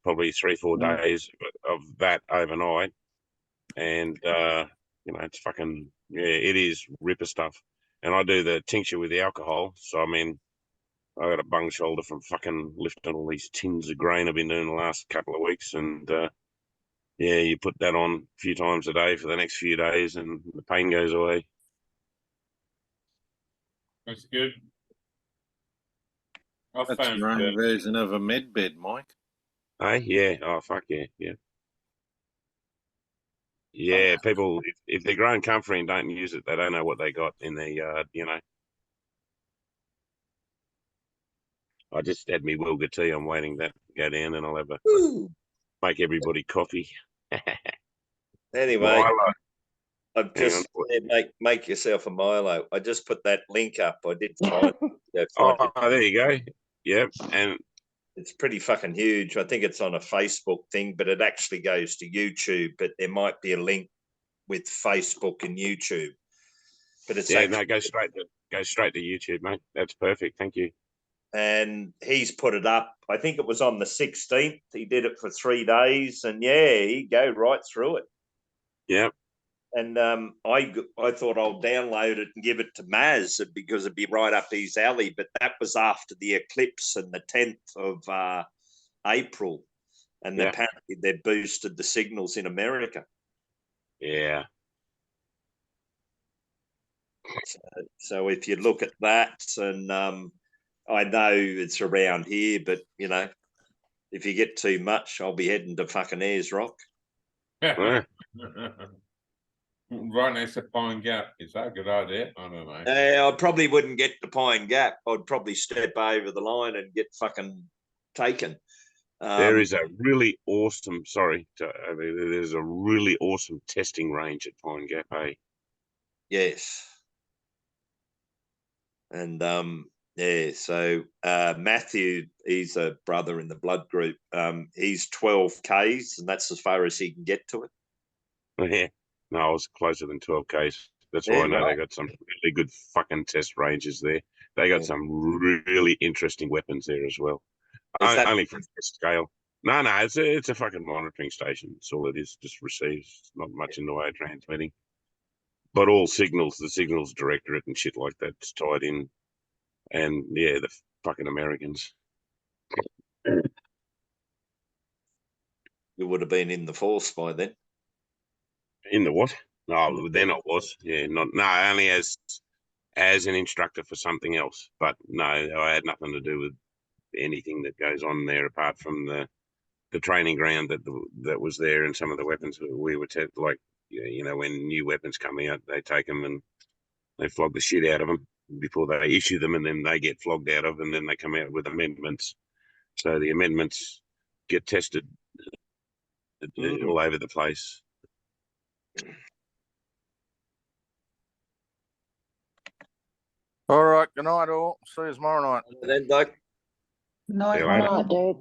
Probably 3-4 days of that overnight, and it's fucking it is ripper stuff. And I do the tincture with the alcohol, so I mean, I got a bung shoulder from fucking lifting all these tins of grain I've been doing the last couple of weeks, and you put that on a few times a day for the next few days, and the pain goes away. That's good. That's your own version of a med bed, Mike. Hey, yeah. Oh, fuck yeah. Yeah, people, if they're growing comfrey and don't use it, they don't know what they got in their yard, I just had me Wilga tea. I'm waiting that to go down, and I'll have make everybody coffee. Anyway, Milo. I've just make yourself a Milo. I just put that link up. I did find. There you go. Yep, and it's pretty fucking huge. I think it's on a Facebook thing, but it actually goes to YouTube. But there might be a link with Facebook and YouTube. But it's go straight to YouTube, mate. That's perfect. Thank you. And he's put it up. I think it was on the 16th. He did it for 3 days, and he go right through it. Yep. And I thought I'll download it and give it to Maz because it'd be right up his alley. But that was after the eclipse and the 10th of April. And apparently they boosted the signals in America. Yeah. So if you look at that, and I know it's around here, but, if you get too much, I'll be heading to fucking Ayers Rock. Right next to Pine Gap. Is that a good idea? I don't know. I probably wouldn't get to Pine Gap. I'd probably step over the line and get fucking taken. There is a really awesome, there's a really awesome testing range at Pine Gap, eh? Yes. And so Matthew, he's a brother in the blood group. He's 12 Ks, and that's as far as he can get to it. Yeah. No, I was closer than 12 Ks. That's why I know they got some really good fucking test ranges there. They got some really interesting weapons there as well. Only from scale. No, it's a fucking monitoring station. That's all it is. Just receives, not much in the way of transmitting. But all signals, the signals directorate and shit like that's tied in. And the fucking Americans. You would have been in the force by then. In the what? No, then I was. Yeah, only as an instructor for something else. But no, I had nothing to do with anything that goes on there apart from the training ground that was there and some of the weapons that we were like, when new weapons come out, they take them and they flog the shit out of them before they issue them, and then they get flogged out of, and then they come out with amendments. So the amendments get tested all over the place. All right. Good night, all. See you tomorrow night. Then, Doc. No, See you later. Night, dude.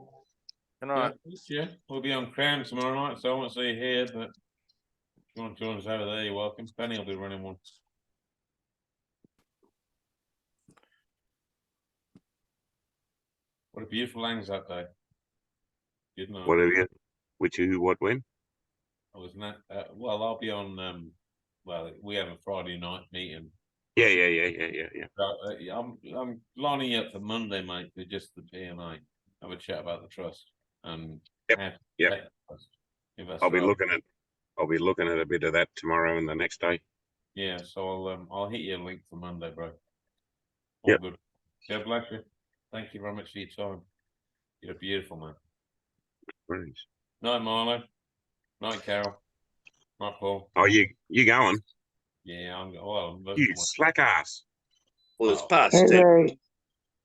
Good night. Yeah, we'll be on Crown tomorrow night, so I won't see you here, but if you want to join us over there, you're welcome. Penny will be running one. What a beautiful Anzac Day. Good night. What have you? Which who? What when? I was not. Well, I'll be on. Well, we have a Friday night meeting. Yeah. So, I'm lining up for Monday, mate, for just the PMA. Have a chat about the trust and Yep. I'll be looking at a bit of that tomorrow and the next day. Yeah, so I'll hit you a link for Monday, bro. All Yep. good. God bless you. Thank you very much for your time. You're beautiful, man. Thanks. Night, Marlo. Night, Carol. Night, Paul. Oh, you going? Yeah, I'm. Well, You slack ass. Well, it's past Very, 10. very.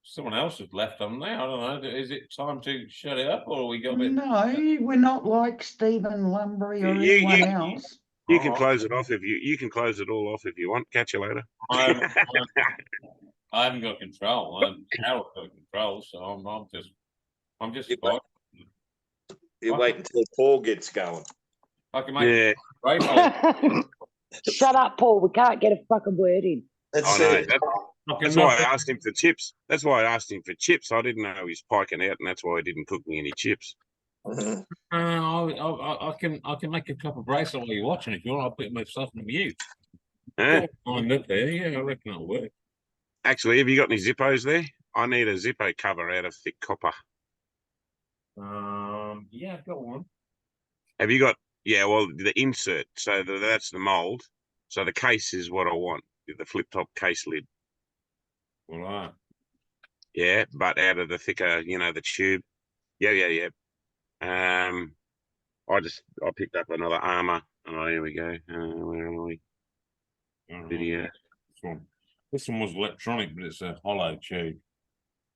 someone else has left them there. I don't know. Is it time to shut it up, or we got a bit? No, we're not like Stephen Lumbury or You- anyone else. You can close it off if you can close it all off if you want. Catch you later. I haven't got control. Carol's got control, so I'm just. You wait until Paul gets going. I can make Shut up, Paul. We can't get a fucking word in. That's I it. know. That's why I asked him for chips. That's why I asked him for chips. I didn't know he was piking out, and that's why he didn't cook me any chips. I can make a couple of bracelets while you're watching. If you want, I'll put myself in mute. Huh? Wind up there. Yeah, I reckon it'll work. Actually, have you got any Zippos there? I need a Zippo cover out of thick copper. Yeah, I've got one. Have you got? Yeah, well, the insert. So that's the mold. So the case is what I want. The flip top case lid. All right. Yeah, but out of the thicker, the tube. Yeah. I picked up another Armour. Oh, here we go. Where are we? Video. This one was electronic, but it's a hollow tube.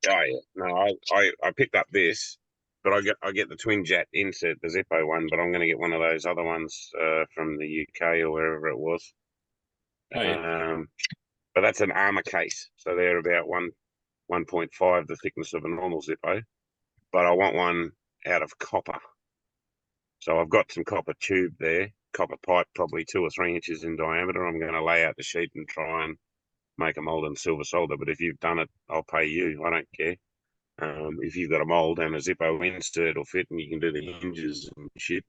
Oh yeah. No, I picked up this, but I get the twin jet insert, the Zippo one, but I'm going to get one of those other ones from the UK or wherever it was. Oh, yeah. But that's an Armour case, so they're about 1.5 the thickness of a normal Zippo. But I want one out of copper. So I've got some copper tube there, copper pipe, probably 2 or 3 inches in diameter. I'm going to lay out the sheet and try and make a mold and silver solder. But if you've done it, I'll pay you. I don't care. If you've got a mold and a Zippo insert will fit and you can do the hinges and shit,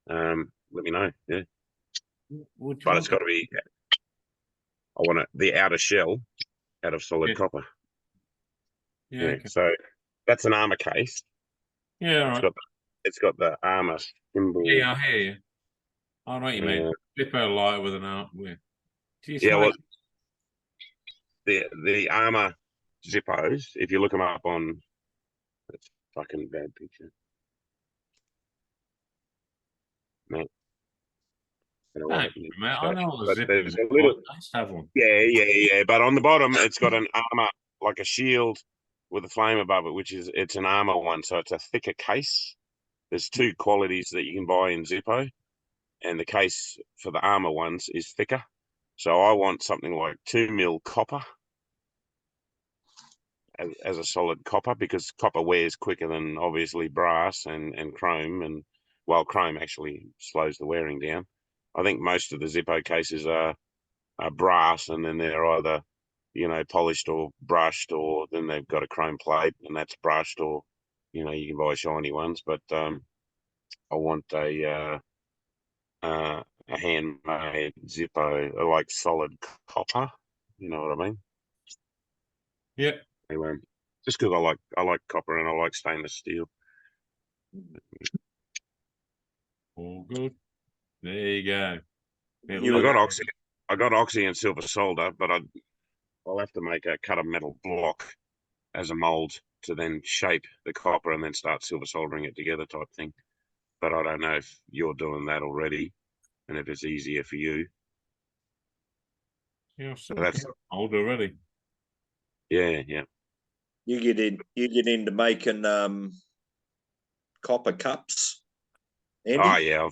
let me know. Yeah. But it's got to be, I want the outer shell out of solid copper. Yeah. Okay. So that's an Armour case. Yeah, all right. It's got the Armour symbol. Yeah, I hear you. I know what you mean. Zippo light with an arm. Yeah, well, the Armour Zippos, if you look them up on, that's a fucking bad picture. No. I know all the there's Zippos. a little, I just have one. Yeah. But on the bottom, it's got an Armour, like a shield with a flame above it, it's an Armour one. So it's a thicker case. There's 2 qualities that you can buy in Zippo, and the case for the Armour ones is thicker. So I want something like 2 mil copper as a solid copper, because copper wears quicker than obviously brass and chrome, and while chrome actually slows the wearing down. I think most of the Zippo cases are brass, and then they're either polished or brushed, or then they've got a chrome plate and that's brushed, or you can buy shiny ones. But I want a handmade Zippo, like solid copper. You know what I mean? Yeah. Anyway, just because I like copper and I like stainless steel. All good. There you go. I got oxy and silver solder, but I'll have to make a cut of metal block as a mold to then shape the copper and then start silver soldering it together type thing. But I don't know if you're doing that already and if it's easier for you. Yeah, so that's old already. Yeah. You get into making copper cups. Andy? Oh yeah.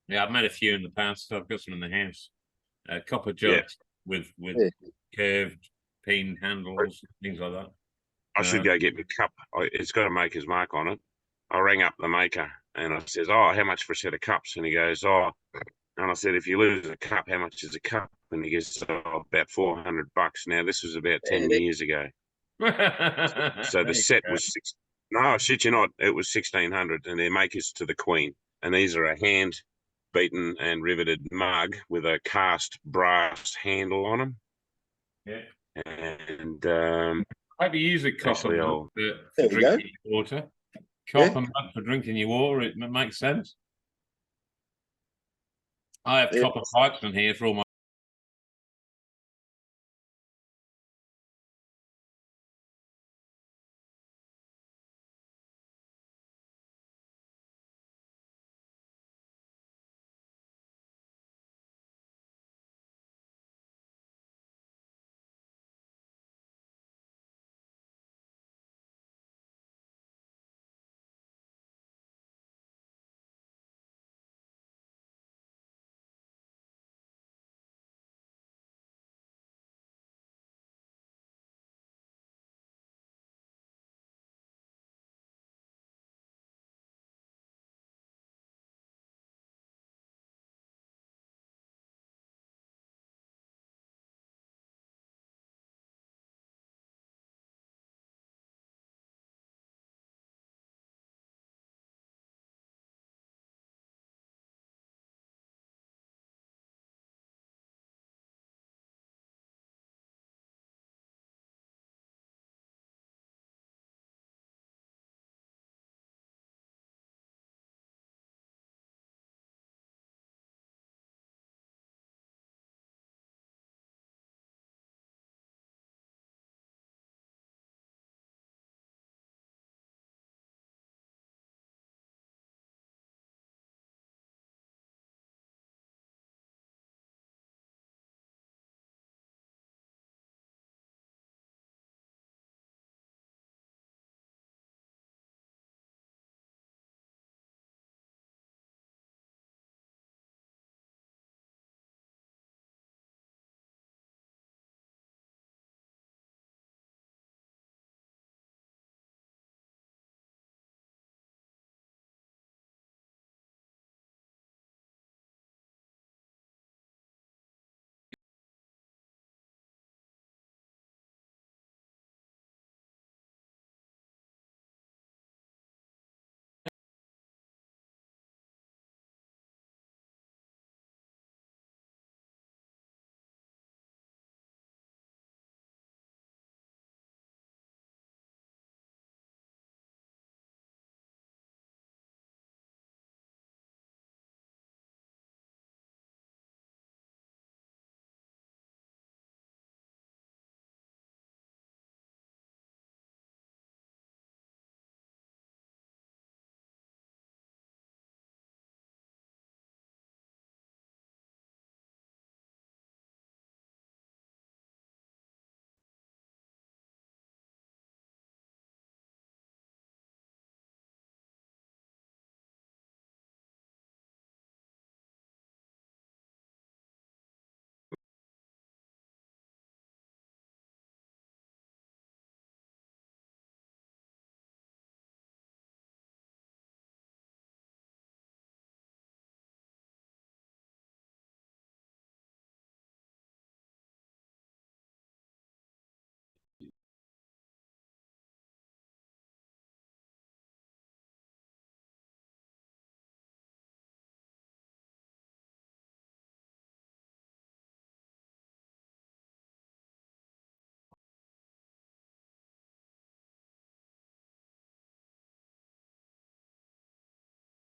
Yeah, I've made a few in the past. I've got some in the house. Copper jugs with curved pin handles, things like that. I should go get my cup. It's got a maker's mark on it. I rang up the maker and I says, "Oh, how much for a set of cups?" And he goes, "Oh," and I said, "If you lose a cup, how much is a cup?" And he goes, "Oh, about $400." Now this was about 10 years ago. So the set was no, shit you not. It was 1,600, and they're makers to the Queen. And these are a hand beaten and riveted mug with a cast brass handle on them. Yeah. And maybe use a copper mug for There you drinking your water. Copper mug for drinking your water. It makes sense. I have copper pipes in here for all my.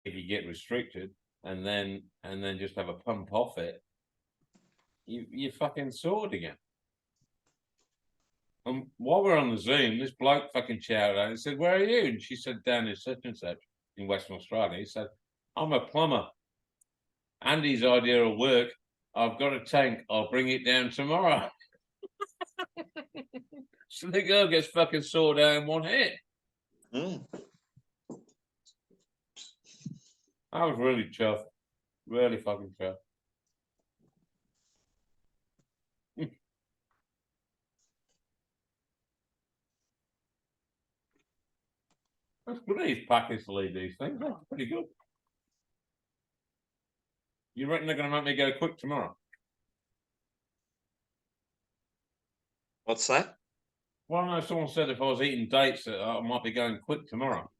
If you get restricted and then just have a pump off it, you fucking soared again. And while we're on the Zoom, this bloke fucking shouted out and said, "Where are you?" And she said, "Down in such and such in Western Australia." He said, "I'm a plumber. Andy's idea will work. I've got a tank. I'll bring it down tomorrow." So the girl gets fucking sawed out in one hit. I was really chuffed. Really fucking chuffed. That's good. These packets to leave these things. That's pretty good. You reckon they're going to make me go quick tomorrow? What's that? Well, no, someone said if I was eating dates that I might be going quick tomorrow.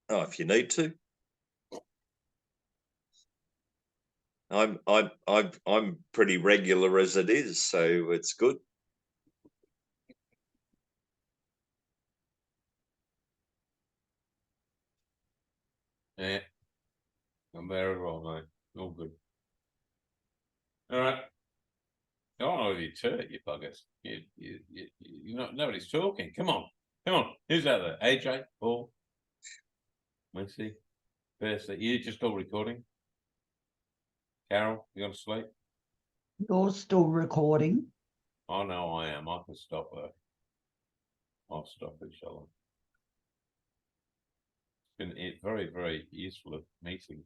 Oh, if you need to. I'm pretty regular as it is, so it's good. Yeah. I'm there as well, mate. All good. All right. I don't know if you turn you buggers. You know, nobody's talking. Come on. Come on. Who's out there? AJ? Paul? Lucy? Percy? You just still recording? Carol, you gonna sleep? You're still recording. I know I am. I can stop her. I'll stop it, shall I? It's been a very, very useful meeting.